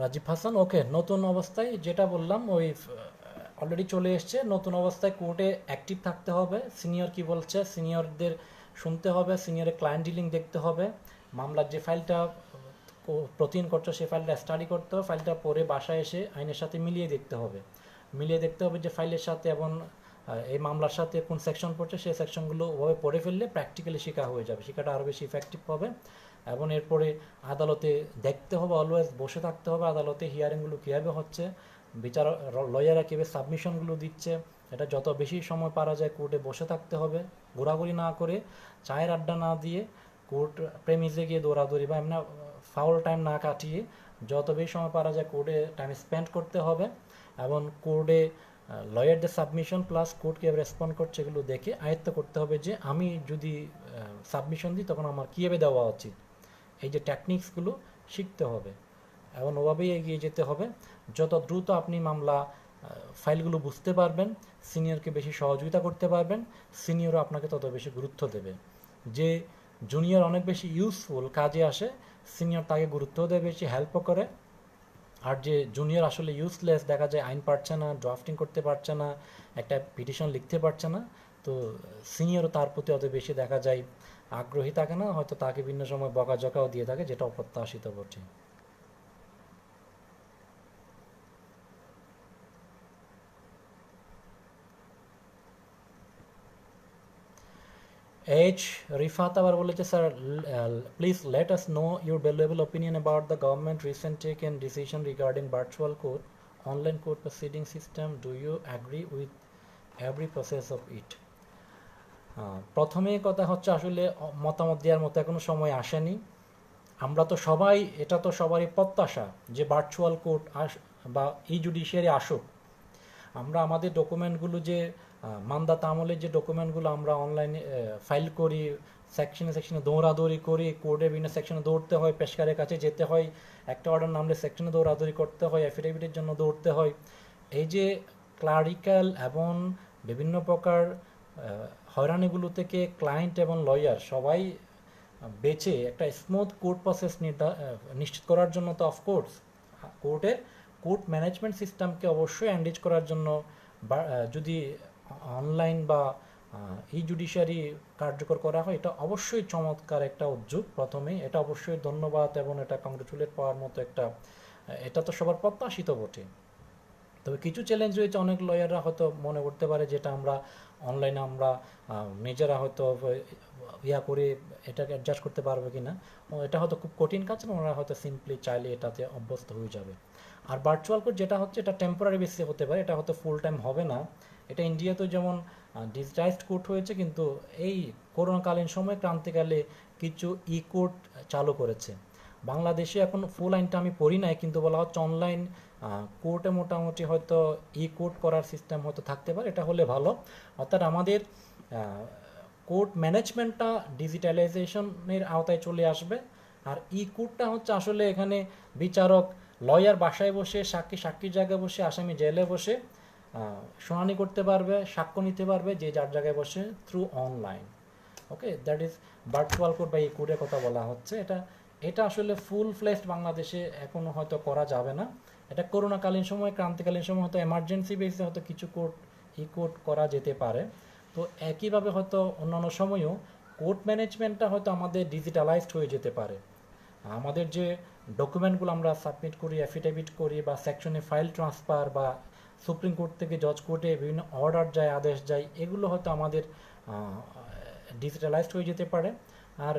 রাজীব হাসান, ওকে, নতুন অবস্থায় যেটা বললাম ওই অলরেডি চলে এসছে। নতুন অবস্থায় কোর্টে অ্যাক্টিভ থাকতে হবে, সিনিয়র কি বলছে সিনিয়রদের শুনতে হবে, সিনিয়রের ক্লায়েন্ট ডিলিং দেখতে হবে, মামলার যে ফাইলটা প্রতিদিন করছো সেই ফাইলটা স্টাডি করতে হবে, ফাইলটা পরে বাসায় এসে আইনের সাথে মিলিয়ে দেখতে হবে যে ফাইলের সাথে এবং এই মামলার সাথে কোন সেকশন পড়ছে সেই সেকশনগুলো ওভাবে পড়ে ফেললে প্র্যাকটিক্যালি শেখা হয়ে যাবে, শেখাটা আরও বেশি ইফেক্টিভ হবে। এবং এরপরে আদালতে দেখতে হবে, অলওয়েজ বসে থাকতে হবে আদালতে হিয়ারিংগুলো কীভাবে হচ্ছে, বিচার লয়াররা কীভাবে সাবমিশনগুলো দিচ্ছে, এটা যত বেশি সময় পারা যায় কোর্টে বসে থাকতে হবে, ঘোরাঘুরি না করে, চায়ের আড্ডা না দিয়ে, কোর্ট প্রেমিসে গিয়ে দৌড়াদৌড়ি বা এমনি ফাউল টাইম না কাটিয়ে যত বেশি সময় পারা যায় কোর্টে টাইম স্পেন্ড করতে হবে, এবং কোর্টে লয়ারদের সাবমিশন প্লাস কোর্ট কীভাবে রেসপন্ড করছে এগুলো দেখে আয়ত্ত করতে হবে যে আমি যদি সাবমিশন দিই তখন আমার কীভাবে দেওয়া উচিত, এই যে টেকনিক্সগুলো শিখতে হবে এবং ওভাবেই এগিয়ে যেতে হবে। যত দ্রুত আপনি মামলা ফাইলগুলো বুঝতে পারবেন, সিনিয়রকে বেশি সহযোগিতা করতে পারবেন, সিনিয়রও আপনাকে তত বেশি গুরুত্ব দেবে। যে জুনিয়র অনেক বেশি ইউজফুল কাজে আসে, সিনিয়র তাকে গুরুত্বও দেবে, বেশি হেল্পও করে। আর যে জুনিয়র আসলে ইউজলেস, দেখা যায় আইন পারছে না, ড্রাফটিং করতে পারছে না, একটা পিটিশন লিখতে পারছে না, তো সিনিয়রও তার প্রতি অত বেশি দেখা যায় আগ্রহী থাকে না, হয়তো তাকে বিভিন্ন সময় বকাঝকাও দিয়ে থাকে, যেটা অপ্রত্যাশিত বটে। এইচ রিফাত আবার বলেছে, sir please let us know your valuable opinion about the government recent take and decision regarding virtual court online court proceeding system, do you agree with every process of it. প্রথমে কথা হচ্ছে আসলে মতামত দেওয়ার মতো এখনো সময় আসেনি। আমরা তো সবাই, এটা তো সবারই প্রত্যাশা যে ভার্চুয়াল কোর্ট বা ই জুডিশিয়ারি আসুক। আমরা আমাদের ডকুমেন্টগুলো যে মানদাতা আমলের যে ডকুমেন্টগুলো আমরা অনলাইনে ফাইল করি, সেকশনে সেকশনে দৌড়াদৌড়ি করি, কোর্টে বিভিন্ন সেকশনে দৌড়তে হয়, পেশকারের কাছে যেতে হয়, একটা অর্ডার নামলে সেকশনে দৌড়াদৌড়ি করতে হয়, অ্যাফিডেভিটের জন্য দৌড়তে হয়, এই যে ক্লারিক্যাল এবং বিভিন্ন প্রকার হয়রানিগুলো থেকে ক্লায়েন্ট এবং লয়ার সবাই বেঁচে একটা স্মুথ কোর্ট প্রসেস নিশ্চিত করার জন্য তো অফকোর্স কোর্টের কোর্ট ম্যানেজমেন্ট সিস্টেমকে অবশ্যই এনরিচ করার জন্য যদি অনলাইন বা ই জুডিশিয়ারি কার্যকর করা হয়, এটা অবশ্যই চমৎকার একটা উদ্যোগ। প্রথমেই এটা অবশ্যই ধন্যবাদ এবং এটা কংগ্রেচুলেট পাওয়ার মতো একটা, এটা তো সবার প্রত্যাশিত বটে। তবে কিছু চ্যালেঞ্জ রয়েছে, অনেক লয়াররা হয়তো মনে করতে পারে যেটা আমরা অনলাইনে আমরা নিজেরা হয়তো ইয়া করে এটাকে অ্যাডজাস্ট করতে পারবে কি না, এটা হয়তো খুব কঠিন কাজ না, ওরা হয়তো সিম্পলি চাইলে এটাতে অভ্যস্ত হয়ে যাবে। আর ভার্চুয়াল কোর্ট যেটা হচ্ছে এটা টেম্পোরারি বেসিসে হতে পারে, এটা হয়তো ফুল টাইম হবে না। এটা ইন্ডিয়াতেও যেমন ডিজিটাইজড কোর্ট হয়েছে, কিন্তু এই করোনাকালীন সময় ক্রান্তিকালে কিছু ই কোর্ট চালু করেছে। বাংলাদেশে এখন ফুল আইনটা আমি পড়ি নাই, কিন্তু বলা হচ্ছে অনলাইন কোর্টে মোটামুটি হয়তো ই কোর্ট করার সিস্টেম হয়তো থাকতে পারে, এটা হলে ভালো। অর্থাৎ আমাদের কোর্ট ম্যানেজমেন্টটা ডিজিটালাইজেশনের আওতায় চলে আসবে। আর ই কোর্টটা হচ্ছে আসলে এখানে বিচারক লয়ার বাসায় বসে, সাক্ষীর জায়গায় বসে, আসামি জেলে বসে শুনানি করতে পারবে, সাক্ষ্য নিতে পারবে যে যার জায়গায় বসে through online. Okay, that is virtual court বা ই কোর্টের কথা বলা হচ্ছে। এটা আসলে ফুল ফ্লেশড বাংলাদেশে এখনও হয়তো করা যাবে না। এটা করোনাকালীন সময়, ক্রান্তিকালীন সময় হয়তো এমার্জেন্সি বেসিসে হয়তো কিছু কোর্ট ই কোর্ট করা যেতে পারে। তো একইভাবে হয়তো অন্যান্য সময়ও কোর্ট ম্যানেজমেন্টটা হয়তো আমাদের ডিজিটালাইজড হয়ে যেতে পারে। আমাদের যে ডকুমেন্টগুলো আমরা সাবমিট করি, অ্যাফিডেভিট করি, বা সেকশনে ফাইল ট্রান্সফার, বা সুপ্রিম কোর্ট থেকে জজ কোর্টে বিভিন্ন অর্ডার যায়, আদেশ যায়, এগুলো হয়তো আমাদের ডিজিটালাইজড হয়ে যেতে পারে। আর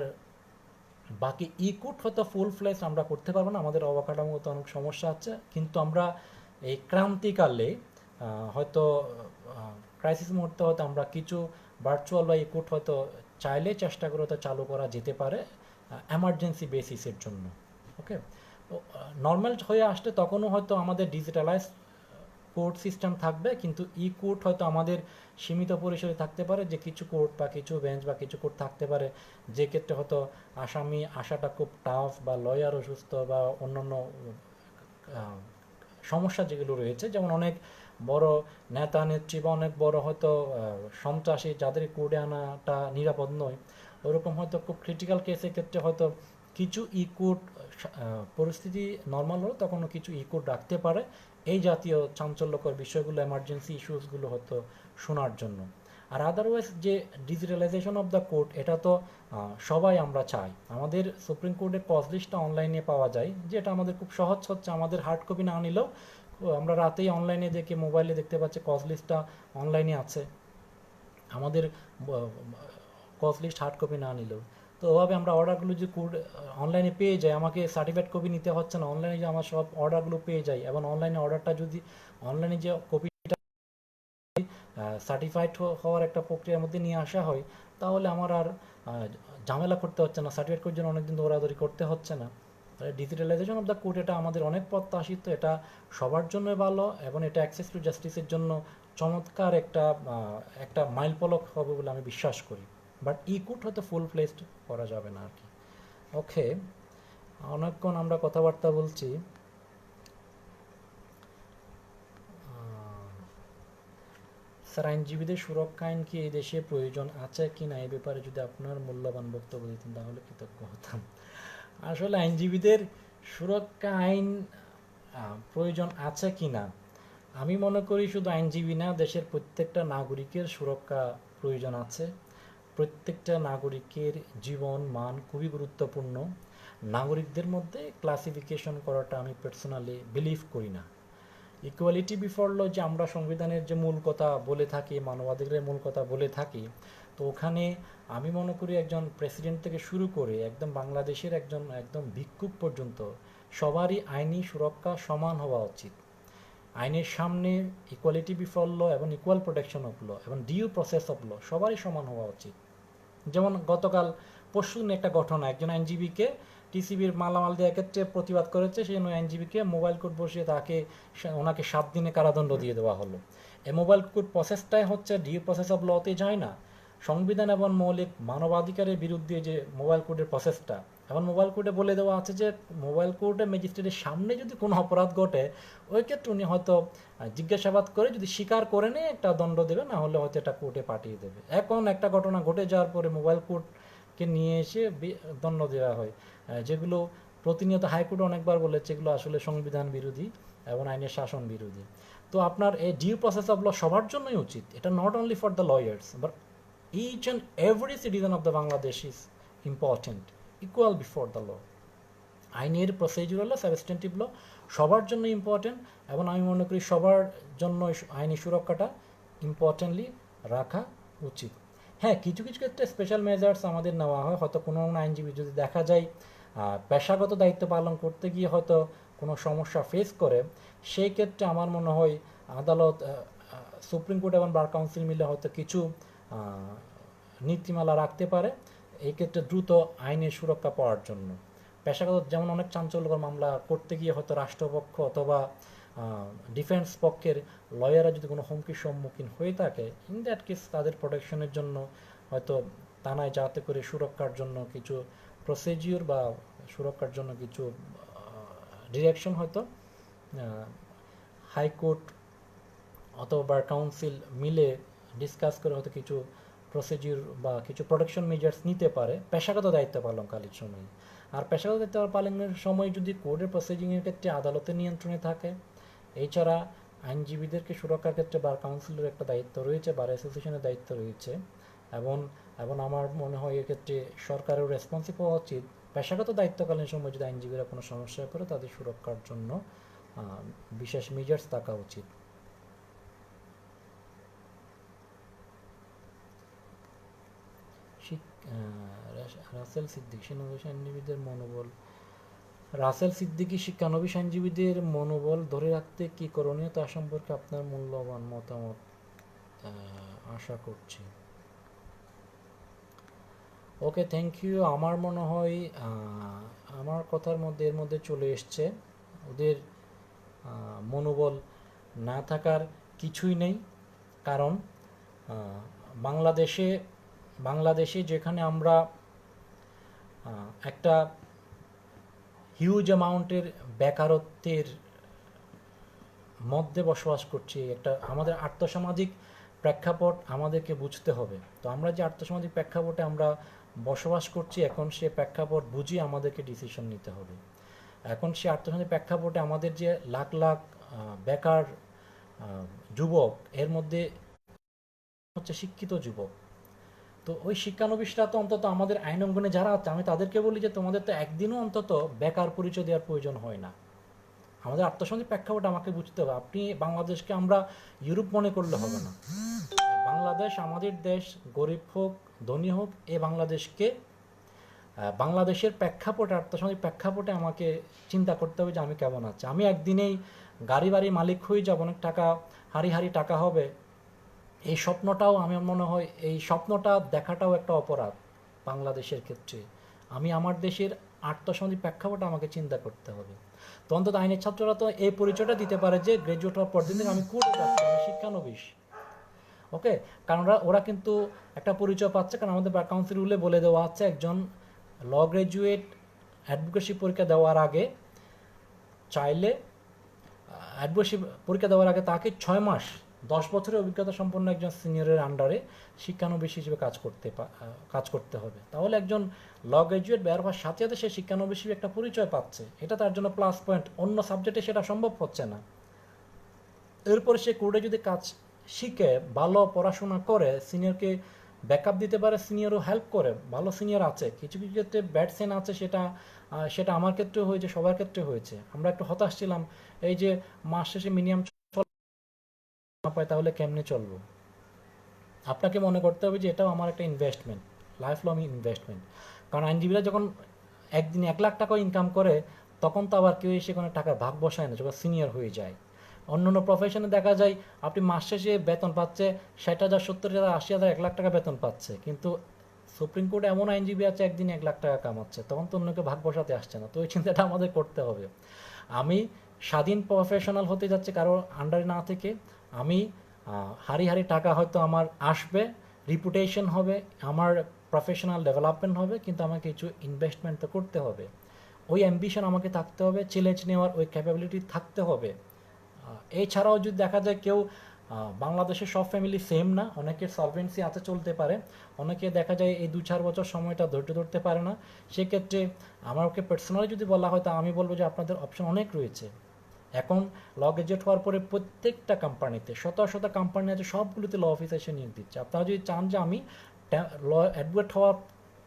বাকি ই কোর্ট হয়তো ফুল ফ্লেজ আমরা করতে পারবো না, আমাদের অবকাঠামোগত অনেক সমস্যা আছে। কিন্তু আমরা এই ক্রান্তিকালে হয়তো ক্রাইসিস মুহূর্তে হয়তো আমরা কিছু ভার্চুয়াল বা ই কোর্ট হয়তো চাইলে চেষ্টা করে হয়তো চালু করা যেতে পারে এমার্জেন্সি বেসিসের জন্য। ওকে, তো নর্মাল হয়ে আসলে তখনও হয়তো আমাদের ডিজিটালাইজ কোর্ট সিস্টেম থাকবে, কিন্তু ই কোর্ট হয়তো আমাদের সীমিত পরিসরে থাকতে পারে, যে কিছু কোর্ট বা কিছু বেঞ্চ বা কিছু কোর্ট থাকতে পারে যে ক্ষেত্রে হয়তো আসামি আসাটা খুব টাফ, বা লয়ার অসুস্থ, বা অন্যান্য সমস্যা যেগুলো রয়েছে, যেমন অনেক বড় নেতা নেত্রী বা অনেক বড় হয়তো সন্ত্রাসী যাদের কোর্টে আনাটা নিরাপদ নয়, ওরকম হয়তো খুব ক্রিটিক্যাল কেসের ক্ষেত্রে হয়তো কিছু ই কোর্ট পরিস্থিতি নর্মাল হলে তখনও কিছু ই কোর্ট রাখতে পারে এই জাতীয় চাঞ্চল্যকর বিষয়গুলো, এমার্জেন্সি ইস্যুসগুলো হয়তো শোনার জন্য। আর আদারওয়াইজ যে ডিজিটালাইজেশন অফ দ্য কোর্ট, এটা তো সবাই আমরা চাই। আমাদের সুপ্রিম কোর্টের কজ লিস্টটা অনলাইনে পাওয়া যায়, যেটা আমাদের খুব সহজ হচ্ছে, আমাদের হার্ড কপি না নিলেও আমরা রাতেই অনলাইনে দেখে মোবাইলে দেখতে পাচ্ছি কজ লিস্টটা অনলাইনে আছে, আমাদের কজ লিস্ট হার্ড কপি না নিলেও। তো ওভাবে আমরা অর্ডারগুলো যে অনলাইনে পেয়ে যাই, আমাকে সার্টিফাইড কপি নিতে হচ্ছে না, অনলাইনে যে আমার সব অর্ডারগুলো পেয়ে যাই, এবং অনলাইনে অর্ডারটা যদি অনলাইনে যে কপি সার্টিফাইড হওয়ার একটা প্রক্রিয়ার মধ্যে নিয়ে আসা হয়, তাহলে আমার আর ঝামেলা করতে হচ্ছে না, সার্টিফাইড করার জন্য অনেকদিন দৌড়াদৌড়ি করতে হচ্ছে না। ডিজিটালাইজেশন অফ দ্য কোর্ট এটা আমাদের অনেক প্রত্যাশিত, এটা সবার জন্য ভালো, এবং এটা অ্যাক্সেস টু জাস্টিসের জন্য চমৎকার একটা একটা মাইলফলক হবে বলে আমি বিশ্বাস করি। বাট ই কোর্ট হয়তো ফুল ফ্লেজড করা যাবে না আর কি। ওকে, অনেকক্ষণ আমরা কথাবার্তা বলছি। স্যার, আইনজীবীদের সুরক্ষা আইন কি এই দেশে প্রয়োজন আছে কি না, এই ব্যাপারে যদি আপনার মূল্যবান বক্তব্য দিতেন তাহলে কৃতজ্ঞ হতাম। আসলে আইনজীবীদের সুরক্ষা আইন প্রয়োজন আছে কি না, আমি মনে করি শুধু আইনজীবী না, দেশের প্রত্যেকটা নাগরিকের সুরক্ষা প্রয়োজন আছে। প্রত্যেকটা নাগরিকের জীবন মান খুবই গুরুত্বপূর্ণ। নাগরিকদের মধ্যে ক্লাসিফিকেশন করাটা আমি পার্সোনালি বিলিভ করি না। ইকুয়ালিটি বিফোর ল যে আমরা সংবিধানের যে মূল কথা বলে থাকি, মানবাধিকারের মূল কথা বলে থাকি, তো ওখানে আমি মনে করি একজন প্রেসিডেন্ট থেকে শুরু করে একদম বাংলাদেশের একদম ভিক্ষুক পর্যন্ত সবারই আইনি সুরক্ষা সমান হওয়া উচিত। আইনের সামনে ইকুয়ালিটি বিফোর ল এবং ইকুয়াল প্রোটেকশন অফ ল এবং ডিউ প্রসেস অফ ল সবারই সমান হওয়া উচিত। যেমন গতকাল পরশুদিন একটা ঘটনা, একজন আইনজীবীকে টিসিবির মালামাল দেওয়ার ক্ষেত্রে প্রতিবাদ করেছে, সেই আইনজীবীকে মোবাইল কোর্ট বসিয়ে ওনাকে 7 দিনে কারাদণ্ড দিয়ে দেওয়া হলো। এই মোবাইল কোর্ট প্রসেসটাই হচ্ছে ডিউ প্রসেস অফ লতে যায় না, সংবিধান এবং মৌলিক মানবাধিকারের বিরুদ্ধে যে মোবাইল কোর্টের প্রসেসটা। এখন মোবাইল কোর্টে বলে দেওয়া আছে যে মোবাইল কোর্টে ম্যাজিস্ট্রেটের সামনে যদি কোনো অপরাধ ঘটে, ওই ক্ষেত্রে উনি হয়তো জিজ্ঞাসাবাদ করে যদি স্বীকার করে নিয়ে একটা দণ্ড দেবে, না হলে হয়তো এটা কোর্টে পাঠিয়ে দেবে। এখন একটা ঘটনা ঘটে যাওয়ার পরে মোবাইল কোর্টকে নিয়ে এসে দণ্ড দেওয়া হয়, যেগুলো প্রতিনিয়ত হাইকোর্টে অনেকবার বলেছে এগুলো আসলে সংবিধান বিরোধী এবং আইনের শাসন বিরোধী। তো আপনার এই ডিউ প্রসেস অফ ল সবার জন্যই উচিত, এটা not only for the lawyers but each and every citizen of the Bangladesh is important, equal before the law. আইনের প্রসিডিউরাল ল, সাবস্টেন্টিভ ল সবার জন্য ইম্পর্টেন্ট, এবং আমি মনে করি সবার জন্য আইনি সুরক্ষাটা ইম্পর্টেন্টলি রাখা উচিত। হ্যাঁ, কিছু কিছু ক্ষেত্রে স্পেশাল মেজার্স আমাদের নেওয়া হয়, হয়তো কোনো আইনজীবী যদি দেখা যায় পেশাগত দায়িত্ব পালন করতে গিয়ে হয়তো কোনো সমস্যা ফেস করে, সেই ক্ষেত্রে আমার মনে হয় আদালত, সুপ্রিম কোর্ট এবং বার কাউন্সিল মিলে হয়তো কিছু নীতিমালা রাখতে পারে এই ক্ষেত্রে দ্রুত আইনের সুরক্ষা পাওয়ার জন্য। পেশাগত যেমন অনেক চাঞ্চল্যকর মামলা করতে গিয়ে হয়তো রাষ্ট্রপক্ষ অথবা ডিফেন্স পক্ষের লয়াররা যদি কোনো হুমকির সম্মুখীন হয়ে থাকে, ইন দ্যাট কেস তাদের প্রোটেকশনের জন্য হয়তো থানায় যাতে করে সুরক্ষার জন্য কিছু প্রসিডিওর বা সুরক্ষার জন্য কিছু ডিরেকশন হয়তো হাইকোর্ট অথবা বার কাউন্সিল মিলে ডিসকাস করে হয়তো কিছু প্রসিডিউর বা কিছু প্রোটেকশন মেজার্স নিতে পারে পেশাগত দায়িত্ব পালনকালীন সময়। আর পেশাগত দায়িত্ব পালনের সময় যদি কোর্টের প্রসিডিংয়ের ক্ষেত্রে আদালতের নিয়ন্ত্রণে থাকে, এছাড়া আইনজীবীদেরকে সুরক্ষার ক্ষেত্রে বার কাউন্সিলের একটা দায়িত্ব রয়েছে, বার অ্যাসোসিয়েশনের দায়িত্ব রয়েছে, এবং এবং আমার মনে হয় এক্ষেত্রে সরকারের রেসপন্সিভ হওয়া উচিত পেশাগত দায়িত্বকালীন সময় যদি আইনজীবীরা কোনো সমস্যায় পড়ে তাদের সুরক্ষার জন্য বিশেষ মেজার্স থাকা উচিত। রাসেল সিদ্দিকী শিক্ষানবিশ আইনজীবীদের মনোবল, রাসেল সিদ্দিকী শিক্ষানবিশ আইনজীবীদের মনোবল ধরে রাখতে কি করণীয় তা সম্পর্কে আপনার মূল্যবান মতামত আশা করছি। ওকে, থ্যাংক ইউ। আমার মনে হয় আমার কথার মধ্যে এর মধ্যে চলে এসছে, ওদের মনোবল না থাকার কিছুই নেই, কারণ বাংলাদেশে যেখানে আমরা একটা হিউজ অ্যামাউন্টের বেকারত্বের মধ্যে বসবাস করছি, একটা আমাদের আর্থসামাজিক প্রেক্ষাপট আমাদেরকে বুঝতে হবে। তো আমরা যে আর্থসামাজিক প্রেক্ষাপটে আমরা বসবাস করছি, এখন সে প্রেক্ষাপট বুঝিয়ে আমাদেরকে ডিসিশন নিতে হবে। এখন সে আর্থসামাজিক প্রেক্ষাপটে আমাদের যে লাখ লাখ বেকার যুবক, এর মধ্যে হচ্ছে শিক্ষিত যুবক। তো ওই শিক্ষানবিশরা তো অন্তত আমাদের আইন অঙ্গনে যারা আছে, আমি তাদেরকে বলি যে তোমাদের তো একদিনও অন্তত বেকার পরিচয় দেওয়ার প্রয়োজন হয় না। আমাদের আত্মসন্ধির প্রেক্ষাপট আমাকে বুঝতে হবে। আপনি বাংলাদেশকে আমরা ইউরোপ মনে করলে হবে না। বাংলাদেশ আমাদের দেশ, গরিব হোক ধনী হোক, এই বাংলাদেশকে বাংলাদেশের প্রেক্ষাপটে, আর্থসামাজিক প্রেক্ষাপটে আমাকে চিন্তা করতে হবে যে আমি কেমন আছি। আমি একদিনেই গাড়ি বাড়ির মালিক হয়ে যাব, অনেক টাকা, হাঁড়ি হাঁড়ি টাকা হবে, এই স্বপ্নটাও আমি মনে হয় এই স্বপ্নটা দেখাটাও একটা অপরাধ বাংলাদেশের ক্ষেত্রে। আমি আমার দেশের আর্থসামাজিক প্রেক্ষাপটে আমাকে চিন্তা করতে হবে। তো অন্তত আইনের ছাত্ররা তো এই পরিচয়টা দিতে পারে যে গ্র্যাজুয়েট হওয়ার পর দিন আমি কোর্টে যাচ্ছি, আমি শিক্ষানবিশ। ওকে, কারণ ওরা কিন্তু একটা পরিচয় পাচ্ছে, কারণ আমাদের বার কাউন্সিল রুলে বলে দেওয়া আছে একজন ল গ্র্যাজুয়েট অ্যাডভোকেসি পরীক্ষা দেওয়ার আগে চাইলে অ্যাডভোকেসি পরীক্ষা দেওয়ার আগে তাকে 6 মাস 10 বছরের অভিজ্ঞতা সম্পন্ন একজন সিনিয়রের আন্ডারে শিক্ষানবিশ হিসেবে কাজ করতে হবে। তাহলে একজন ল গ্র্যাজুয়েট বের হওয়ার সাথে সাথে সে শিক্ষানবিশ হিসেবে একটা পরিচয় পাচ্ছে, এটা তার জন্য প্লাস পয়েন্ট। অন্য সাবজেক্টে সেটা সম্ভব হচ্ছে না। এরপরে সে কোর্টে যদি কাজ শিখে ভালো পড়াশোনা করে সিনিয়রকে ব্যাকআপ দিতে পারে, সিনিয়রও হেল্প করে, ভালো সিনিয়র আছে। কিছু কিছু ক্ষেত্রে ব্যাড সেন আছে, সেটা আমার ক্ষেত্রেও হয়েছে, সবার ক্ষেত্রে হয়েছে। আমরা একটু হতাশ ছিলাম, এই যে মাস শেষে মিনিমাম না পাই তাহলে কেমনে চলবো। আপনাকে মনে করতে হবে যে এটাও আমার একটা ইনভেস্টমেন্ট, লাইফ লং ইনভেস্টমেন্ট। কারণ আইনজীবীরা যখন একদিন 1 লাখ টাকা ইনকাম করে তখন তো আবার কেউ এসে কোনো টাকার ভাগ বসায় না, যখন সিনিয়র হয়ে যায়। অন্য প্রফেশনে দেখা যায় আপনি মাস শেষে বেতন পাচ্ছে 60,000, 70,000, 80,000, 1 লাখ টাকা বেতন পাচ্ছে, কিন্তু সুপ্রিম কোর্টে এমন আইনজীবী আছে একদিন 1 লাখ টাকা কামাচ্ছে, তখন তো অন্যকে ভাগ বসাতে আসছে না। তো ওই চিন্তাটা আমাদের করতে হবে। আমি স্বাধীন প্রফেশনাল হতে যাচ্ছি কারো আন্ডারে না থেকে। আমি হাঁড়ি হাঁড়ি টাকা হয়তো আমার আসবে, রিপুটেশন হবে, আমার প্রফেশনাল ডেভেলপমেন্ট হবে, কিন্তু আমাকে কিছু ইনভেস্টমেন্ট তো করতে হবে। ওই অ্যাম্বিশন আমাকে থাকতে হবে, চ্যালেঞ্জ নেওয়ার ওই ক্যাপাবিলিটি থাকতে হবে। এছাড়াও যদি দেখা যায় কেউ, বাংলাদেশের সব ফ্যামিলি সেম না, অনেকের সলভেন্সি আছে, চলতে পারে, অনেকে দেখা যায় এই 2-4 বছর সময়টা ধৈর্য ধরতে পারে না। সেক্ষেত্রে আমাকে পার্সোনালি যদি বলা হয় তা আমি বলবো যে আপনাদের অপশন অনেক রয়েছে। এখন ল গ্র্যাজুয়েট হওয়ার পরে প্রত্যেকটা কোম্পানিতে শত শত কোম্পানি আছে, সবগুলোতে ল অফিসার এসে নিয়োগ দিচ্ছে। আপনারা যদি চান যে আমি ল অ্যাডভোকেট হওয়া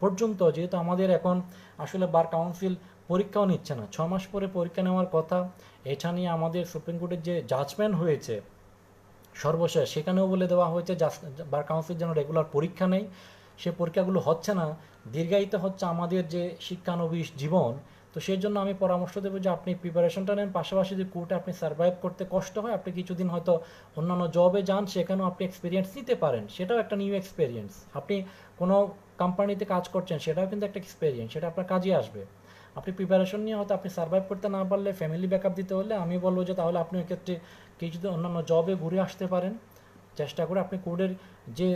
পর্যন্ত, যেহেতু আমাদের এখন আসলে বার কাউন্সিল পরীক্ষাও নিচ্ছে না, 6 মাস পরে পরীক্ষা নেওয়ার কথা, এটা নিয়ে আমাদের সুপ্রিম কোর্টের যে জাজমেন্ট হয়েছে সর্বশেষ, সেখানেও বলে দেওয়া হয়েছে বার কাউন্সিল যেন রেগুলার পরীক্ষা নেই। সে পরীক্ষাগুলো হচ্ছে না, দীর্ঘায়িত হচ্ছে আমাদের যে শিক্ষানবিশ জীবন। তো সেই জন্য আমি পরামর্শ দেবো যে আপনি প্রিপারেশনটা নেন, পাশাপাশি যদি কোর্টে আপনি সার্ভাইভ করতে কষ্ট হয়, আপনি কিছুদিন হয়তো অন্যান্য জবে যান, সেখানেও আপনি এক্সপিরিয়েন্স নিতে পারেন, সেটাও একটা নিউ এক্সপিরিয়েন্স। আপনি কোনো কোম্পানিতে কাজ করছেন, সেটাও কিন্তু একটা এক্সপিরিয়েন্স, সেটা আপনার কাজে আসবে। আপনি প্রিপারেশন নিয়ে হয়তো আপনি সার্ভাইভ করতে না পারলে, ফ্যামিলি ব্যাকআপ দিতে হলে, আমি বলবো যে তাহলে আপনি ওই ক্ষেত্রে কিছুদিন অন্যান্য জবে ঘুরে আসতে পারেন। চেষ্টা করে আপনি কোডের যে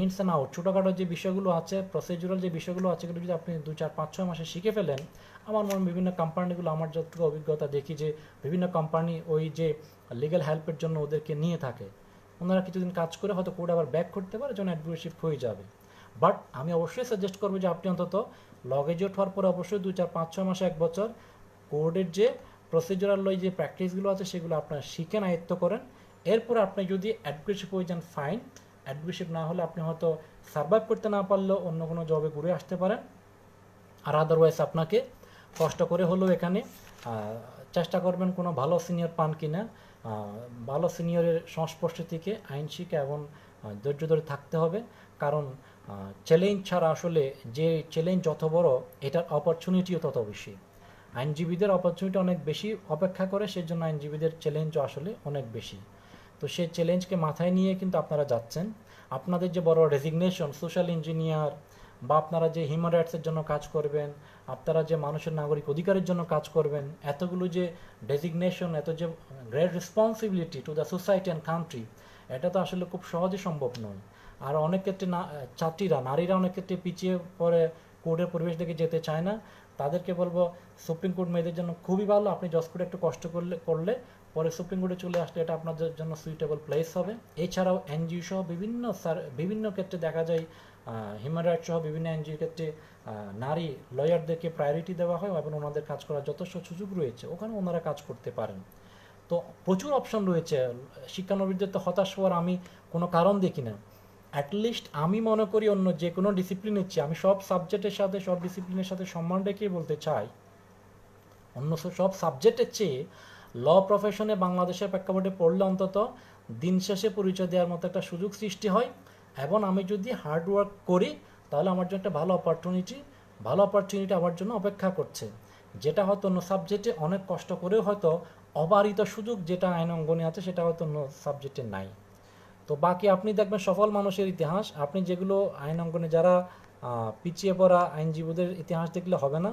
ইনস অ্যান্ড আউট, ছোটোখাটো যে বিষয়গুলো আছে, প্রসিডিউরাল যে বিষয়গুলো আছে, এগুলো যদি আপনি 2, 4, 5, 6 মাসে শিখে ফেলেন, আমার মনে হয় বিভিন্ন কোম্পানিগুলো, আমার যতটুকু অভিজ্ঞতা দেখি যে বিভিন্ন কোম্পানি ওই যে লিগ্যাল হেল্পের জন্য ওদেরকে নিয়ে থাকে, ওনারা কিছুদিন কাজ করে হয়তো কোড আবার ব্যাক করতে পারে, যখন অ্যাডভোকেটশিপ হয়ে যাবে। বাট আমি অবশ্যই সাজেস্ট করবো যে আপনি অন্তত ল গ্র্যাজুয়েট হওয়ার পরে অবশ্যই 2, 4, 5, 6 মাসে 1 বছর কোডের যে প্রসিডিউরাল যে প্র্যাকটিসগুলো আছে সেগুলো আপনার শিখেন, আয়ত্ত করেন। এরপর আপনি যদি অ্যাডভোকেটশিপ হয়ে যান, ফাইন। অ্যাডভোকেটশিপ না হলে আপনি হয়তো সার্ভাইভ করতে না পারলেও অন্য কোনো জবে ঘুরে আসতে পারেন। আর আদারওয়াইজ আপনাকে কষ্ট করে হলেও এখানে চেষ্টা করবেন কোনো ভালো সিনিয়র পান কিনা, ভালো সিনিয়রের সংস্পর্শ থেকে আইন শিখে এবং ধৈর্য ধরে থাকতে হবে। কারণ চ্যালেঞ্জ ছাড়া আসলে, যে চ্যালেঞ্জ যত বড়, এটার অপরচুনিটিও তত বেশি। আইনজীবীদের অপরচুনিটি অনেক বেশি অপেক্ষা করে, সেজন্য আইনজীবীদের চ্যালেঞ্জও আসলে অনেক বেশি। তো সেই চ্যালেঞ্জকে মাথায় নিয়ে কিন্তু আপনারা যাচ্ছেন। আপনাদের যে বড় রেজিগনেশন, সোশ্যাল ইঞ্জিনিয়ার, বা আপনারা যে হিউম্যান রাইটসের জন্য কাজ করবেন, আপনারা যে মানুষের নাগরিক অধিকারের জন্য কাজ করবেন, এতগুলো যে ডেজিগনেশন, এত যে great responsibility to the society and country, এটা তো আসলে খুব সহজে সম্ভব নয়। আর অনেক ক্ষেত্রে নারীরা অনেক ক্ষেত্রে পিছিয়ে পড়ে, কোর্টের পরিবেশ দেখে যেতে চায় না। তাদেরকে বলবো সুপ্রিম কোর্ট মেয়েদের জন্য খুবই ভালো। আপনি জজ কোর্টে একটু কষ্ট করলে পরে সুপ্রিম কোর্টে চলে আসলে এটা আপনাদের জন্য সুইটেবল প্লেস হবে। এছাড়াও এনজিও সহ বিভিন্ন ক্ষেত্রে দেখা যায়, হিউম্যান রাইটস সহ বিভিন্ন এনজিওর ক্ষেত্রে নারী লয়ারদেরকে প্রায়োরিটি দেওয়া হয় এবং ওনাদের কাজ করার যথেষ্ট সুযোগ রয়েছে, ওখানে ওনারা কাজ করতে পারেন। তো প্রচুর অপশন রয়েছে। শিক্ষানবিশদের তো হতাশ হওয়ার আমি কোনো কারণ দেখি না। অ্যাটলিস্ট আমি মনে করি অন্য যে কোনো ডিসিপ্লিনের চেয়ে, আমি সব সাবজেক্টের সাথে, সব ডিসিপ্লিনের সাথে সম্মান রেখেই বলতে চাই, অন্য সব সাবজেক্টের চেয়ে ল প্রফেশনে বাংলাদেশের প্রেক্ষাপটে পড়লে অন্তত দিন শেষে পরিচয় দেওয়ার মতো একটা সুযোগ সৃষ্টি হয়। এবং আমি যদি হার্ড ওয়ার্ক করি তাহলে আমার জন্য একটা ভালো অপরচুনিটি ভালো অপরচুনিটি আমার জন্য অপেক্ষা করছে, যেটা হয়তো অন্য সাবজেক্টে অনেক কষ্ট করেও হয়তো অবারিত সুযোগ যেটা আইন অঙ্গনে আছে সেটা হয়তো অন্য সাবজেক্টে নাই। তো বাকি আপনি দেখবেন সফল মানুষের ইতিহাস, আপনি যেগুলো আইন অঙ্গনে যারা পিছিয়ে পড়া আইনজীবীদের ইতিহাস দেখলে হবে না।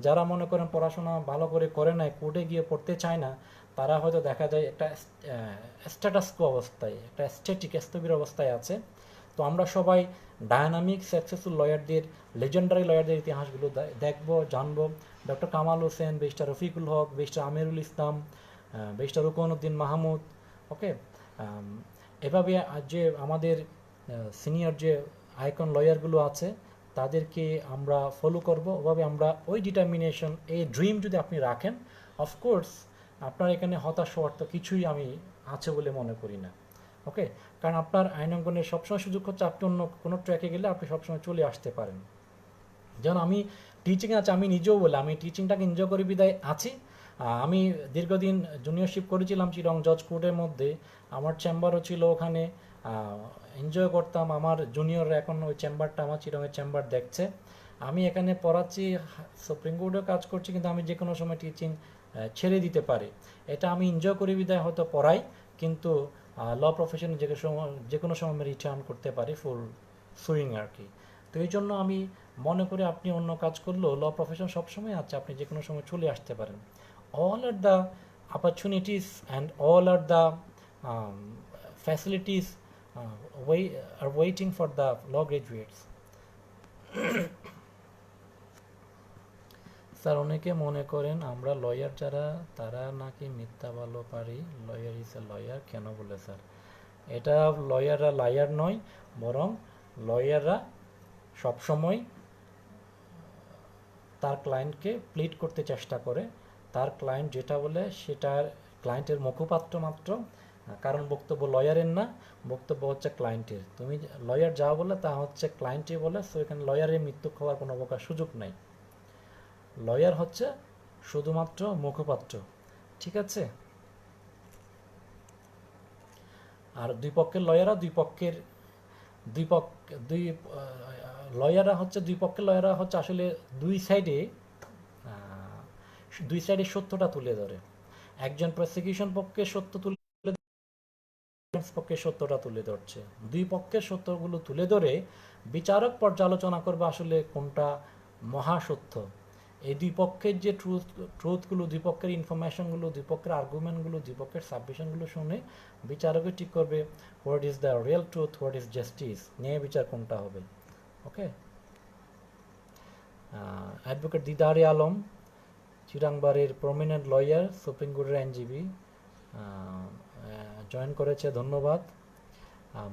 যারা মনে করেন পড়াশোনা ভালো করে করে নাই, কোর্টে গিয়ে পড়তে চায় না, তারা হয়তো দেখা যায় একটা স্ট্যাটাস কো অবস্থায়, একটা স্ট্যাটিক স্থবির অবস্থায় আছে। তো আমরা সবাই ডায়নামিক সাকসেসফুল লয়ারদের, লেজেন্ডারি লয়ারদের ইতিহাসগুলো দেখবো, জানবো। ডক্টর কামাল হোসেন, ব্যারিস্টার রফিকুল হক, ব্যারিস্টার আমিরুল ইসলাম, ব্যারিস্টার রুকনউদ্দিন মাহমুদ, ওকে, এভাবে যে আমাদের সিনিয়র যে আইকন লয়ারগুলো আছে তাদেরকে আমরা ফলো করব। ওভাবে আমরা ওই ডিটারমিনেশন, এই ড্রিম যদি আপনি রাখেন, অফকোর্স আপনার এখানে হতাশ হওয়ার তো কিছুই আমি আছে বলে মনে করি না। ওকে, কারণ আপনার আইনাঙ্গনের সবসময় সুযোগ হচ্ছে আপনি অন্য কোনো ট্র্যাকে গেলে আপনি সবসময় চলে আসতে পারেন। যেমন আমি টিচিংয়ে আছি, আমি নিজেও বলে আমি টিচিংটাকে এনজয় করি বিদায় আছি। আমি দীর্ঘদিন জুনিয়রশিপ করেছিলাম চিরং জজ কোর্টের মধ্যে, আমার চেম্বারও ছিল ওখানে, এনজয় করতাম। আমার জুনিয়ররা এখন ওই চেম্বারটা আমার চিরংয়ের চেম্বার দেখছে। আমি এখানে পড়াচ্ছি, সুপ্রিম কোর্টেও কাজ করছি, কিন্তু আমি যে কোনো সময় টিচিং ছেড়ে দিতে পারি। এটা আমি এনজয় করি বিদায় হয়তো পড়াই, কিন্তু ল প্রফেশনে যে কোনো সময় আমি রিটার্ন করতে পারি ফুল সুইং আর কি। তো এই জন্য আমি মনে করি আপনি অন্য কাজ করলেও ল প্রফেশন সবসময় আছে, আপনি যে কোনো সময় চলে আসতে পারেন। All are the opportunities and all are the facilities are waiting for the law graduates. Sir, অনেকে মনে করেন আমরা লয়ার যারা তারা নাকি মিথ্যা ভালো পারি, লয়ার ইজ এ লয়ার কেন বলে স্যার? এটা লয়াররা লায়ার নয়, বরং লয়াররা সবসময় তার ক্লায়েন্টকে প্লিড করতে চেষ্টা করে, তার ক্লায়েন্ট যেটা বলে সেটার ক্লায়েন্টের মুখপাত্র মাত্র, কারণ বক্তব্য লয়ারের না, বক্তব্য হচ্ছে ক্লায়েন্টের। তুমি লয়ার যা বলে তা হচ্ছে ক্লায়েন্টই বলে, সো এখানে লয়ারের মৃত্যু হওয়ার কোনো প্রকার সুযোগ নাই। লয়ার হচ্ছে শুধুমাত্র মুখপাত্র, ঠিক আছে? আর দুই পক্ষের লয়াররা দুই পক্ষের লয়াররা হচ্ছে আসলে দুই সাইডে সত্যটা তুলে ধরে। একজন প্রসিকিউশন পক্ষে সত্য তুলে পক্ষে সত্যটা তুলে ধরছে, দুই পক্ষের সত্যগুলো তুলে ধরে বিচারক পর্যালোচনা করবে আসলে কোনটা মহাসত্য। এই দুই পক্ষের যে ট্রুথগুলো, দুই পক্ষের ইনফরমেশনগুলো, দুই পক্ষের আর্গুমেন্টগুলো, দুই পক্ষের সাবমিশনগুলো শুনে বিচারকে ঠিক করবে what is the real truth, what is justice, ন্যায় বিচার কোনটা হবে। ওকে, অ্যাডভোকেট দিদারে আলম, চিরাংবাড়ির প্রমিনেন্ট লয়ার, সুপ্রিম কোর্টের আইনজীবী, জয়েন করেছে, ধন্যবাদ।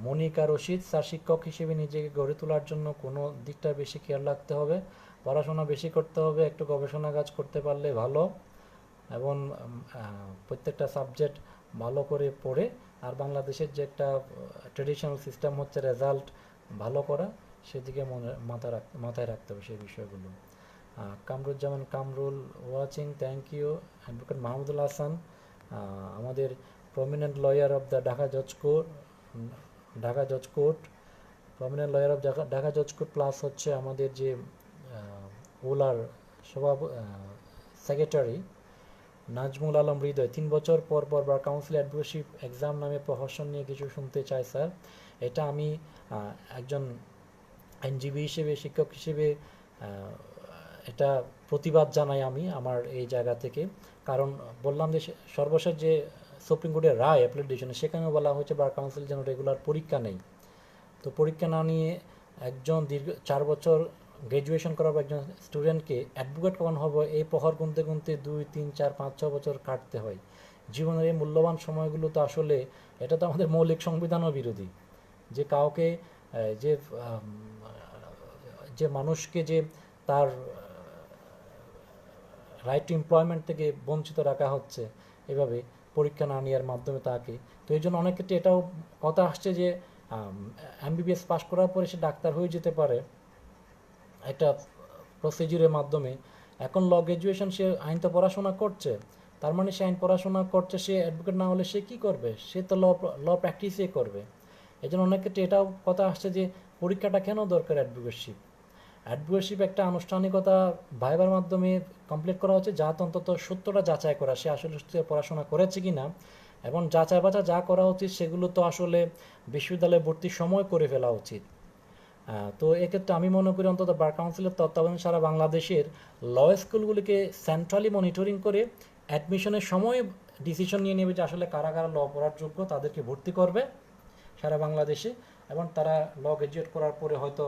মনিকা রশিদ, স্যার শিক্ষক হিসেবে নিজেকে গড়ে তোলার জন্য কোনো দিকটা বেশি খেয়াল রাখতে হবে, পড়াশোনা বেশি করতে হবে, একটু গবেষণা কাজ করতে পারলে ভালো, এবং প্রত্যেকটা সাবজেক্ট ভালো করে পড়ে, আর বাংলাদেশের যে একটা ট্রেডিশনাল সিস্টেম হচ্ছে রেজাল্ট ভালো করা, সেদিকে মাথায় রাখতে হবে সেই বিষয়গুলো। Kamruzzaman Kamrul watching, thank you. Advocate Mahmudul Hasan, আমাদের prominent lawyer of the Dhaka জজ court, prominent lawyer of Dhaka জজ কোর্ট, প্লাস হচ্ছে আমাদের যে ওলার সেক্রেটারি নাজমুল আলম হৃদয়, 3 বছর পর বার কাউন্সিল অ্যাডভোকেটশিপ এক্সাম নামে প্রহসন নিয়ে কিছু শুনতে চাই স্যার। এটা আমি একজন আইনজীবী হিসেবে, শিক্ষক হিসেবে এটা প্রতিবাদ জানাই আমি আমার এই জায়গা থেকে। কারণ বললাম যে সর্বশেষ যে সুপ্রিম কোর্টের রায় অ্যাপিলেট ডিভিশনে, সেখানেও বলা হয়েছে বার কাউন্সিল যেন রেগুলার পরীক্ষা নেই। তো পরীক্ষা না নিয়ে একজন দীর্ঘ 4 বছর গ্র্যাজুয়েশন করার একজন স্টুডেন্টকে অ্যাডভোকেট কখন হবে এই প্রহর গুনতে 2, 3, 4, 5, 6 বছর কাটতে হয়। জীবনের এই মূল্যবান সময়গুলো তো আসলে এটা তো আমাদের মৌলিক সংবিধানও বিরোধী, যে কাউকে যে যে মানুষকে যে তার রাইট টু এমপ্লয়মেন্ট থেকে বঞ্চিত রাখা হচ্ছে এভাবে পরীক্ষা না নেওয়ার মাধ্যমে তাকে। তো এই জন্য অনেক ক্ষেত্রে এটাও কথা আসছে যে এমবিবিএস পাস করার পরে সে ডাক্তার হয়ে যেতে পারে একটা প্রসিডিউরের মাধ্যমে। এখন ল গ্র্যাজুয়েশন, সে আইন তো পড়াশোনা করছে, তার মানে সে আইন পড়াশোনা করছে, সে অ্যাডভোকেট না হলে সে কী করবে? সে তো ল প্র্যাকটিসই করবে। এই জন্য অনেক ক্ষেত্রে এটাও কথা আসছে যে পরীক্ষাটা কেন দরকার অ্যাডভোকেটশিপ। অ্যাডভোকেটশিপ একটা আনুষ্ঠানিকতা ভাইবার মাধ্যমে কমপ্লিট করা হচ্ছে, যা অন্তত সত্যটা যাচাই করা, সে আসলে সত্যি পড়াশোনা করেছে কি না, এবং যাচাই বাছা যা করা উচিত সেগুলো তো আসলে বিশ্ববিদ্যালয়ে ভর্তির সময় করে ফেলা উচিত। তো এক্ষেত্রে আমি মনে করি অন্তত বার কাউন্সিলের তত্ত্বাবধানে সারা বাংলাদেশের ল স্কুলগুলিকে সেন্ট্রালি মনিটরিং করে অ্যাডমিশনের সময় ডিসিশন নিয়ে নেবে যে আসলে কারা কারা ল পড়ার যোগ্য তাদেরকে ভর্তি করবে সারা বাংলাদেশে, এবং তারা ল গ্র্যাজুয়েট করার পরে হয়তো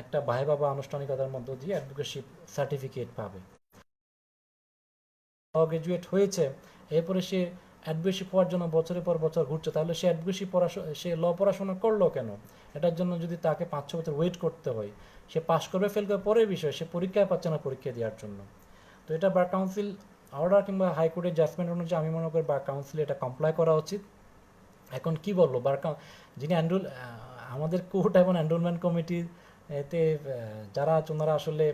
একটা ভাইবা বা আনুষ্ঠানিকতার মধ্য দিয়ে অ্যাডভোকেটশিপ সার্টিফিকেট পাবে। ল গ্র্যাজুয়েট হয়েছে, এরপরে সে অ্যাডভোকেসি পড়ার জন্য বছরের পর বছর ঘুরছে, তাহলে সে অ্যাডভোকেসি সে ল পড়াশোনা করলো কেন? এটার জন্য যদি তাকে 5-6 বছর ওয়েট করতে হয়, সে পাশ করবে ফেল করবে পরের বিষয়, সে পরীক্ষায় পাচ্ছে না পরীক্ষা দেওয়ার জন্য। তো এটা বার কাউন্সিল অর্ডার কিংবা হাইকোর্টের জাজমেন্ট অনুযায়ী আমি মনে করি বার কাউন্সিল এটা কমপ্লাই করা উচিত। এখন কি বলবো, যিনি আমাদের কোর্ট এবং এনরোলমেন্ট কমিটি এতে যারা আছে ওনারা আসলে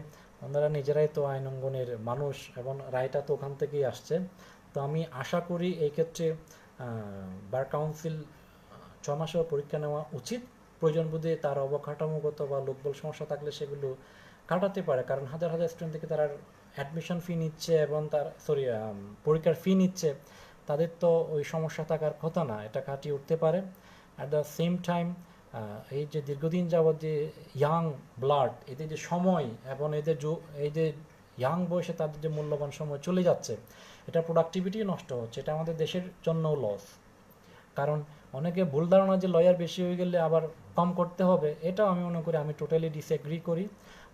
ওনারা নিজেরাই তো আইন অঙ্গনের মানুষ এবং রায়টা তো ওখান থেকেই আসছে। তো আমি আশা করি এই ক্ষেত্রে বার কাউন্সিল 6 মাসেও পরীক্ষা নেওয়া উচিত। প্রয়োজন বোধে তার অবকাঠামোগত বা লোকবল সমস্যা থাকলে সেগুলো কাটাতে পারে, কারণ হাজার হাজার স্টুডেন্ট থেকে তারা অ্যাডমিশন ফি নিচ্ছে এবং তার পরীক্ষার ফি নিচ্ছে, তাদের তো ওই সমস্যা থাকার কথা না, এটা কাটিয়ে উঠতে পারে। অ্যাট দ্য সেম টাইম এই যে দীর্ঘদিন যাবৎ যে ইয়াং ব্লাড, এদের যে সময় এবং এই যে ইয়াং বয়সে তাদের যে মূল্যবান সময় চলে যাচ্ছে, এটা প্রোডাক্টিভিটি নষ্ট হচ্ছে, এটা আমাদের দেশের জন্যও লস। কারণ অনেকে ভুল ধারণা যে লয়ার বেশি হয়ে গেলে আবার কম করতে হবে, এটাও আমি মনে করি, আমি টোটালি ডিসএগ্রি করি।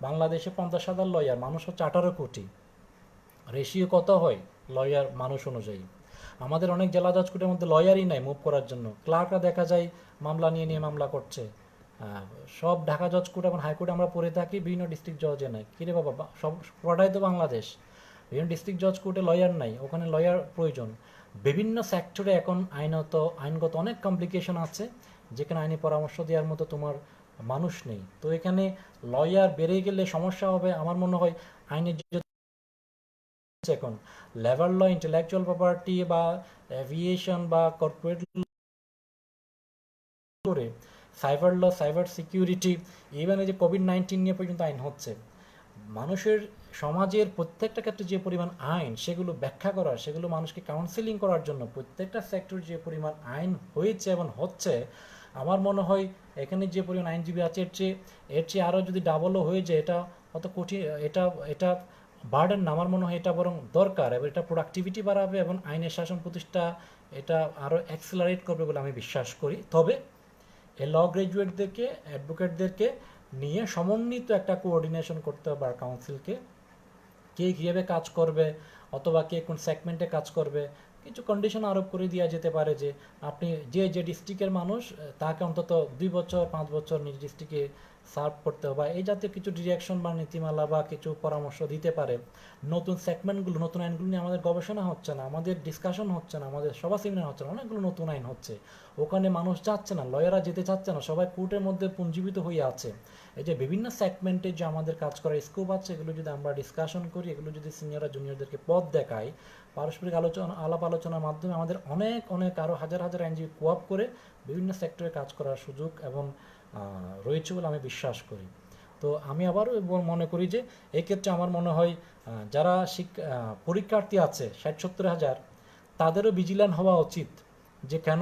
বাংলাদেশে 50,000 লয়ার, মানুষ হচ্ছে 18 কোটি, রেশিও কত হয় লয়ার মানুষ অনুযায়ী? আমাদের অনেক জেলা জজ কোর্টের মধ্যে লয়ারই নাই মুভ করার জন্য, ক্লার্করা দেখা যায় মামলা নিয়ে নিয়ে মামলা করছে। সব ঢাকা জজ কোর্ট এবং হাইকোর্টে আমরা পড়ে থাকি, বিভিন্ন ডিস্ট্রিক্ট জজে নাই। কিরে বাবা, সব পুরোটাই তো বাংলাদেশ, বিভিন্ন ডিস্ট্রিক্ট জজ কোর্টে লয়ার নাই, ওখানে লয়ার প্রয়োজন। বিভিন্ন সেক্টরে এখন আইনগত অনেক কমপ্লিকেশন আছে, যেখানে আইনি পরামর্শ দেওয়ার মতো তোমার মানুষ নেই। তো এখানে লয়ার বেড়ে গেলে সমস্যা হবে আমার মনে হয়। আইনের যে এখন লেবার ল, ইন্টেলেকচুয়াল প্রপার্টি বা এভিয়েশন বা কর্পোরেট করে cyber law, cyber security, even এই যে কোভিড-19 নিয়ে পর্যন্ত আইন হচ্ছে। মানুষের সমাজের প্রত্যেকটা ক্ষেত্রে যে পরিমাণ আইন, সেগুলো ব্যাখ্যা করার, সেগুলো মানুষকে কাউন্সেলিং করার জন্য প্রত্যেকটা সেক্টর যে পরিমাণ আইন হয়েছে এবং হচ্ছে, আমার মনে হয় এখানে যে পরিমাণ আইনজীবী আছে এর চেয়ে আরও যদি ডাবলও হয়ে যায়, এটা অত কঠিন, এটা এটা বার্ডেন না, আমার মনে হয় এটা বরং দরকার, এবং এটা প্রোডাক্টিভিটি বাড়াবে এবং আইনের শাসন প্রতিষ্ঠা এটা আরও অ্যাক্সেলারেট করবে বলে আমি বিশ্বাস করি। তবে এই ল গ্র্যাজুয়েটদেরকে, অ্যাডভোকেটদেরকে নিয়ে সমন্বিত একটা কোঅর্ডিনেশন করতে হবে বার কাউন্সিলকে, কে কীভাবে কাজ করবে অথবা কে কোন সেগমেন্টে কাজ করবে। কিছু কন্ডিশন আরোপ করে দেওয়া যেতে পারে যে আপনি যে ডিস্ট্রিক্টের মানুষ, তাকে অন্তত 2 বছর 5 বছর নিজ ডিস্ট্রিক্টে সার্ভ করতে হবে, বা এই জাতীয় কিছু ডিরেকশন বা নীতিমালা বা কিছু পরামর্শ দিতে পারে। নতুন সেগমেন্টগুলো, নতুন আইনগুলো নিয়ে আমাদের গবেষণা হচ্ছে না, আমাদের ডিসকাশন হচ্ছে না, আমাদের সভা সেমিনার হচ্ছে না, অনেকগুলো নতুন আইন হচ্ছে, ওখানে মানুষ যাচ্ছে না, লয়াররা যেতে চাচ্ছে না, সবাই কোর্টের মধ্যে পুঞ্জীবিত হয়ে আছে। এই যে বিভিন্ন সেগমেন্টে যে আমাদের কাজ করার স্কোপ আছে, এগুলো যদি আমরা ডিসকাশন করি, এগুলো যদি সিনিয়ররা জুনিয়রদেরকে পথ দেখায়, পারস্পরিক আলাপ আলোচনার মাধ্যমে আমাদের অনেক অনেক আরও হাজার হাজার আইনজীবী কোঅপ করে বিভিন্ন সেক্টরে কাজ করার সুযোগ এবং রয়েছে বলে আমি বিশ্বাস করি। তো আমি আবারও মনে করি যে এক্ষেত্রে আমার মনে হয় যারা পরীক্ষার্থী আছে 60-70 হাজার, তাদেরও ভিজিল্যান্ট হওয়া উচিত যে কেন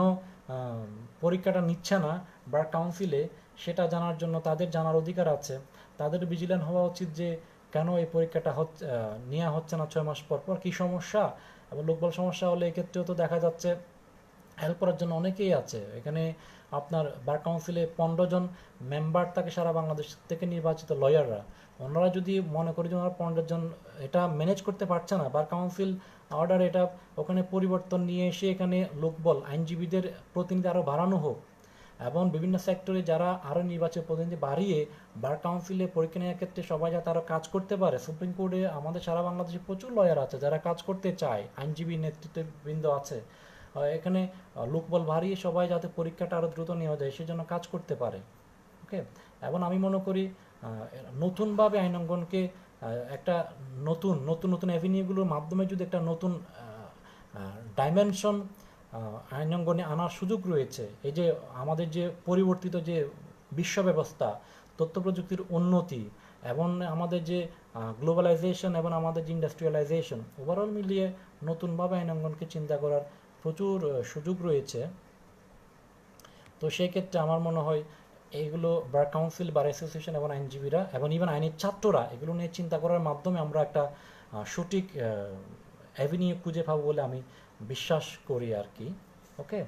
পরীক্ষাটা নিচ্ছে না বার কাউন্সিলে, সেটা জানার জন্য তাদের জানার অধিকার আছে। তাদের ভিজিল্যান্ট হওয়া উচিত যে কেন এই পরীক্ষাটা নেওয়া হচ্ছে না 6 মাস পর পর, কী সমস্যা, এবং লোকবল সমস্যা হলে এক্ষেত্রেও তো দেখা যাচ্ছে হেল্প করার জন্য অনেকেই আছে। এখানে আপনার বার কাউন্সিলে 15 জন মেম্বার থাকে সারা বাংলাদেশ থেকে নির্বাচিত লয়াররা, ওনারা যদি মনে করি যে ওনারা 15 জন এটা ম্যানেজ করতে পারছে না, বার কাউন্সিল অর্ডার এটা ওখানে পরিবর্তন নিয়ে এসে এখানে লোকবল আইনজীবীদের প্রতিনিধি আরও বাড়ানো হোক, এবং বিভিন্ন সেক্টরে যারা আরও নির্বাচিত প্রতিনিধি বাড়িয়ে বার কাউন্সিলে পরীক্ষা নেওয়ার ক্ষেত্রে সবাই যাতে আরও কাজ করতে পারে। সুপ্রিম কোর্টে আমাদের সারা বাংলাদেশে প্রচুর লয়ার আছে যারা কাজ করতে চায়, আইনজীবী নেতৃত্ববৃন্দ আছে, এখানে লোকবল বাড়িয়ে সবাই যাতে পরীক্ষাটা আরও দ্রুত নেওয়া যায় সেজন্য কাজ করতে পারে। ওকে, এবং আমি মনে করি নতুনভাবে আইন অঙ্গনকে একটা নতুন নতুন নতুন অ্যাভিনিউগুলোর মাধ্যমে যদি একটা নতুন ডাইমেনশন আইন অঙ্গনে আনার সুযোগ রয়েছে। এই যে আমাদের যে পরিবর্তিত যে বিশ্ব ব্যবস্থা, তথ্য প্রযুক্তির উন্নতি, এবং আমাদের যে গ্লোবালাইজেশন এবং আমাদের যে ইন্ডাস্ট্রিয়ালাইজেশন, ওভারঅল মিলিয়ে নতুনভাবে আইনাঙ্গনকে চিন্তা করার প্রচুর সুযোগ রয়েছে। তো সেই ক্ষেত্রে আমার মনে হয় এইগুলো বার কাউন্সিল, বার অ্যাসোসিয়েশন এবং আইনজীবীরা এবং ইভেন আইনের ছাত্ররা এগুলো নিয়ে চিন্তা করার মাধ্যমে আমরা একটা সঠিক অ্যাভিনিউ খুঁজে পাবো বলে আমি বিশ্বাস করি আর কি। ওকে,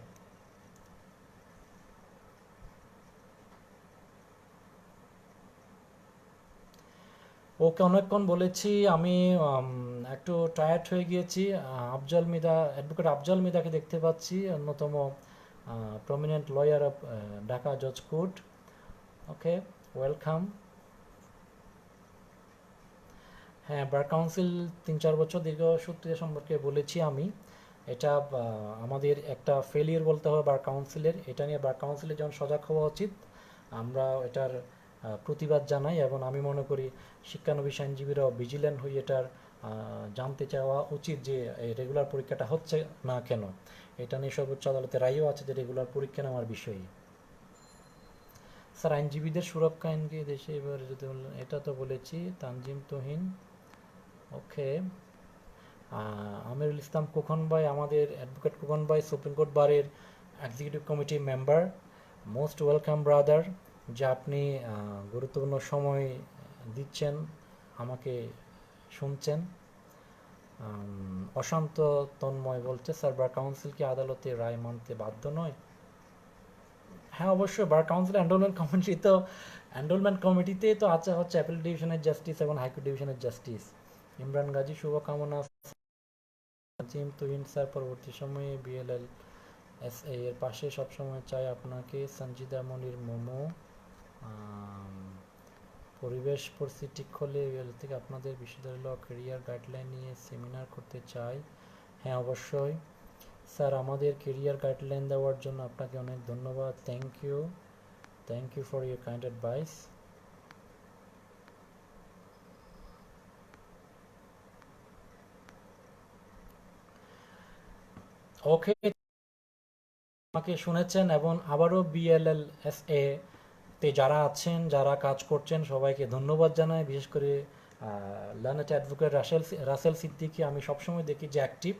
ওকে, অনেকক্ষণ বলেছি আমি। একটু টায়ার্ড হয়ে গিয়েছি। আফজাল মিদা, অ্যাডভোকেট আফজাল মিদাকে দেখতে পাচ্ছি, অন্যতম প্রমিনেন্ট লয়ার অফ ঢাকা জজ কোর্ট। ওকে, ওয়েলকাম। হ্যাঁ, বার কাউন্সিল 3-4 বছর দীর্ঘ সূত্রে সম্পর্কে বলেছি আমি। এটা আমাদের একটা ফেলিয়ার বলতে হবে বার কাউন্সিলের। এটা নিয়ে বার কাউন্সিলের যেমন সজাগ হওয়া উচিত, আমরা এটার প্রতিবাদ জানাই এবং আমি মনে করি শিক্ষানবিশ আইনজীবীরাও ভিজিল্যান্ট হয়ে এটার জানতে চাওয়া উচিত যে এই রেগুলার পরীক্ষাটা হচ্ছে না কেন। এটা নিয়ে সর্বোচ্চ আদালতের রায়ও আছে যে রেগুলার পরীক্ষা নেওয়ার বিষয়ে। স্যার, আইনজীবীদের সুরক্ষা আইনকে দেশে এবার যদি এটা তো বলেছি। তানজিম তোহিন, ওকে। আমিরুল ইসলাম খোকন ভাই, আমাদের অ্যাডভোকেট খোকন ভাই সুপ্রিম কোর্ট বারের executive committee member. Most welcome brother, যে আপনি গুরুত্বপূর্ণ সময় দিচ্ছেন, আমাকে শুনছেন। অশান্ত তন্ময় বলছে, স্যার বার কাউন্সিল কি আদালতের রায় মানতে বাধ্য নয়? হ্যাঁ, অবশ্যই। বার কাউন্সিল এনরোলমেন্ট কমিটিতে তো আছে হচ্ছে অ্যাপিল ডিভিশনের জাস্টিস এবং হাইকোর্ট ডিভিশনের জাস্টিস। ইমরান গাজী, শুভকামনা। জিম তুহিন স্যার, পরবর্তী সময়ে বিএলএল এসএ এর পাশে সবসময় চাই আপনাকে। সঞ্জিদা মনির মোমো, পরিবেশ পরিস্থিতি ঠিক হলে বিএলএল থেকে আপনাদের বিশ্ববিদ্যালয় কেরিয়ার গাইডলাইন নিয়ে সেমিনার করতে চাই। হ্যাঁ, অবশ্যই স্যার, আমাদের কেরিয়ার গাইডলাইন দেওয়ার জন্য আপনাকে অনেক ধন্যবাদ। Thank you for your kind advice. Okay, আমাকে শুনেছেন এবং আবারও বিএলএলএসএ তে যারা আছেন, যারা কাজ করছেন, সবাইকে ধন্যবাদ জানাই। বিশেষ করে লার্নেট অ্যাডভোকেট রাসেল সিদ্দিকি আমি সবসময় দেখি যে অ্যাক্টিভ।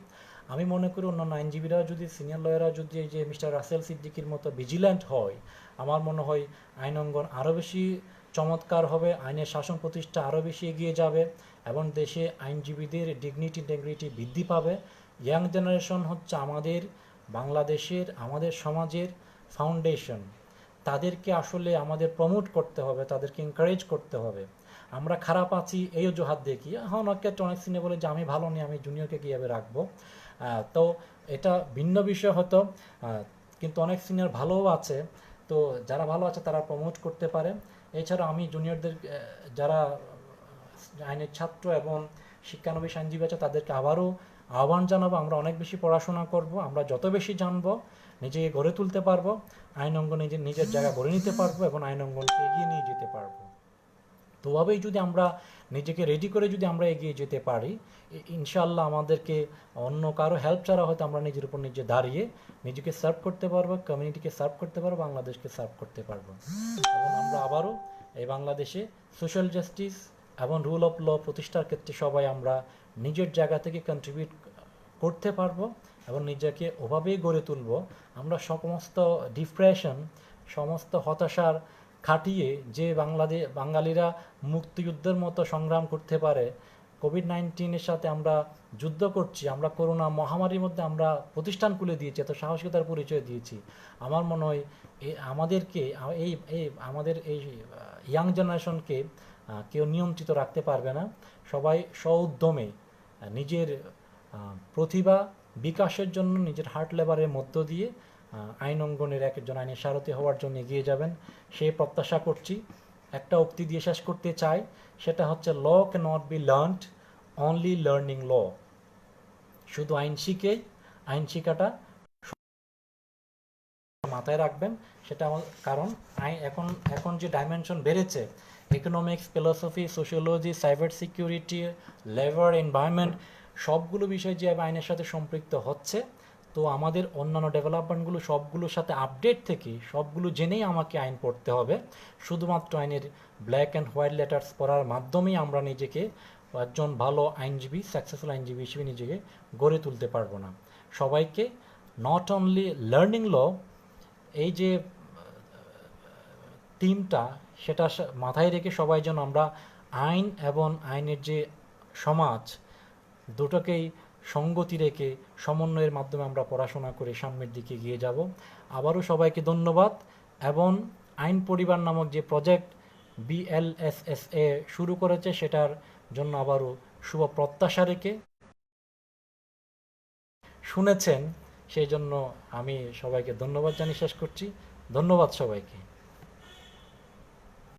আমি মনে করি অন্যান্য আইনজীবীরাও যদি, সিনিয়র লয়াররা যদি এই যে মিস্টার রাসেল সিদ্দিকির মতো ভিজিল্যান্ট হয়, আমার মনে হয় আইন অঙ্গন আরও বেশি চমৎকার হবে, আইনের শাসন প্রতিষ্ঠা আরও বেশি এগিয়ে যাবে এবং দেশে আইনজীবীদের ডিগনিটি ইন্টেগ্রিটি বৃদ্ধি পাবে। ইয়াং জেনারেশন হচ্ছে আমাদের বাংলাদেশের, আমাদের সমাজের ফাউন্ডেশন। তাদেরকে আসলে আমাদের প্রমোট করতে হবে, তাদেরকে এনকারেজ করতে হবে। আমরা খারাপ আছি এই অজুহাত দেখি, হ্যাঁ অনেক ক্ষেত্রে অনেক সিনে বলে যে আমি ভালো নেই, আমি জুনিয়রকে কীভাবে রাখবো। তো এটা ভিন্ন বিষয় হতো, কিন্তু অনেক সিনিয়র ভালোও আছে। তো যারা ভালো আছে তারা প্রমোট করতে পারে। এছাড়া আমি জুনিয়রদের, যারা আইনের ছাত্র এবং শিক্ষানবিশ আইনজীবী আছে, তাদেরকে আবারও আহ্বান জানাবো, আমরা অনেক বেশি পড়াশোনা করব। আমরা যত বেশি জানবো, নিজেকে গড়ে তুলতে পারবো, আইন অঙ্গন নিজের জায়গা গড়ে নিতে পারবো এবং আইন অঙ্গনকে এগিয়ে নিয়ে যেতে পারবো। তো ওভাবেই যদি আমরা নিজেকে রেডি করে যদি আমরা এগিয়ে যেতে পারি, ইনশাআল্লাহ আমাদেরকে অন্য কারো হেল্প ছাড়া হয়তো আমরা নিজের উপর নিজে দাঁড়িয়ে নিজেকে সার্ভ করতে পারবো, কমিউনিটিকে সার্ভ করতে পারবো, বাংলাদেশকে সার্ভ করতে পারবো এবং আমরা আবারও এই বাংলাদেশে সোশ্যাল জাস্টিস এবং রুল অফ ল প্রতিষ্ঠার ক্ষেত্রে সবাই আমরা নিজের জায়গা থেকে কন্ট্রিবিউট করতে পারবো এবং নিজেকে ওভাবেই গড়ে তুলব। আমরা সমস্ত ডিপ্রেশন, সমস্ত হতাশার খাটিয়ে যে বাঙালিরা মুক্তিযুদ্ধের মতো সংগ্রাম করতে পারে, কোভিড-19-এর সাথে আমরা যুদ্ধ করছি, আমরা করোনা মহামারীর মধ্যে আমরা প্রতিষ্ঠান খুলে দিয়েছি, এত সাহসিকতার পরিচয় দিয়েছি। আমার মনে হয় আমাদেরকে আমাদের এই ইয়াং জেনারেশনকে কেউ নিয়ন্ত্রিত রাখতে পারবে না। সবাই স্ব-উদ্যমে নিজের প্রতিভা বিকাশের জন্য নিজের হার্ট লেবারের মধ্য দিয়ে আইন অঙ্গনের একজন আইনের সারথি হওয়ার জন্য এগিয়ে যাবেন, সেই প্রত্যাশা করছি। একটা উক্তি দিয়ে শেষ করতে চাই, সেটা হচ্ছে law can not be learned, only learning law. শুধু আইন শিখেই আইন শিখাটা মাথায় রাখবেন। সেটা কারণ এখন যে ডাইমেনশন বেড়েছে, economics, philosophy, sociology, cyber security, labour, environment, সবগুলো বিষয় যে আইনের সাথে সম্পৃক্ত হচ্ছে, তো আমাদের অন্যান্য ডেভেলপমেন্টগুলো সবগুলোর সাথে আপডেট থেকে সবগুলো জেনেই আমাকে আইন পড়তে হবে। শুধুমাত্র আইনের ব্ল্যাক অ্যান্ড হোয়াইট লেটার্স পড়ার মাধ্যমেই আমরা নিজেকে একজন ভালো আইনজীবী, সাকসেসফুল আইনজীবী হিসেবে নিজেকে গড়ে তুলতে পারবো না। সবাইকে নট অনলি লার্নিং ল, এই যে থিমটা, সেটা মাথায় রেখে সবাই যেন আমরা আইন এবং আইনের যে সমাজ, দুটোকেই সঙ্গতি রেখে সমন্বয়ের মাধ্যমে আমরা পড়াশোনা করে সামনের দিকে এগিয়ে যাব। আবারও সবাইকে ধন্যবাদ। এবং আইন পরিবার নামক যে প্রজেক্ট BLSSA শুরু করেছে, সেটার জন্য আবারও শুভ প্রত্যাশা রেখে শুনেছেন সেই জন্য আমি সবাইকে ধন্যবাদ জানিয়ে শেষ করছি। ধন্যবাদ সবাইকে।